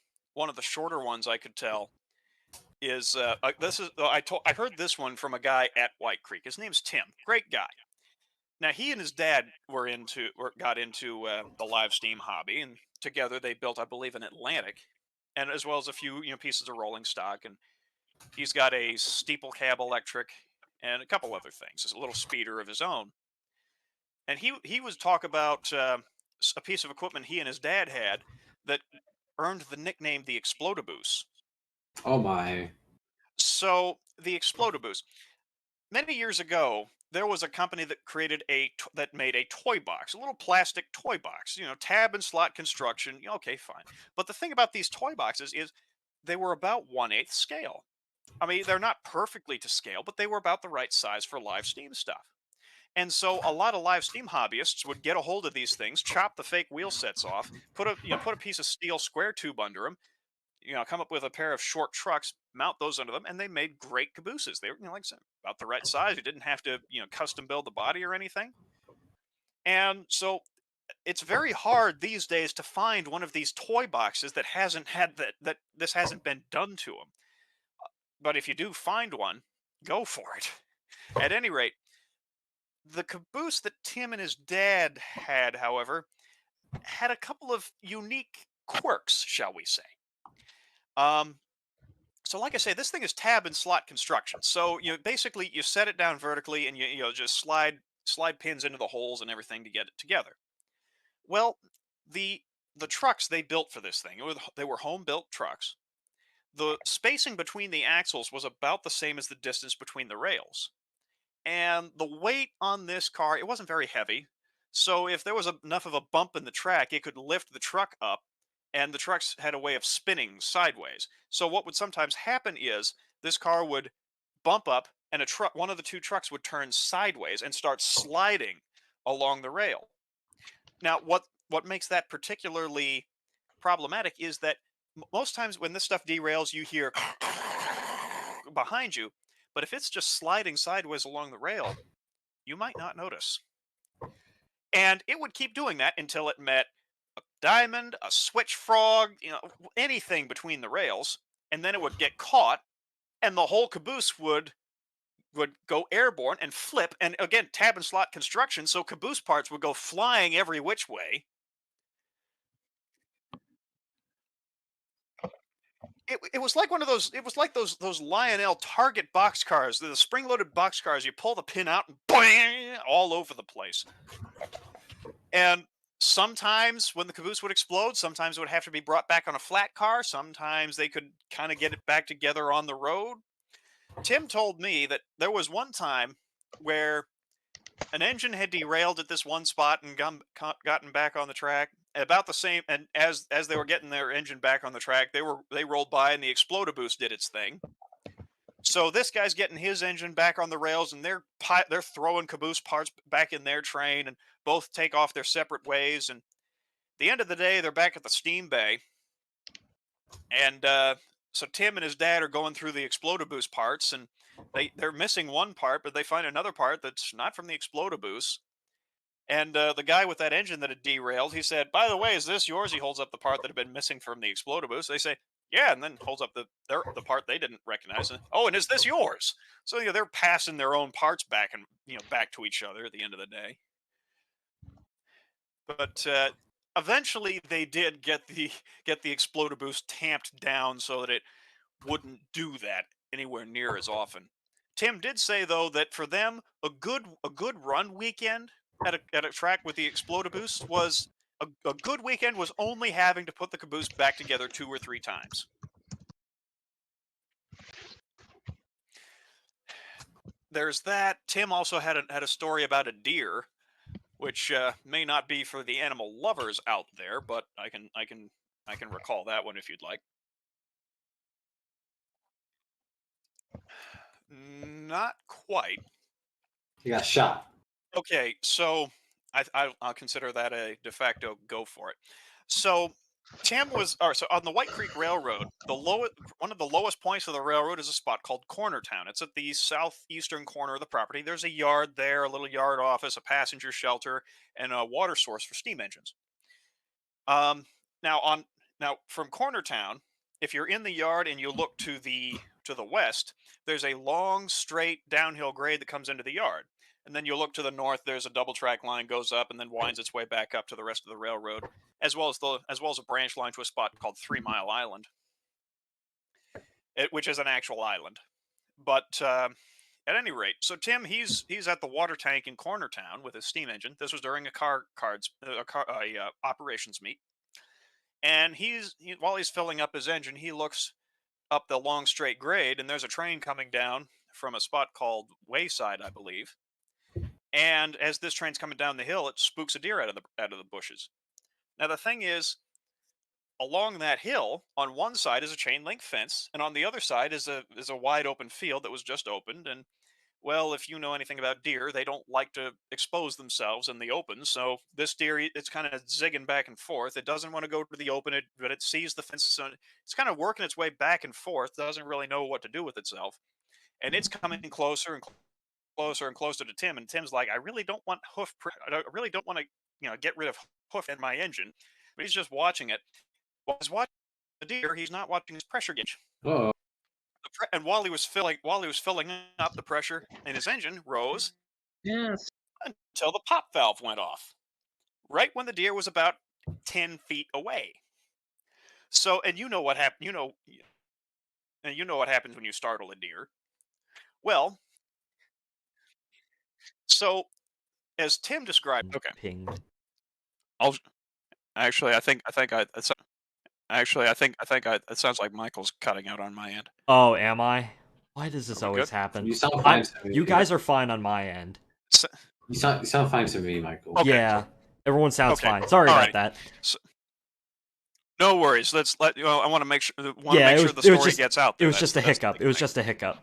shorter ones I could tell is this is I heard this one from a guy at White Creek. His name's Tim. Great guy. Now he and his dad got into the live steam hobby, and together they built, I believe, an Atlantic, and as well as a few pieces of rolling stock. And he's got a steeple cab electric and a couple other things, a little speeder of his own. And he was talk about a piece of equipment he and his dad had that earned the nickname the Explodaboose. Oh my. So the Explodaboose, many years ago, there was a company that created that made a toy box, a little plastic toy box, tab and slot construction. Okay, fine. But the thing about these toy boxes is they were about 1/8 scale. I mean, they're not perfectly to scale, but they were about the right size for live steam stuff. And so a lot of live steam hobbyists would get a hold of these things, chop the fake wheel sets off, put a piece of steel square tube under them, come up with a pair of short trucks, mount those under them, and they made great cabooses. They were, like I said, about the right size. You didn't have to, custom build the body or anything. And so it's very hard these days to find one of these toy boxes that hasn't had that this hasn't been done to them. But if you do find one, go for it. At any rate, the caboose that Tim and his dad had, however, had a couple of unique quirks, shall we say. So like I say, this thing is tab and slot construction. So basically you set it down vertically and you just slide pins into the holes and everything to get it together. Well, the trucks they built for this thing, they were home built trucks. The spacing between the axles was about the same as the distance between the rails. And the weight on this car, it wasn't very heavy. So if there was enough of a bump in the track, it could lift the truck up, and the trucks had a way of spinning sideways. So what would sometimes happen is this car would bump up, and one of the two trucks would turn sideways and start sliding along the rail. Now, what makes that particularly problematic is that most times when this stuff derails, you hear behind you. But if it's just sliding sideways along the rail, you might not notice. And it would keep doing that until it met a diamond, a switch frog, anything between the rails, and then it would get caught, and the whole caboose would go airborne and flip. And again, tab and slot construction, so caboose parts would go flying every which way. It was like one of those. It was like those Lionel Target boxcars, the spring-loaded boxcars. You pull the pin out and bang, all over the place. And sometimes when the caboose would explode, sometimes it would have to be brought back on a flat car. Sometimes they could kind of get it back together on the road. Tim told me that there was one time where an engine had derailed at this one spot and gotten back on the track about the same, and as they were getting their engine back on the track, they rolled by and the Explodaboose did its thing. So this guy's getting his engine back on the rails, and they're throwing caboose parts back in their train, and both take off their separate ways. And at the end of the day, they're back at the steam bay, and so Tim and his dad are going through the Explodaboose parts, and they're missing one part, but they find another part that's not from the Explodaboose. And the guy with that engine that had derailed, he said, "By the way, is this yours?" He holds up the part that had been missing from the Explodaboose. They say, "Yeah," and then holds up the part they didn't recognize. And, "Oh, and is this yours?" So they're passing their own parts back and back to each other at the end of the day. But eventually, they did get the Explodaboose tamped down so that it wouldn't do that anywhere near as often. Tim did say though that for them, a good run weekend at a track with the Explodaboose was a good weekend was only having to put the caboose back together 2 or 3 times. There's that. Tim also had a story about a deer, which may not be for the animal lovers out there, but I can recall that one if you'd like. Not quite. He got shot. Okay, so I'll consider that a de facto go for it. So Tim was, or so on the White Creek Railroad, one of the lowest points of the railroad is a spot called Cornertown. It's at the southeastern corner of the property. There's a yard there, a little yard office, a passenger shelter, and a water source for steam engines. Now from Cornertown, if you're in the yard and you look to the to the west, there's a long, straight downhill grade that comes into the yard. And then you look to the north, there's a double track line goes up and then winds its way back up to the rest of the railroad, as well as a branch line to a spot called 3 Mile Island, which is an actual island. But at any rate, so Tim, he's at the water tank in Cornertown with his steam engine. This was during a operations meet, and while he's filling up his engine, he looks up the long straight grade, and there's a train coming down from a spot called Wayside, I believe. And as this train's coming down the hill, it spooks a deer out of the bushes. Now the thing is, along that hill, on one side is a chain link fence, and on the other side is a wide open field that was just opened. And well, if you know anything about deer, they don't like to expose themselves in the open. So this deer, it's kind of zigging back and forth. It doesn't want to go to the open, but it sees the fence. So it's kind of working its way back and forth. Doesn't really know what to do with itself, and it's coming closer and closer and closer to Tim. And Tim's like, I really don't want I really don't want to, get rid of hoof in my engine. But he's just watching it. While he's watching the deer, he's not watching his pressure gauge. Oh. And while he was filling up, the pressure in his engine rose Yes. until the pop valve went off, right when the deer was about 10 feet away. So, and you know what happened. And you know what happens when you startle a deer. Well, so as Tim described, okay, Ping. I'll actually, I think it's actually, I think it sounds like Michael's cutting out on my end. Oh, am I? Why does this Are we always good? happen? You sound fine to me. You guys are fine on my end. You sound fine to me, Michael. Okay. Yeah, everyone sounds Okay. fine. Sorry about Alrighty. that. No worries. I want to make sure. Yeah, the story gets out there. It was just a hiccup. It was just a hiccup.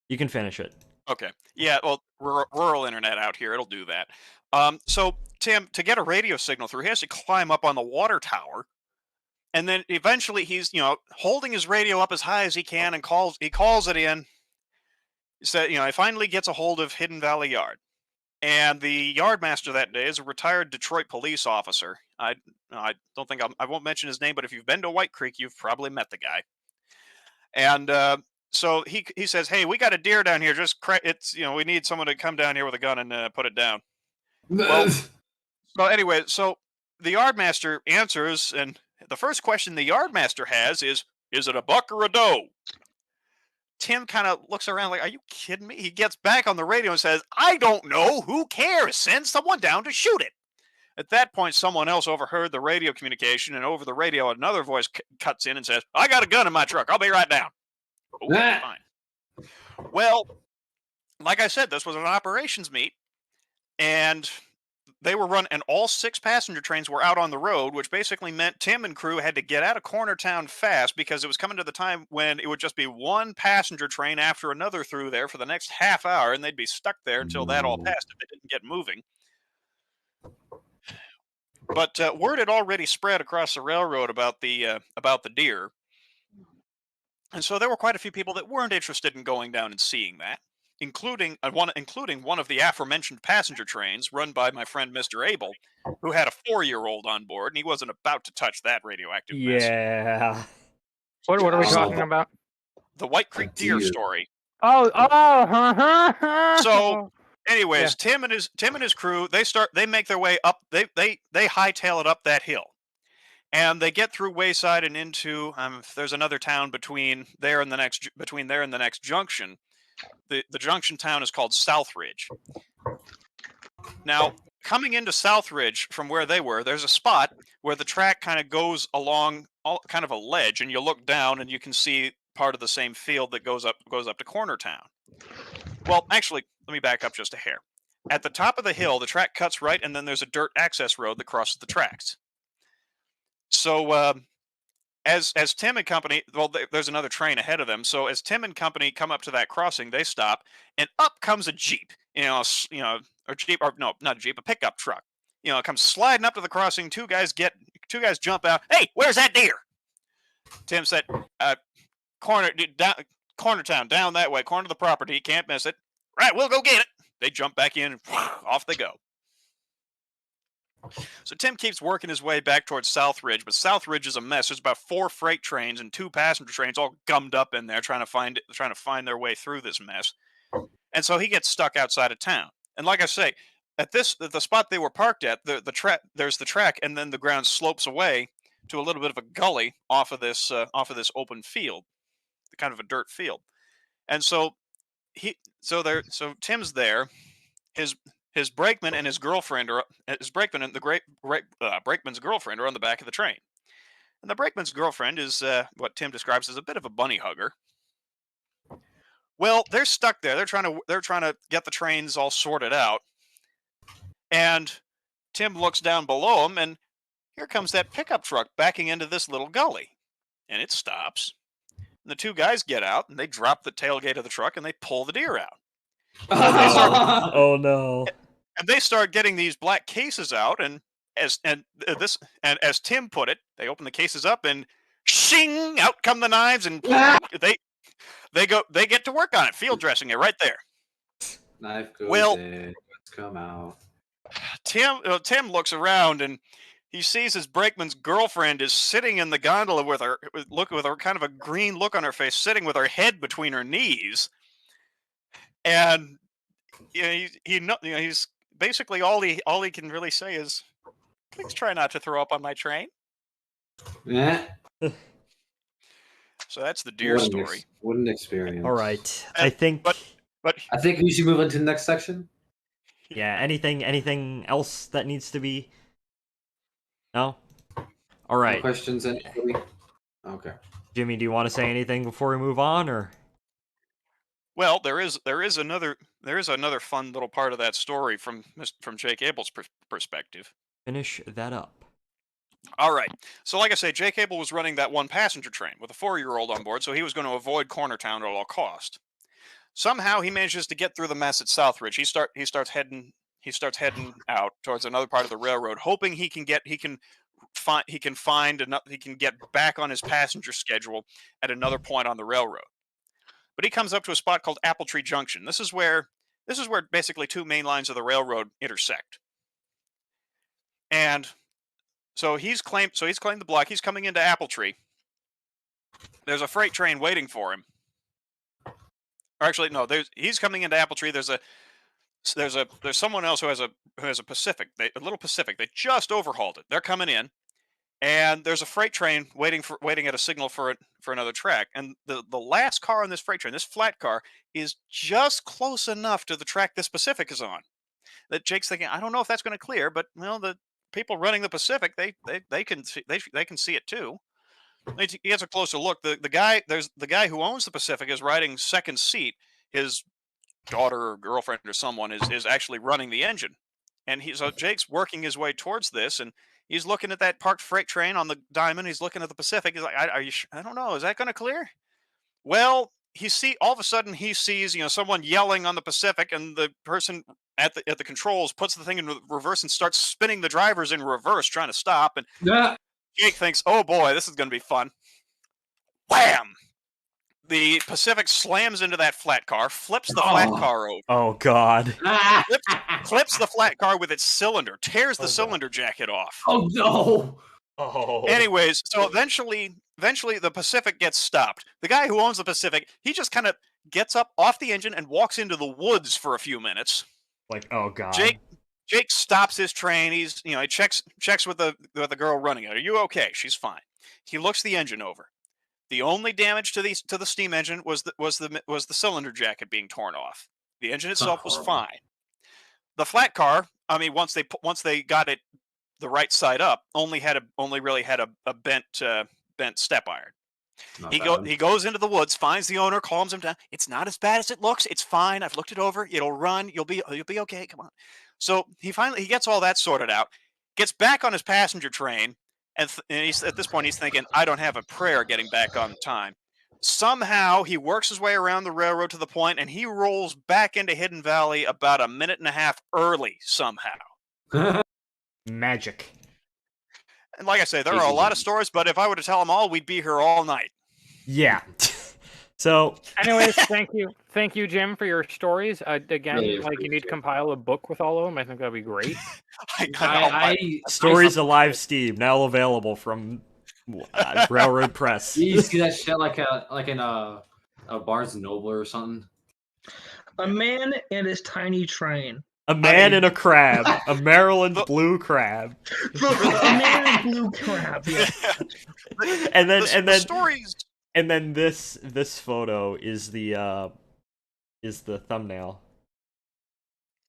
You can finish it. Okay. Yeah. Well, rural internet out here, it'll do that. So Tim, to get a radio signal through, he has to climb up on the water tower, and then eventually he's holding his radio up as high as he can and calls it in. So he finally gets a hold of Hidden Valley Yard. And the yardmaster that day is a retired Detroit police officer. I don't think I won't mention his name, but if you've been to White Creek, you've probably met the guy. And so he says, "Hey, we got a deer down here. We need someone to come down here with a gun and put it down." Well, so anyway, so the yardmaster answers, and the first question the yardmaster has is it a buck or a doe? Tim kind of looks around like, are you kidding me? He gets back on the radio and says, I don't know. Who cares? Send someone down to shoot it. At that point, someone else overheard the radio communication, and over the radio, another voice cuts in and says, I got a gun in my truck. I'll be right down. Okay, fine. Well, like I said, this was an operations meet, and they were run, and all 6 passenger trains were out on the road, which basically meant Tim and crew had to get out of Cornertown fast because it was coming to the time when it would just be one passenger train after another through there for the next half hour, and they'd be stuck there until that all passed if they didn't get moving. But word had already spread across the railroad about the deer, and so there were quite a few people that weren't interested in going down and seeing that, including one of the aforementioned passenger trains run by my friend Mr. Abel, who had a 4-year-old on board, and he wasn't about to touch that radioactive mess. Yeah. What are we talking about? The White Creek deer story. Oh. So, anyways, Tim and his crew, they make their way up. They hightail it up that hill, and they get through Wayside and into there's another town between there and the next junction. The junction town is called Southridge. Now, coming into Southridge from where they were, there's a spot where the track kind of goes along kind of a ledge, and you look down and you can see part of the same field that goes up to Cornertown. Well, actually, let me back up just a hair. At the top of the hill, the track cuts right, and then there's a dirt access road that crosses the tracks. So, as Tim and company, well, there's another train ahead of them. So as Tim and company come up to that crossing, they stop, and up comes a Jeep, a pickup truck. It comes sliding up to the crossing. Two guys jump out. Hey, where's that deer? Tim said, Cornertown, down that way, corner of the property. Can't miss it. Right, we'll go get it. They jump back in, and off they go. So Tim keeps working his way back towards Southridge, but Southridge is a mess. There's about 4 freight trains and 2 passenger trains all gummed up in there trying to find their way through this mess. And so he gets stuck outside of town. And like I say, at the spot they were parked at, there's the track, and then the ground slopes away to a little bit of a gully off of this open field, kind of a dirt field. And so Tim's there. His brakeman and his girlfriend brakeman's girlfriend are on the back of the train. And the brakeman's girlfriend is what Tim describes as a bit of a bunny hugger. Well, they're stuck there. They're trying to get the trains all sorted out. And Tim looks down below him, and here comes that pickup truck backing into this little gully. And it stops. And the 2 guys get out, and they drop the tailgate of the truck, and they pull the deer out. Oh no. And they start getting these black cases out, and as Tim put it, they open the cases up, and shing, out come the knives, and they get to work on it, field dressing it right there. Knife goes in, let's come out. Tim looks around, and he sees his brakeman's girlfriend is sitting in the gondola with her kind of a green look on her face, sitting with her head between her knees, and he's basically all he can really say is, "Please try not to throw up on my train." Yeah. So that's the deer story. What an experience. All right. I think I think we should move on to the next section. Yeah, anything else that needs to be? No? All right. No questions, anybody? Okay. Jimmy, do you want to say anything before we move on, or? Well, there is another fun little part of that story from Jake Abel's perspective. Finish that up. All right. So like I say, Jake Abel was running that 1 passenger train with a 4-year-old on board, so he was going to avoid Cornertown at all cost. Somehow he manages to get through the mess at Southridge. He starts heading out towards another part of the railroad, hoping he can get back on his passenger schedule at another point on the railroad. But he comes up to a spot called Apple Tree Junction. This is where basically 2 main lines of the railroad intersect. And so he's claimed the block. He's coming into Apple Tree. There's a freight train waiting for him. Or actually, no. He's coming into Apple Tree. There's someone else who has a Pacific, a little Pacific. They just overhauled it. They're coming in, and there's a freight train waiting at a signal for another track. And the last car on this freight train, this flat car, is just close enough to the track this Pacific is on that Jake's thinking, I don't know if that's going to clear, but well, the people running the Pacific, they can see it too. He gets a closer look. The guy who owns the Pacific is riding second seat. His daughter or girlfriend or someone is actually running the engine. And so Jake's working his way towards this, and he's looking at that parked freight train on the diamond. He's looking at the Pacific. He's like, "Are you? I don't know. Is that going to clear?" Well, all of a sudden he sees someone yelling on the Pacific, and the person at the controls puts the thing in reverse and starts spinning the drivers in reverse, trying to stop. And Jake thinks, "Oh boy, this is going to be fun." Wham! The Pacific slams into that flat car, flips the flat car over. Oh God! Flips the flat car with its cylinder, tears the cylinder jacket off. Oh no! Oh. Anyways, so eventually the Pacific gets stopped. The guy who owns the Pacific, he just kind of gets up off the engine and walks into the woods for a few minutes. Like, oh God. Jake stops his train. He checks with the girl running it. Are you okay? She's fine. He looks the engine over. The only damage to the steam engine was the cylinder jacket being torn off. The engine itself was fine. The flat car, I mean, once they got it the right side up, only really had a bent step iron. He goes into the woods, finds the owner, calms him down. It's not as bad as it looks. It's fine. I've looked it over. It'll run. You'll be okay. Come on. So he gets all that sorted out, gets back on his passenger train, and he's at this point he's thinking, I don't have a prayer getting back on time. Somehow he works his way around the railroad to the point, and he rolls back into Hidden Valley about a minute and a half early somehow. Magic. And like I say, there are a lot of stories, but if I were to tell them all, we'd be here all night. Yeah. So, Anyways, thank you, Jim, for your stories. Again, Really like you need appreciate to it. compile a book with all of them. I think that'd be great. I know. Stories Alive Steam, now available from Railroad Press. You see that shit like in a Barnes and Noble or something. A man and his tiny train. A man mean- and a crab. A Maryland blue crab. A man and a blue crab. Yeah. And then the stories. and then this photo is the thumbnail.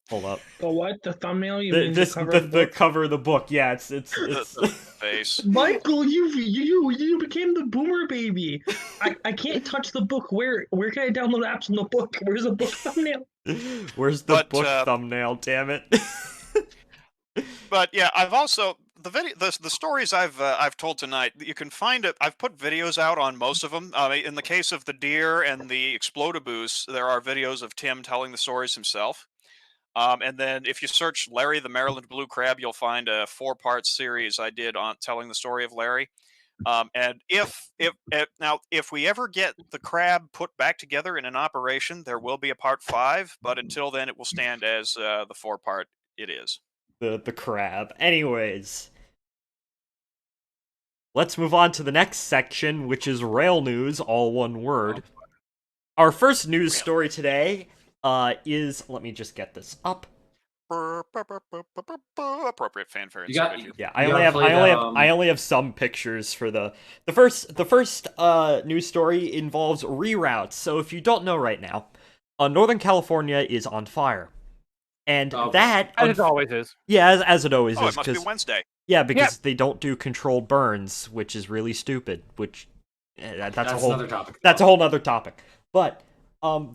Hold up. The what? The thumbnail? You mean This the cover of the the book? cover of the book. Yeah, it's The face. Michael, you became the boomer baby. I can't touch the book. Where can I download apps on the book? Where's the book thumbnail? Where's the But, book thumbnail? Damn it. But yeah, I've also the stories I've told tonight. You can find it. I've put videos out on most of them. In the case of the deer and the Explodaboos, there are videos of Tim telling the stories himself. And then if you search Larry the Maryland Blue Crab, you'll find a 4-part series I did on telling the story of Larry. And if we ever get the crab put back together in an operation, there will be a part 5. But until then, it will stand as the 4-part it is. The crab. Anyways, let's move on to the next section, which is rail news, all one word. Our first news story today is, let me just get this up. Appropriate fanfare. You got- Yeah, You gotta play I only have some pictures for the first news story involves reroutes. So if you don't know right now, Northern California is on fire, and Oh, that As it always is. yeah, as it always Oh, is, it must be 'cause- Wednesday. yeah, because they don't do controlled burns, which is really stupid. Which that's a whole another topic. that's a whole nother topic. But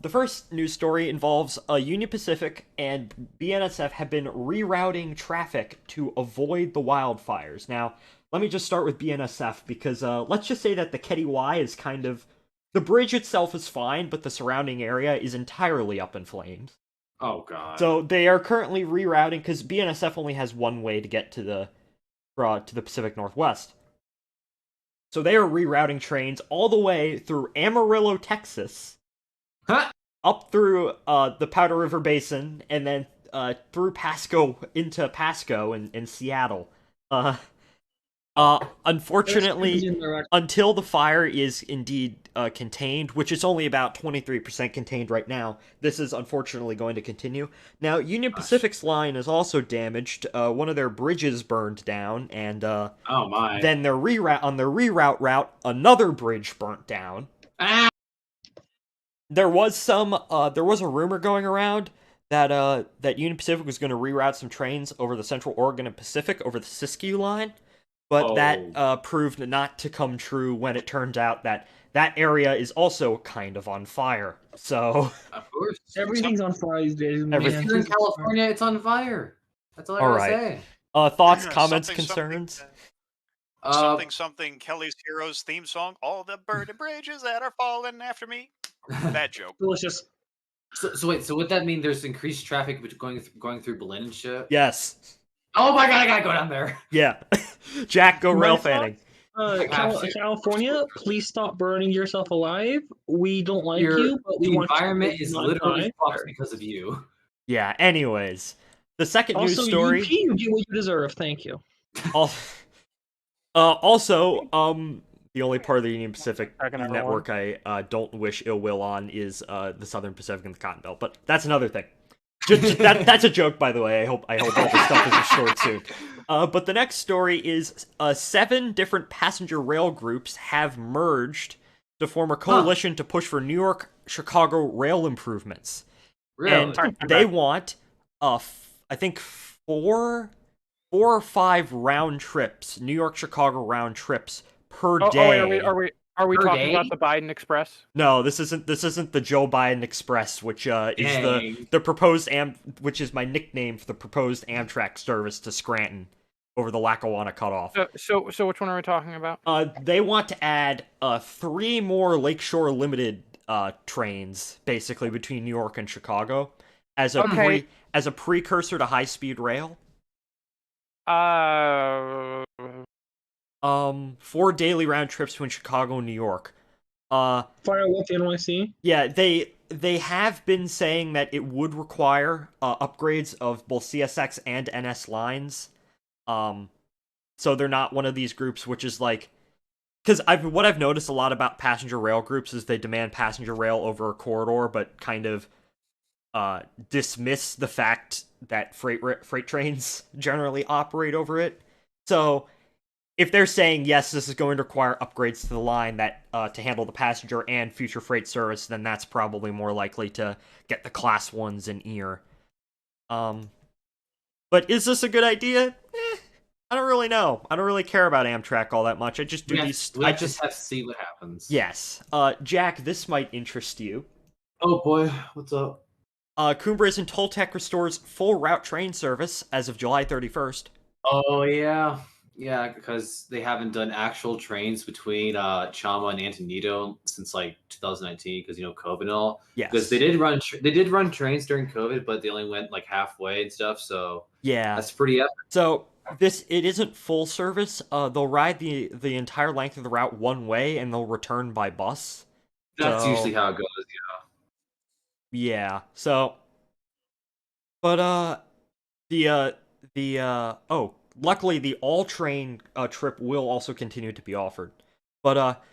the first news story involves Union Pacific and BNSF have been rerouting traffic to avoid the wildfires. Now, let me just start with BNSF because let's just say that the Ketty Y is kind of the bridge itself is fine, but the surrounding area is entirely up in flames. Oh god. So they are currently rerouting because BNSF only has one way to get to the Pacific Northwest. So they are rerouting trains all the way through Amarillo, Texas, Huh? up through the Powder River Basin, and then through Pasco into Pasco in Seattle. Unfortunately, until the fire is indeed contained, which is only about 23% contained right now, this is unfortunately going to continue. Now, Union Pacific's line is also damaged. One of their bridges burned down, and oh my. then their reroute route, another bridge burnt down. Ah! There was a rumor going around that Union Pacific was going to reroute some trains over the Central Oregon and Pacific over the Siskiyou line, but that proved not to come true when it turned out that area is also kind of on fire. So Of course. Everything's on fire these days. man. Everything. Here in California, it's on fire. That's all I All gotta right. say. Thoughts, comments, Something, concerns? something Kelly's Heroes theme song. All the burning bridges that are falling after me. Bad joke. Delicious. So wait. So would that mean there's increased traffic going through Berlin and shit? Yes. Oh my god! I gotta go down there. Yeah. Jack, go rail My fanning. California, please stop burning yourself alive. We don't like you, but we The want environment you is to not literally die. fucked because of you. Yeah. Anyways, the second news Also, story. you get what you deserve. Thank you. Also, the only part of the Union Pacific Second number network I don't wish ill will on is the Southern Pacific and the Cotton Belt, but that's another thing. That's a joke, by the way. I hope all this stuff is restored soon. But the next story is 7 different passenger rail groups have merged to form a coalition to push for New York, Chicago rail improvements. Really? And they want, I think 4 or 5 round trips, New York, Chicago round trips per day. Are we Per talking day? about the Biden Express? No, this isn't the Joe Biden Express, which is the proposed which is my nickname for the proposed Amtrak service to Scranton over the Lackawanna cutoff. So which one are we talking about? They want to add 3 more Lakeshore Limited trains, basically between New York and Chicago, as a as a precursor to high speed rail. 4 daily round trips between Chicago and New York. Fire with the NYC. Yeah, they have been saying that it would require upgrades of both CSX and NS lines. So they're not one of these groups which is like, because what I've noticed a lot about passenger rail groups is they demand passenger rail over a corridor, but kind of dismiss the fact that freight trains generally operate over it. So if they're saying yes, this is going to require upgrades to the line that to handle the passenger and future freight service, then that's probably more likely to get the class ones in ear. But is this a good idea? I don't really know. I don't really care about Amtrak all that much. I just do these. We I just just have to see what happens. Yes. Jack, this might interest you. Oh boy, what's up? Cumbres and Toltec restores full route train service as of July 31st. Oh yeah, because they haven't done actual trains between Chama and Antonito since like 2019 because COVID and all. Yes. Because they did run trains during COVID, but they only went like halfway and stuff. So yeah, that's pretty epic. So it isn't full service. They'll ride the entire length of the route one way and they'll return by bus. That's usually how it goes. Yeah. So, but luckily the all train trip will also continue to be offered. But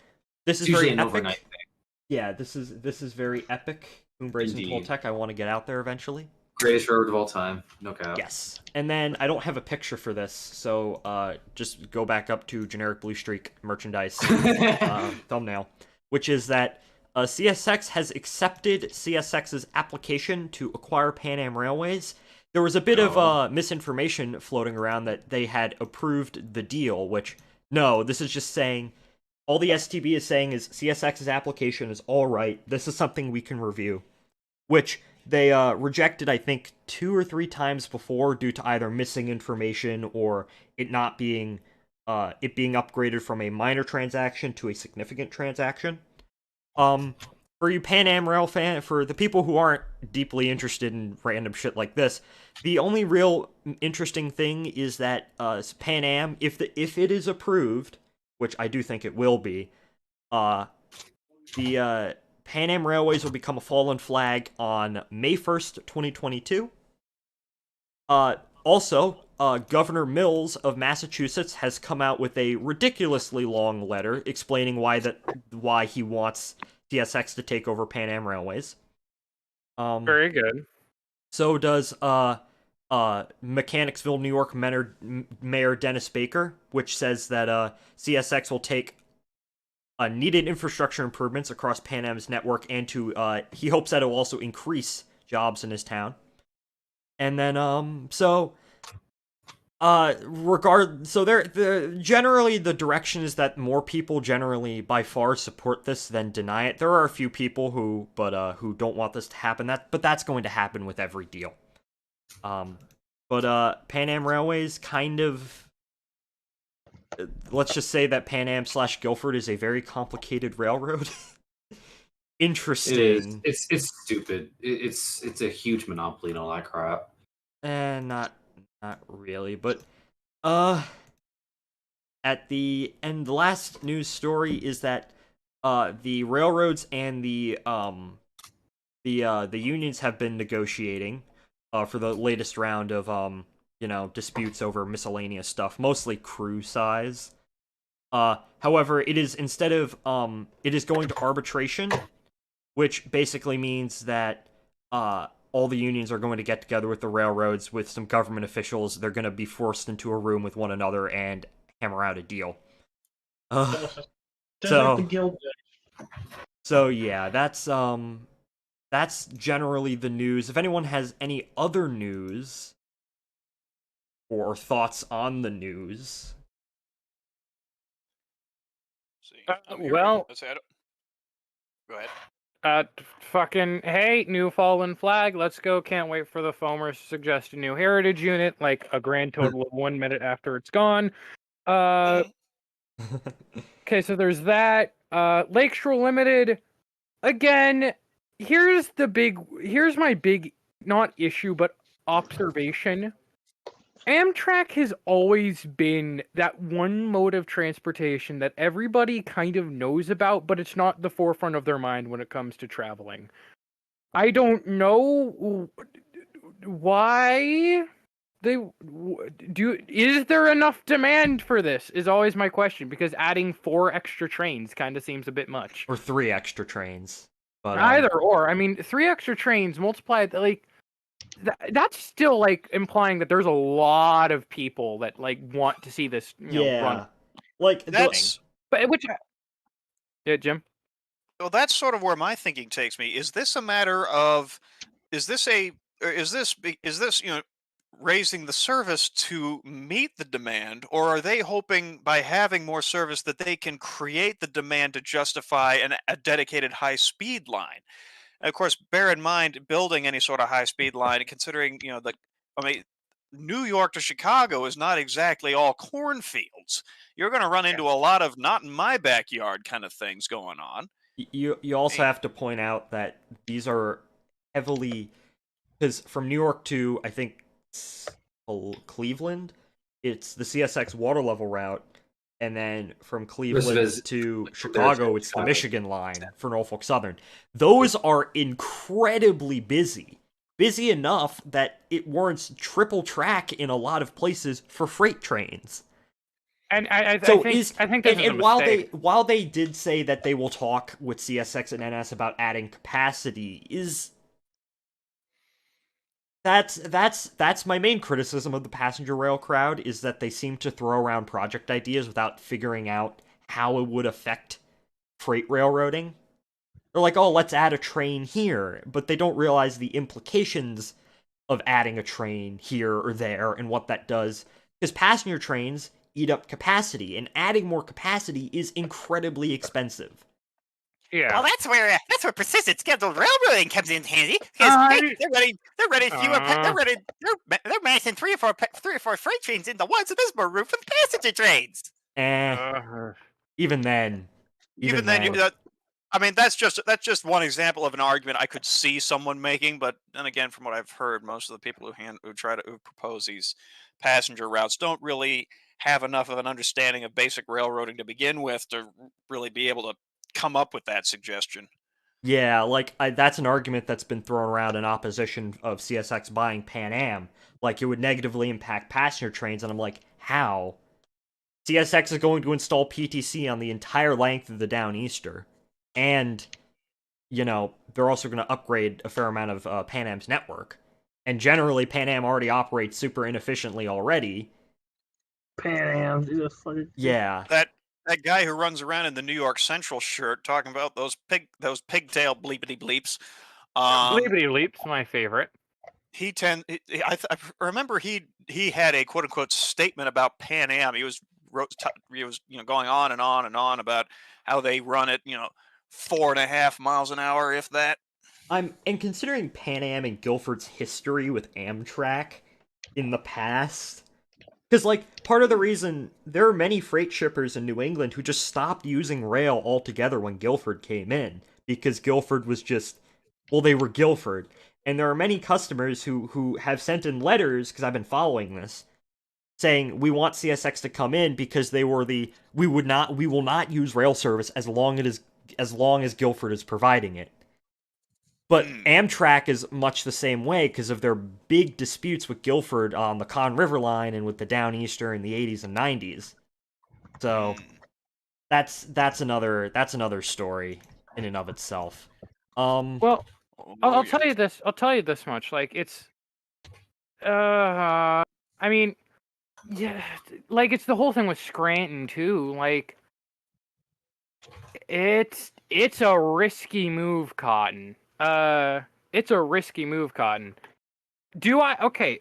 this is It's very usually an epic. overnight thing. Yeah, this is very epic. Cumbres and Indeed. Toltec. I want to get out there eventually. Greatest road of all time, no cap. Yes. And then I don't have a picture for this, so just go back up to generic Blue Streak merchandise thumbnail, which is that CSX has accepted CSX's application to acquire Pan Am Railways. There was a bit of misinformation floating around that they had approved the deal, which, no, this is just saying, all the STB is saying is CSX's application is all right, this is something we can review, which they rejected, I think, 2 or 3 times before due to either missing information or it not being being upgraded from a minor transaction to a significant transaction. For you Pan Am Rail fan, for the people who aren't deeply interested in random shit like this, the only real interesting thing is that Pan Am, if it is approved, which I do think it will be, the Pan Am Railways will become a fallen flag on May 1st, 2022. Also, Governor Mills of Massachusetts has come out with a ridiculously long letter explaining why he wants CSX to take over Pan Am Railways. Very good. So does Mechanicsville, New York Mayor Dennis Baker, which says that CSX will take needed infrastructure improvements across Pan Am's network, and he hopes that it will also increase jobs in his town. And then generally the direction is that more people generally by far support this than deny it. There are a few people who don't want this to happen. But that's going to happen with every deal. But Pan Am Railways kind of, let's just say that Pan Am / Guilford is a very complicated railroad. Interesting. It is. It's stupid. It's a huge monopoly and all that crap. Not really, but at the end, the last news story is that the railroads and the unions have been negotiating for the latest round of disputes over miscellaneous stuff, mostly crew size. However, it is it is going to arbitration, which basically means that all the unions are going to get together with the railroads, with some government officials. They're going to be forced into a room with one another and hammer out a deal. So yeah, that's generally the news. If anyone has any other news or thoughts on the news, well, go ahead. Fucking, hey, new fallen flag, let's go. Can't wait for the Foamers to suggest a new heritage unit, like a grand total of 1 minute after it's gone. Okay, so there's that. Lakeshore Limited, again, here's my big, not issue, but observation. Amtrak has always been that one mode of transportation that everybody kind of knows about, but it's not the forefront of their mind when it comes to traveling. I don't know why they do. Is there enough demand for this? Is always my question, because adding 4 extra trains kind of seems a bit much. Or 3 extra trains. But Either or. I mean, 3 extra trains multiplied, like, that's still like implying that there's a lot of people that like want to see this, run. Like That's But which, yeah, Jim. well, that's sort of where my thinking takes me. Is this a matter of is this a or is this raising the service to meet the demand, or are they hoping by having more service that they can create the demand to justify a dedicated high speed line? And of course, bear in mind building any sort of high speed line, considering I mean, New York to Chicago is not exactly all cornfields. You're going to run into a lot of not in my backyard kind of things going on. you also Eh, have to point out that these are heavily, because from New York to, I think, Cleveland, it's the CSX water level route, and then from Cleveland to Chicago, it's the Michigan line for Norfolk Southern. Those are incredibly busy. Busy enough that it warrants triple track in a lot of places for freight trains. And I So think is I think this is a and while mistake. they did say that they will talk with CSX and NS about adding capacity, is that's my main criticism of the passenger rail crowd, is that they seem to throw around project ideas without figuring out how it would affect freight railroading. They're like, oh, let's add a train here, but they don't realize the implications of adding a train here or there and what that does. Because passenger trains eat up capacity, and adding more capacity is incredibly expensive. Yeah. Well, that's where persistent scheduled railroading comes in handy because they're mashing three or four freight trains into one, so there's more room for the passenger trains. Even then, I mean, that's just one example of an argument I could see someone making. But then again, from what I've heard, most of the people who propose these passenger routes don't really have enough of an understanding of basic railroading to begin with to really be able to come up with that suggestion. yeah, like that's an argument that's been thrown around in opposition of CSX buying Pan Am. Like it would negatively impact passenger trains, and I'm like, how? CSX is going to install PTC on the entire length of the Downeaster, and they're also going to upgrade a fair amount of Pan Am's network. And generally, Pan Am already operates super inefficiently already. Pan Am, Yeah. That guy who runs around in the New York Central shirt talking about those pigtail bleepity bleeps. Bleepity leaps, my favorite. I remember he had a quote unquote statement about Pan Am. He was going on and on and on about how they run it 4.5 miles an hour, if that. And considering Pan Am and Guilford's history with Amtrak in the past, because, like, part of the reason there are many freight shippers in New England who just stopped using rail altogether when Guilford came in, because Guilford was just, well, they were Guilford. And there are many customers who have sent in letters, because I've been following this, saying we want CSX to come in because they were we will not use rail service as long as Guilford is providing it. But Amtrak is much the same way because of their big disputes with Guilford on the Conn River line and with the Downeaster in the 80s and 90s. So that's another story in and of itself. Well, I'll tell you this. I'll tell you this much. Like it's, I mean, yeah, like it's the whole thing with Scranton too. Like it's a risky move, Cotton. It's a risky move, Cotton. Okay.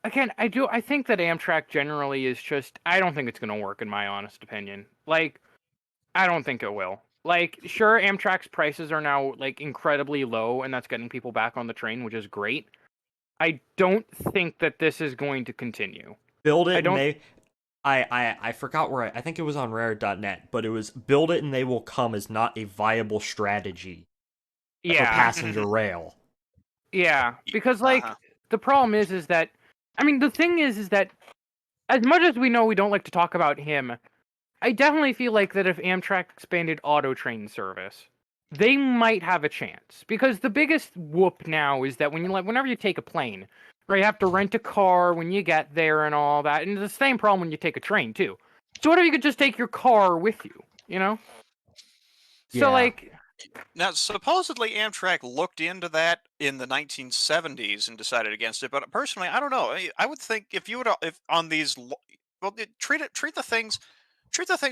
Again, I think that Amtrak generally is just, I don't think it's going to work in my honest opinion. Like, I don't think it will. Like, sure, Amtrak's prices are now, like, incredibly low, and that's getting people back on the train, which is great. I don't think that this is going to continue. Build it and I forgot where I think it was on rare.net, but it was build it and they will come is not a viable strategy for passenger rail. Yeah, because, like, the problem is that I mean, the thing is that as much as we know we don't like to talk about him, I definitely feel like that if Amtrak expanded auto train service, they might have a chance. Because the biggest whoop now is that whenever you take a plane, right, you have to rent a car when you get there and all that, and it's the same problem when you take a train too. So what if you could just take your car with you? You know? So Yeah. like, Now, supposedly Amtrak looked into that in the 1970s and decided against it. But personally, I don't know. I would think if you would, if on these, well, treat the things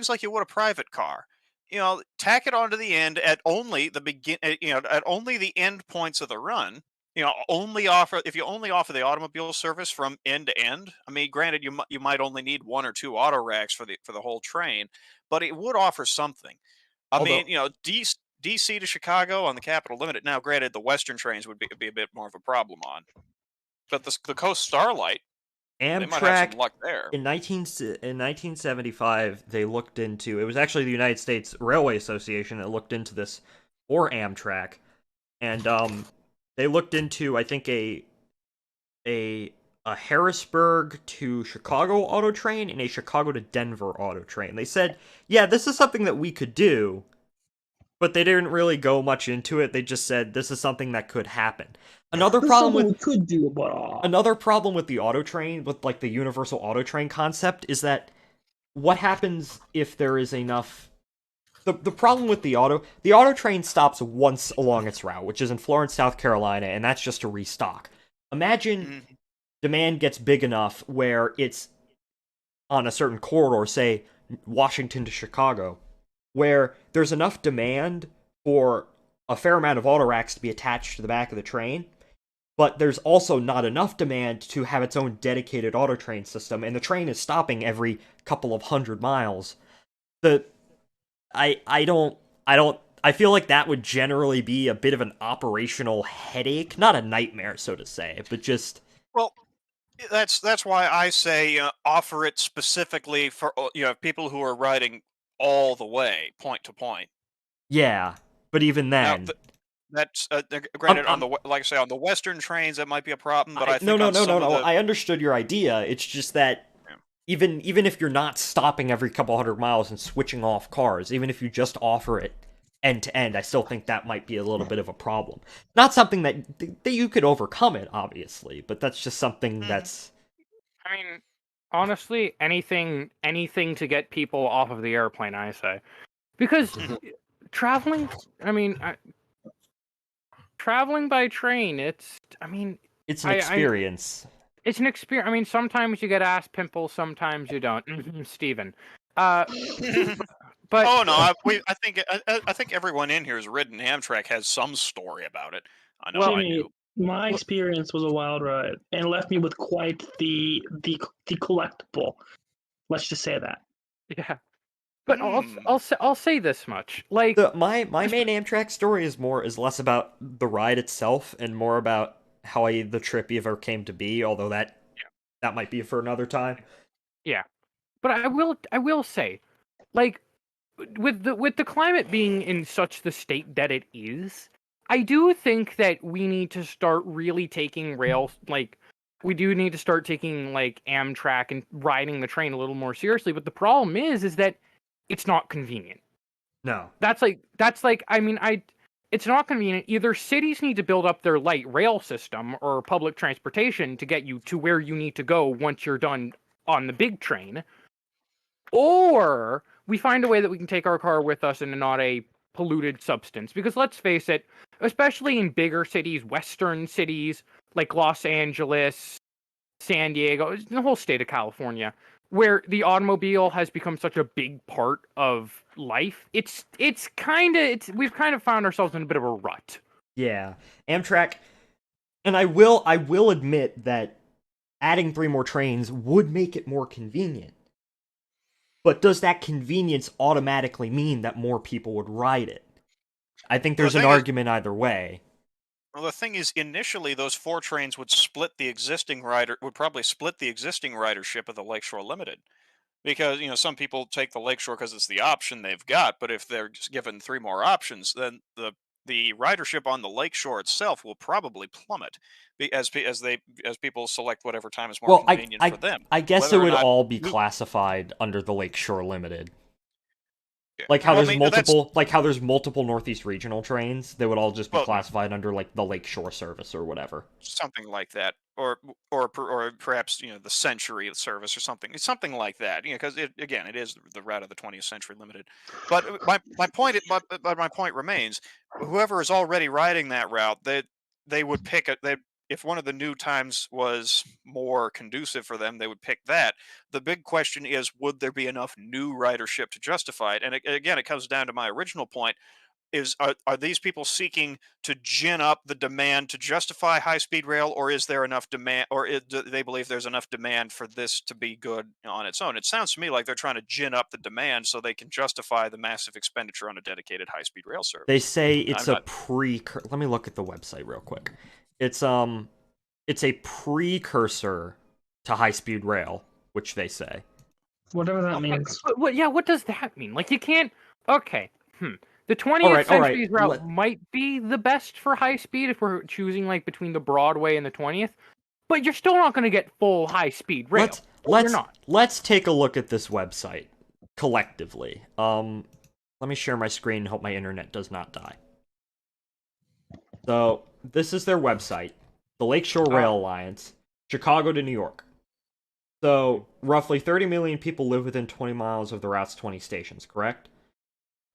like you would a private car. You know, tack it onto the end at only the at only the end points of the run. You know, only offer if you only offer the automobile service from end to end. I mean, granted, you might only need one or two auto racks for the whole train, but it would offer something. I Although mean, you know, DC to Chicago on the Capital Limited. Now, granted, the Western trains would be a bit more of a problem on, but the Coast Starlight, they might have some Amtrak luck there. in 1975, they looked into it was actually the United States Railway Association that looked into this for Amtrak, and they looked into I think a Harrisburg to Chicago auto train and a Chicago to Denver auto train. They said, yeah, this is something that we could do, but they didn't really go much into it. They just said this is something that could happen. Another This is problem something with we could do, but another problem with the auto train, with like the universal auto train concept, is that what happens if there is enough. The problem with the auto train stops once along its route, which is in Florence, South Carolina, and that's just to restock. Imagine Mhm. demand gets big enough where it's on a certain corridor, say Washington to Chicago, where there's enough demand for a fair amount of auto racks to be attached to the back of the train, but there's also not enough demand to have its own dedicated auto train system, and the train is stopping every couple of 100 miles. The I feel like that would generally be a bit of an operational headache, not a nightmare, so to say, but just Well, that's why I say offer it specifically for people who are riding all the way, point to point. yeah. But even Now, then, that's I'm, granted on I'm like I say on the Western trains that might be a problem, but I no, think no, on no, no, some of no. the I understood your idea. It's just that yeah. even if you're not stopping every couple 100 miles and switching off cars, even if you just offer it end to end, I still think that might be a little bit of a problem. Not something that you could overcome it, obviously, but that's just something Mhm. that's I mean, honestly, anything to get people off of the airplane, I say, because Mhm. traveling. I mean, traveling by train. it's an I experience. it's an experience. I mean, sometimes you get ass pimples, sometimes you don't. Steven. Uh, but Oh no, I think everyone in here has ridden Amtrak has some story about it. I know well, I Jimmy, do. my well, experience was a wild ride and left me with quite the collectible. Let's just say that. yeah. But Hmm. I'll say this much. Like, My main Amtrak story is less about the ride itself and more about how the trip ever came to be, although that might be for another time. yeah. But I will say, like, with the climate being in such the state that it is, I do think that we need to start really taking rail, like, we do need to start taking like Amtrak and riding the train a little more seriously. But the problem is that it's not convenient. No. That's like I mean I it's not convenient. Either cities need to build up their light rail system or public transportation to get you to where you need to go once you're done on the big train, or we find a way that we can take our car with us and not a polluted substance. Because let's face it, especially in bigger cities, western cities like Los Angeles, San Diego, the whole state of California, where the automobile has become such a big part of life. We've kind of found ourselves in a bit of a rut. Yeah. Amtrak, and I will admit that adding 3 more trains would make it more convenient. But does that convenience automatically mean that more people would ride it? I think Well, the there's an thing is, argument either way. initially those four trains would split the existing rider would probably split the existing ridership of the Lakeshore Limited because some people take the Lakeshore because it's the option they've got, but if they're just given three more options, then the ridership on the lakeshore itself will probably plummet as people select whatever time is more Well, convenient for them. I guess it Whether or would not, all be classified under the Lakeshore Limited. yeah, Like how well, I there's mean, multiple Northeast regional trains, they would all just be well, classified under like the Lakeshore service or whatever. something like that, or perhaps the Century service or something like that. Because again, it is the route of the 20th Century Limited. But my point remains: whoever is already riding that route, they would pick it. They If one of the new times was more conducive for them, they would pick that. The big question is, would there be enough new ridership to justify it? And again, it comes down to my original point: are these people seeking to gin up the demand to justify high speed rail, or is there enough demand, or do they believe there's enough demand for this to be good on its own? It sounds to me like they're trying to gin up the demand so they can justify the massive expenditure on a dedicated high speed rail They service. say it's I'm a not. let me look at the website real quick. It's a precursor to high-speed rail, which they say. Whatever that means. What does that mean? Like, you can't. Okay. The 20th All right, century's route might be the best for high speed if we're choosing like between the Broadway and the 20th, but you're still not going to get full high speed rail. You're not. Let's take a look at this website collectively. Let me share my screen and hope my internet does not die. So, this is their website, the Lakeshore Rail Alliance, Chicago to New York. So, roughly 30 million people live within 20 miles of the route's 20 stations, correct?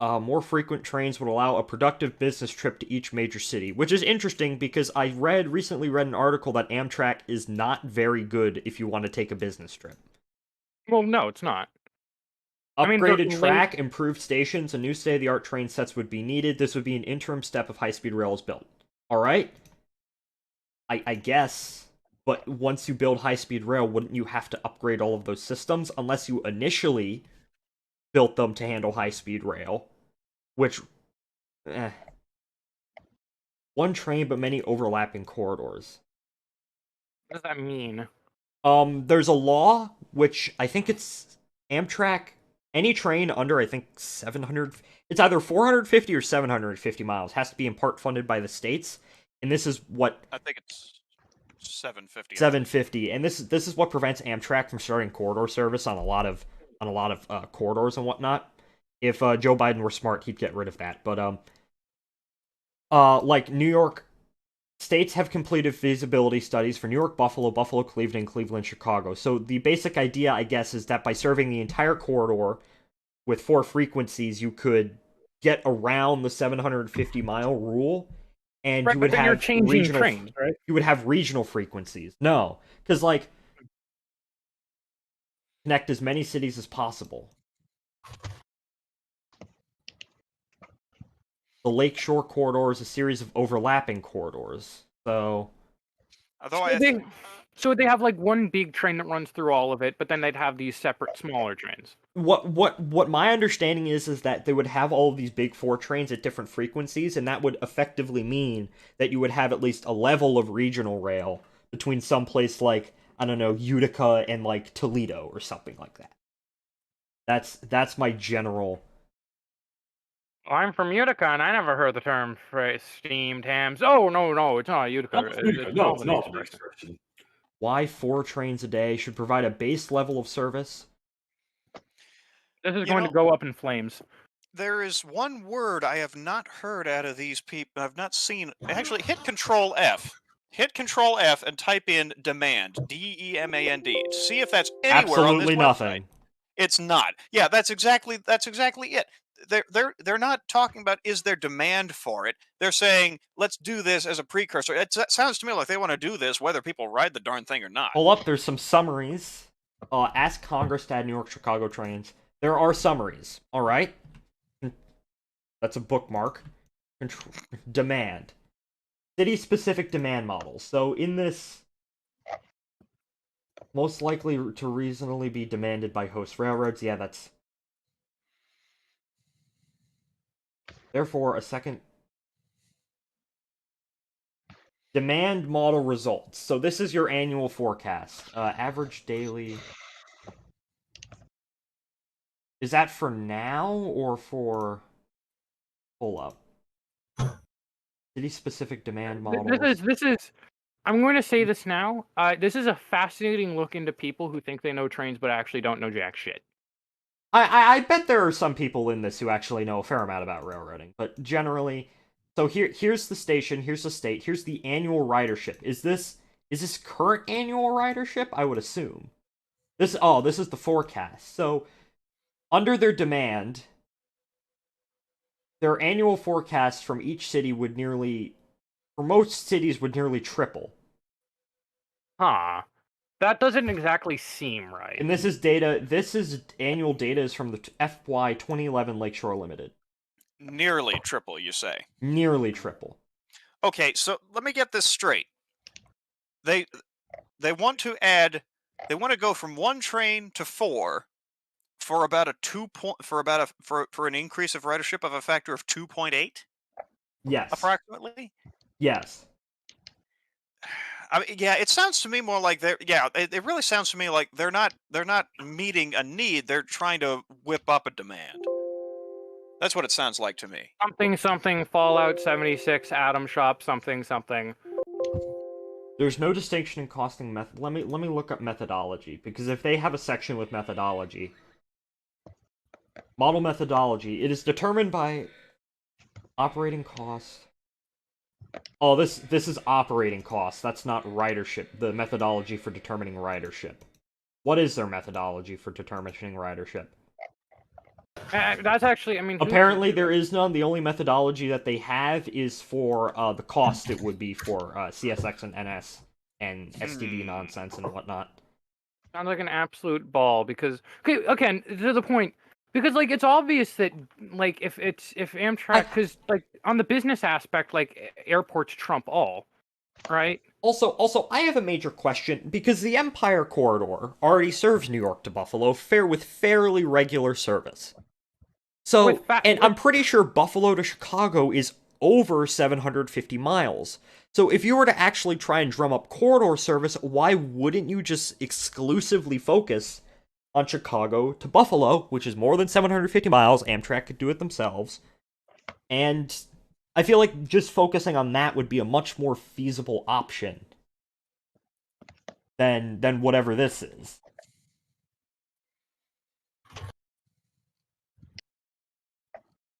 More frequent trains would allow a productive business trip to each major city, which is interesting because I recently read an article that Amtrak is not very good if you want to take a business trip. Well, no, it's not. Upgraded track, improved stations, and new state-of-the-art train sets would be needed. This would be an interim step if high-speed rail is built. Alright? I guess, but once you build high-speed rail, wouldn't you have to upgrade all of those systems? Unless you initially built them to handle high-speed rail, which... One train, but many overlapping corridors. What does that mean? There's a law, which I think it's Amtrak... Any train under, I think, 700... It's either 450 or 750 miles. Has to be in part funded by the states. And this is what... I think it's 750. 750. And this is what prevents Amtrak from starting corridor service on a lot of corridors and whatnot. If Joe Biden were smart, he'd get rid of that. But, like, New York... States have completed feasibility studies for New York, Buffalo, Cleveland, Chicago. So the basic idea, I guess, is that by serving the entire corridor with 4 frequencies, you could get around the 750-mile rule, and you would have regional trains, right? You would have regional frequencies. No, because like connect as many cities as possible. The Lakeshore Corridor is a series of overlapping corridors. So, so they have like one big train that runs through all of it, but then they'd have these separate smaller trains. What my understanding is that they would have all of these big 4 trains at different frequencies, and that would effectively mean that you would have at least a level of regional rail between some place like, I don't know, Utica and like Toledo or something like that. That's my general... I'm from Utica, and I never heard the term steamed hams. Oh, no, it's not Utica. It's not an expression. Why 4 trains a day should provide a base level of service? This is going to go up in flames. There is one word I have not heard out of these people. I've not seen. Actually, hit Control F. Hit Control F and type in demand. DEMAND. See if that's anywhere on this website. Absolutely nothing. It's not. Yeah, that's exactly it. They're not talking about is there demand for it. They're saying let's do this as a precursor. It sounds to me like they want to do this whether people ride the darn thing or not. Hold up, there's some summaries. Ask Congress to add New York Chicago trains. There are summaries. All right, that's a bookmark. Demand. City-specific demand models. So in this, most likely to reasonably be demanded by host railroads. Yeah, that's... Therefore, a second... Demand model results. So this is your annual forecast. Average daily... Is that for now, or for... Hold up. City-specific demand This models. is. I'm going to say this now. This is a fascinating look into people who think they know trains but actually don't know jack shit. I bet there are some people in this who actually know a fair amount about railroading, but generally, so here's the station, here's the state, here's the annual ridership. Is this current annual ridership? I would assume. This is the forecast. So under their demand, their annual forecast from each city would for most cities would nearly triple. Huh. That doesn't exactly seem right. And this is data. This is annual data is from the FY 2011 Lakeshore Limited. Nearly triple, you say? Nearly triple. Okay, so let me get this straight. They want to add. They want to go from 1 train to 4 for about a 2 point for about a for an increase of ridership of a factor of 2.8 Yes. approximately. Yes. I mean, yeah, it sounds to me more like they're. Yeah, it really sounds to me like they're not meeting a need. They're trying to whip up a demand. That's what it sounds like to me. Something Fallout 76 Atom Shop something. There's no distinction in costing method. Let me look up methodology, because if they have a section with methodology, model methodology, it is determined by operating costs. Oh, this is operating costs. That's not ridership. The methodology for determining ridership. What is their methodology for determining ridership? That's actually, I mean, Apparently there is none. The only methodology that they have is for the cost it would be for CSX and NS and STB nonsense and whatnot. sounds like an absolute ball because okay, to the point, because like it's obvious that like if Amtrak, because like on the business aspect, like airports trump all, right? Also, I have a major question, because the Empire Corridor already serves New York to Buffalo with fairly regular service. So, and I'm pretty sure Buffalo to Chicago is over 750 miles. So if you were to actually try and drum up corridor service, why wouldn't you just exclusively focus on Chicago to Buffalo, which is more than 750 miles? Amtrak could do it themselves. And I feel like just focusing on that would be a much more feasible option than whatever this is.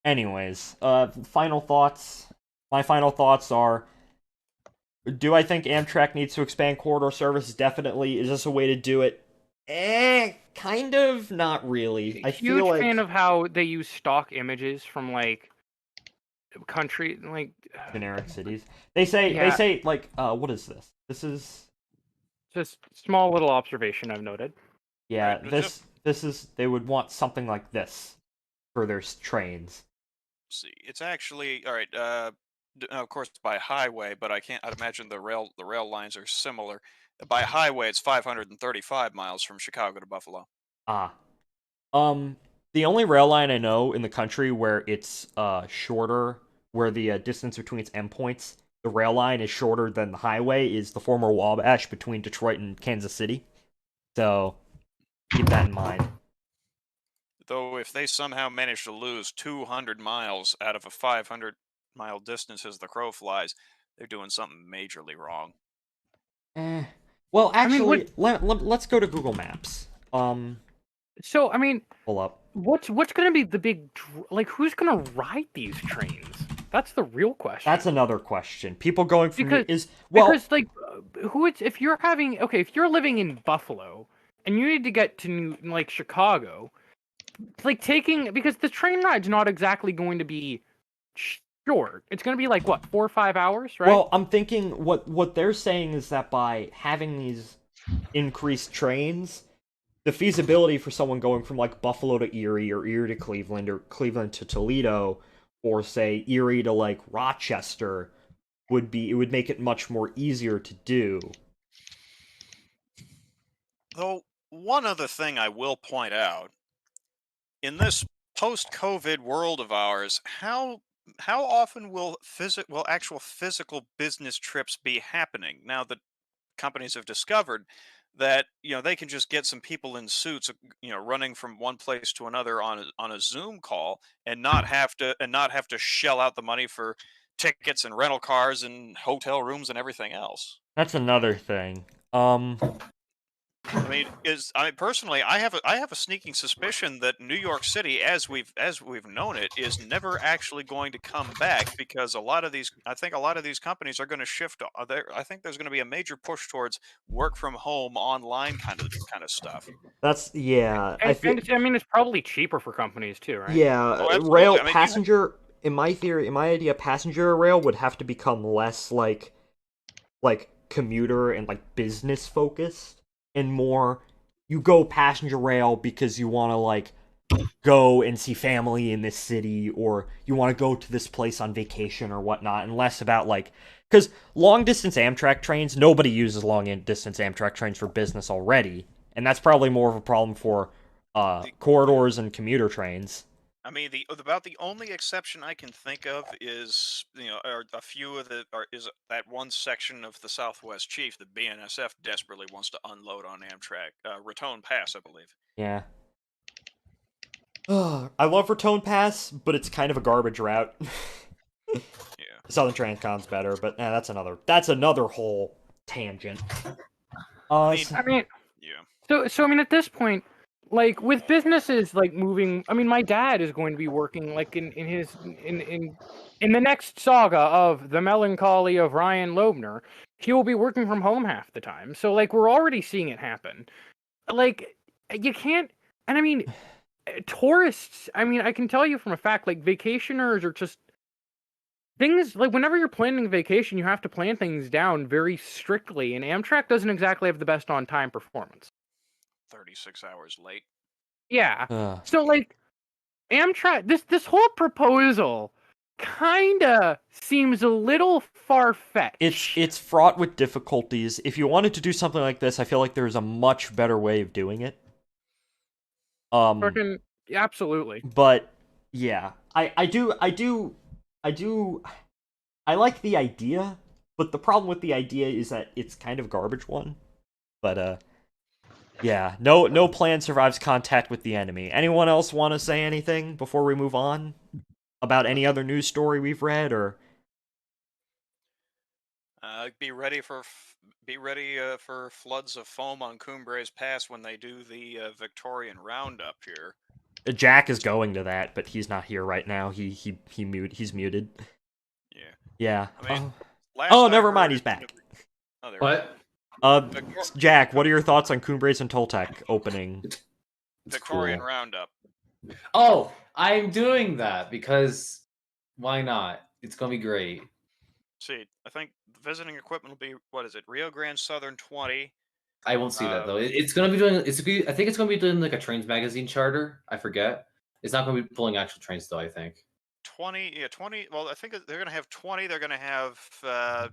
Anyways, final thoughts. My final thoughts are: do I think Amtrak needs to expand corridor service? Definitely. Is this a way to do it? Kind of. Not really. I Huge feel like fan of how they use stock images from like country, like generic cities. They say like, what is this? This is just small little observation I've noted. yeah. Right, This is they would want something like this for their trains. See, it's actually all right. Of course, by highway, but I'd imagine the rail lines are similar. By highway, it's 535 miles from Chicago to Buffalo. Ah. The only rail line I know in the country where it's shorter, where the distance between its endpoints, the rail line is shorter than the highway, is the former Wabash between Detroit and Kansas City. So keep that in mind. Though, if they somehow manage to lose 200 miles out of a 500-mile distance as the crow flies, they're doing something majorly wrong. Well, actually, let's go to Google Maps. So I mean, Pull up. what's going to be the big like? Who's going to ride these trains? That's the real question. That's another question. People going from because like if you're living in Buffalo and you need to get to like Chicago, like because the train ride's not exactly going to be short. It's going to be like what, 4 or 5 hours, right? Well, I'm thinking what they're saying is that by having these increased trains, the feasibility for someone going from like Buffalo to Erie, or Erie to Cleveland, or Cleveland to Toledo, or say Erie to like Rochester would make it much more easier to do. Though, one other thing I will point out, in this post-COVID world of ours, how often will actual physical business trips be happening now that companies have discovered that they can just get some people in suits, running from one place to another on a Zoom call, and not have to shell out the money for tickets and rental cars and hotel rooms and everything else. That's another thing. I mean, personally, I have a sneaking suspicion that New York City, as we've known it, is never actually going to come back because I think a lot of these companies are going to shift. I think there's going to be a major push towards work from home, online kind of stuff. That's yeah. And I mean, it's probably cheaper for companies too, right? Yeah, Oh, absolutely. rail I mean, passenger. In my theory, in my idea, passenger rail would have to become less like commuter and like business focused, and more you go passenger rail because you want to like go and see family in this city, or you want to go to this place on vacation or whatnot, and less about like because long distance Amtrak trains, nobody uses long distance Amtrak trains for business already, and that's probably more of a problem for corridors and commuter trains. I mean, about the only exception I can think of is is that one section of the Southwest Chief that BNSF desperately wants to unload on Amtrak, Raton Pass, I believe. Yeah. I love Raton Pass, but it's kind of a garbage route. Yeah. Southern Transcon's better, but that's another whole tangent. I mean, yeah. So I mean, at this point, like with businesses like moving, I mean, my dad is going to be working like in the next saga of the melancholy of Ryan Loebner. He will be working from home half the time. So like we're already seeing it happen. Like you can't, and I mean, tourists. I mean, I can tell you from a fact, like vacationers are just things like whenever you're planning a vacation, you have to plan things down very strictly, and Amtrak doesn't exactly have the best on-time performance. 36 hours late. Yeah. So like Amtrak, this whole proposal kinda seems a little far-fetched. It's fraught with difficulties. If you wanted to do something like this, I feel like there's a much better way of doing it. Absolutely. But yeah, I like the idea, but the problem with the idea is that it's kind of a garbage one. But yeah, no plan survives contact with the enemy. Anyone else want to say anything before we move on about any other news story we've read, or be ready for floods of foam on Cumbres Pass when they do the Victorian Roundup here. Jack is going to that, but he's not here right now. He's muted. Yeah. I mean, never mind, he's back. What? Jack, what are your thoughts on Cumbres and Toltec opening? Victorian Roundup. Oh, I'm doing that because why not? It's gonna be great. See, I think the visiting equipment will be, what is it, Rio Grande Southern 20. I won't see that though. It's gonna be doing. I think it's gonna be doing like a trains magazine charter. I forget. It's not gonna be pulling actual trains though. I think 20. Yeah, 20. Well, I think they're gonna have 20. They're gonna have the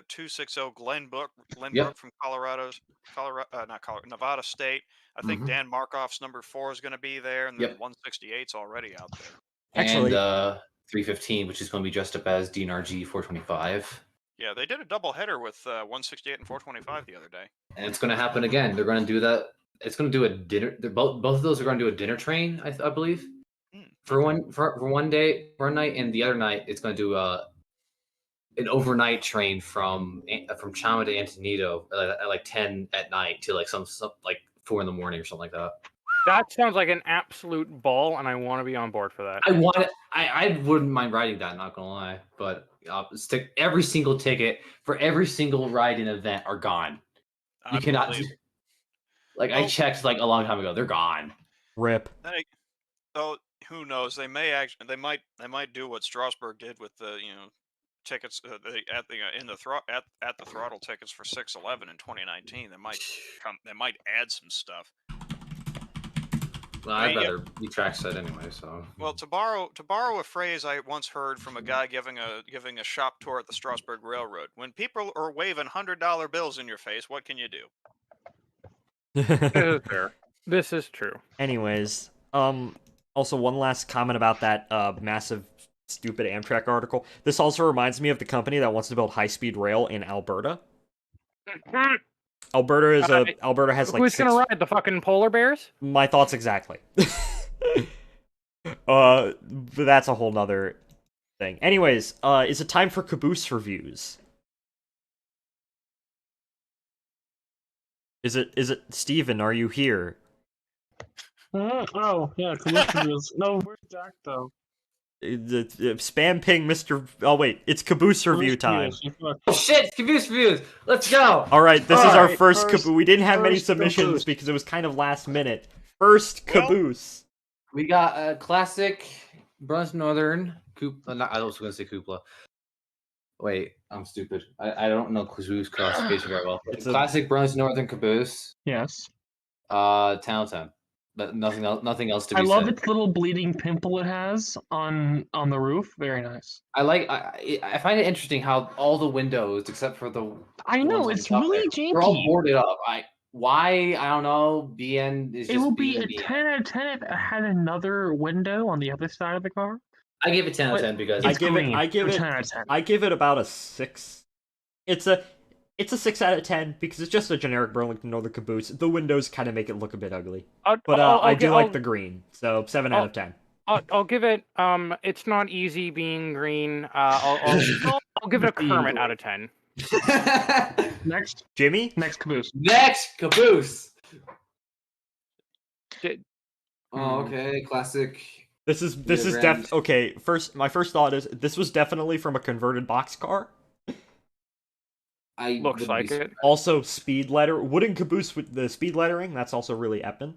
260 Glenbrook from Nevada State. I think Dan Markoff's number 4 is going to be there, and then 168's already out there. Actually, and 315, which is going to be dressed up as DNRG 425. Yeah, they did a double header with 168 and 425 the other day. And it's going to happen again. They're going to do that. It's going to do a dinner. Both of those are going to do a dinner train, I believe, for one day, for one night, and the other night it's going to do an overnight train from Chama to Antonito at like 10 at night to like some like 4 in the morning or something like that. That sounds like an absolute ball, and I want to be on board for that. I wouldn't mind riding that, not gonna lie, but every single ticket for every single ride-in event are gone. You cannot. I checked like a long time ago. They're gone. Rip. Oh, who knows? They might do what Strasbourg did with the tickets at the throttle tickets for 611 in 2019. They might add some stuff. Well, I'd rather be trackside anyway. So well, to borrow a phrase I once heard from a guy giving a shop tour at the Strasbourg Railroad, when people are waving $100 bills in your face, what can you do? This is fair. This is true. Anyways, also one last comment about that massive stupid Amtrak article. This also reminds me of the company that wants to build high-speed rail in Alberta. Alberta has like who's gonna ride the fucking polar bears? My thoughts exactly. But that's a whole nother thing. Anyways, is it time for caboose reviews? Is it Steven, are you here? Oh, yeah, commercial reviews. No, where's Jack, though? The spam ping Mr. Oh wait, it's caboose review time. Oh shit! Confused reviews. Let's go. All right, this is our Alright, first first- caboose. We didn't have many first submissions caboose. because it was kind of last minute. First Well- caboose. We got a classic Bruns Northern I was going to say Kupla. Wait, I'm stupid. I don't know caboose classification very well. It's a- Classic Bruns Northern caboose. Yes. 10 out of 10. But nothing else to be I love said. its little bleeding pimple it has on the roof. Very nice. I find it interesting how all the windows, except for the I ones know, on it's top really there, they're all janky. boarded up. Why? I don't know. BN is It just will be being a BN. 10 out of 10 if it had another window on the other side of the car. I give it 10 out of But 10 because It's give green, I give so it 10 out of 10. I give it about a 6. It's a 6 out of 10 because it's just a generic Burlington Northern caboose. The windows kind of make it look a bit ugly. But I do like the green, so 7 out of 10. I'll give it. It's not easy being green. I'll give it a Kermit out of 10. Next Jimmy? caboose. Next caboose. Did- Oh, okay. Classic. This is Grand. okay. My first thought is this was definitely from a converted boxcar. I Looks wouldn't like be it. Also, speed letter wooden caboose with the speed lettering. That's also really eppin'.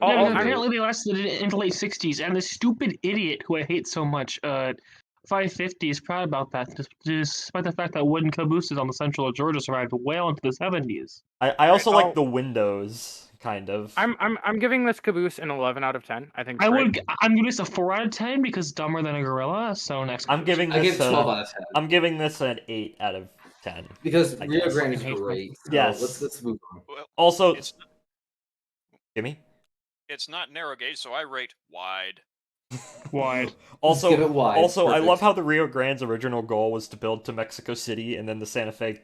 Oh, Yeah, oh, because I- apparently they lasted in the late 60s, and the stupid idiot who I hate so much, 550 is proud about that, despite the fact that wooden cabooses on the central of Georgia survived well into the 70s. I also Right, like the windows, kind of. I'm giving this caboose an 11 out of 10. I think. I'm giving this a 4 out of 10 because dumber than a gorilla. So next. I'm caboose. giving I give this 12 out of 10 I'm giving this an 8 out of 10. because I Rio guess. Grande is Fucking hate great. So Yes. let's move on. Well, Also, it's Jimmy. it's not narrow gauge, so I rate wide. Wide. Also, give it wide. also, I Perfect. love how the Rio Grande's original goal was to build to Mexico City, and then the Santa Fe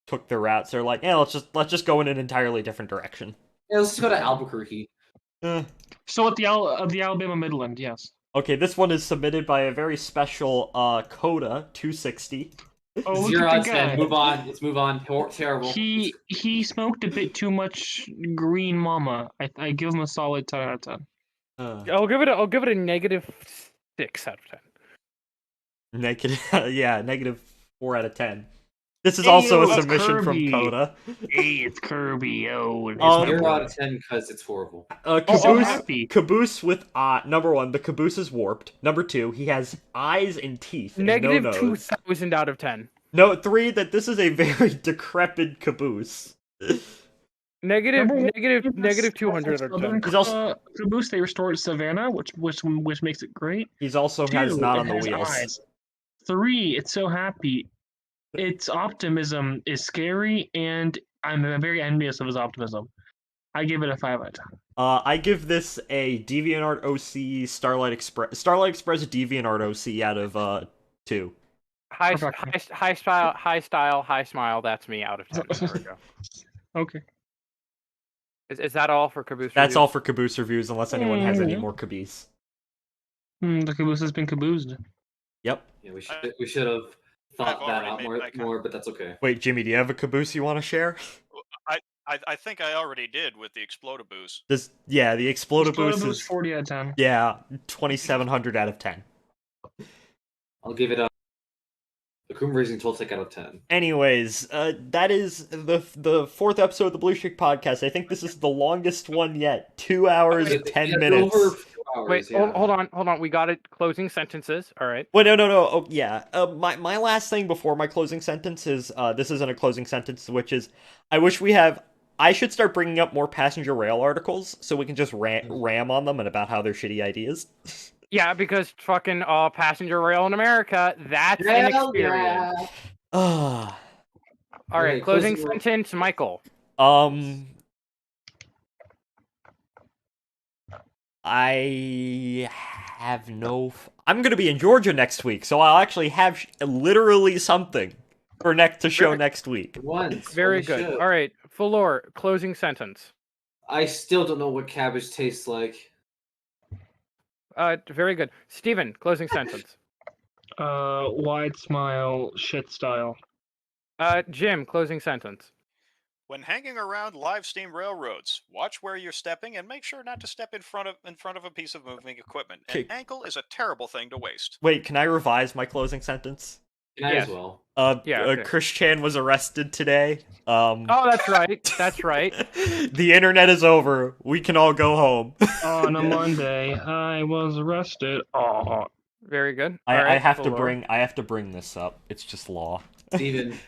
took the route. So they're like, yeah, let's just go in an entirely different direction. Yeah, let's just go to Albuquerque. So at the Alabama Midland, yes. Okay, this one is submitted by a very special Coda 260. Oh, look 0 at out the of 10. guy. Move on. Let's move on. Terrible. He smoked a bit too much green mama. I give him a solid 10 out of 10. I'll give it a negative 6 out of 10. Negative, yeah, negative 4 out of 10. This is Hey, also yo, a it's submission from Kirby. Coda. Hey, it's Kirby. Oh, it's Oh, my 0 boy. out of 10 because it's horrible. Caboose, happy. caboose with number 1, the caboose is warped. Number 2, he has eyes and teeth. And Negative no nose. 2,000 out of 10. No, 3, that this is a very decrepit caboose. Negative, Remember negative, when negative this 200 out of 10. Southern He's also- caboose they restored to Savannah, which makes it great. He's also has 2, not it on the has wheels. eyes. 3, it's so happy. Its optimism is scary, and I'm very envious of his optimism. I give it a 5 out of 10. I give this a DeviantArt OC Starlight Express DeviantArt OC out of 2. High style, high smile. That's me out of 10. There we go. Okay. Is that all for caboose? That's reviews? all for caboose reviews, unless anyone has any Mm. more caboose. The caboose has been caboosed. Yep. Yeah, we should have thought I've that already out made more, my comment. but that's okay. Wait, Jimmy, do you have a caboose you want to share? I think I already did with the Explodaboos. Yeah, the Explodaboos Explodaboos is 40 out of 10. yeah, 2700 out of 10. I'll give it a Akuma Raising Toltec out of 10. Anyways, that is the fourth episode of the Blue Streak podcast. I think this is the longest one yet. 2 hours, Wait, 10 yeah, minutes. Over 2 hours, Wait, yeah. hold on. We got it. Closing sentences. All right. Wait, no. Oh, yeah. My last thing before my closing sentence is, this isn't a closing sentence, which is, I should start bringing up more passenger rail articles so we can just ram on them and about how they're shitty ideas. Yeah, because fucking passenger rail in America, that's an Hell experience. yeah. Ah, All right, Okay, closing closing- sentence, Michael. I have no. I'm gonna be in Georgia next week, so I'll actually have literally something for to show next week. Once. Very holy good. shit. All right, Fulor, closing sentence. I still don't know what cabbage tastes like. Very good. Steven, closing sentence. Wide smile, shit style. Jim, closing sentence. When hanging around live steam railroads, watch where you're stepping and make sure not to step in front of a piece of moving equipment. An Okay. ankle is a terrible thing to waste. Wait, can I revise my closing sentence? And I Yes. as well. Yeah, okay. Chris Chan was arrested today. Oh, that's right. That's right. The internet is over. We can all go home. On a Monday, I was arrested. Oh, Very good. I Alright, have to Valor. bring this up. It's just law. Steven,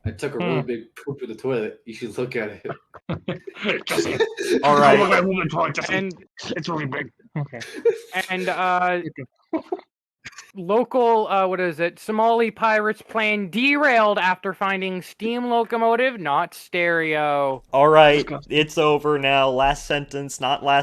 I took a really big poop in the toilet. You should look at it. Jesse. All right. Oh, move into it, Jesse. And It's really big. Okay. and local what is it? Somali pirates plane derailed after finding steam locomotive, not stereo. All right. Disgusting. It's over now. Last sentence, not last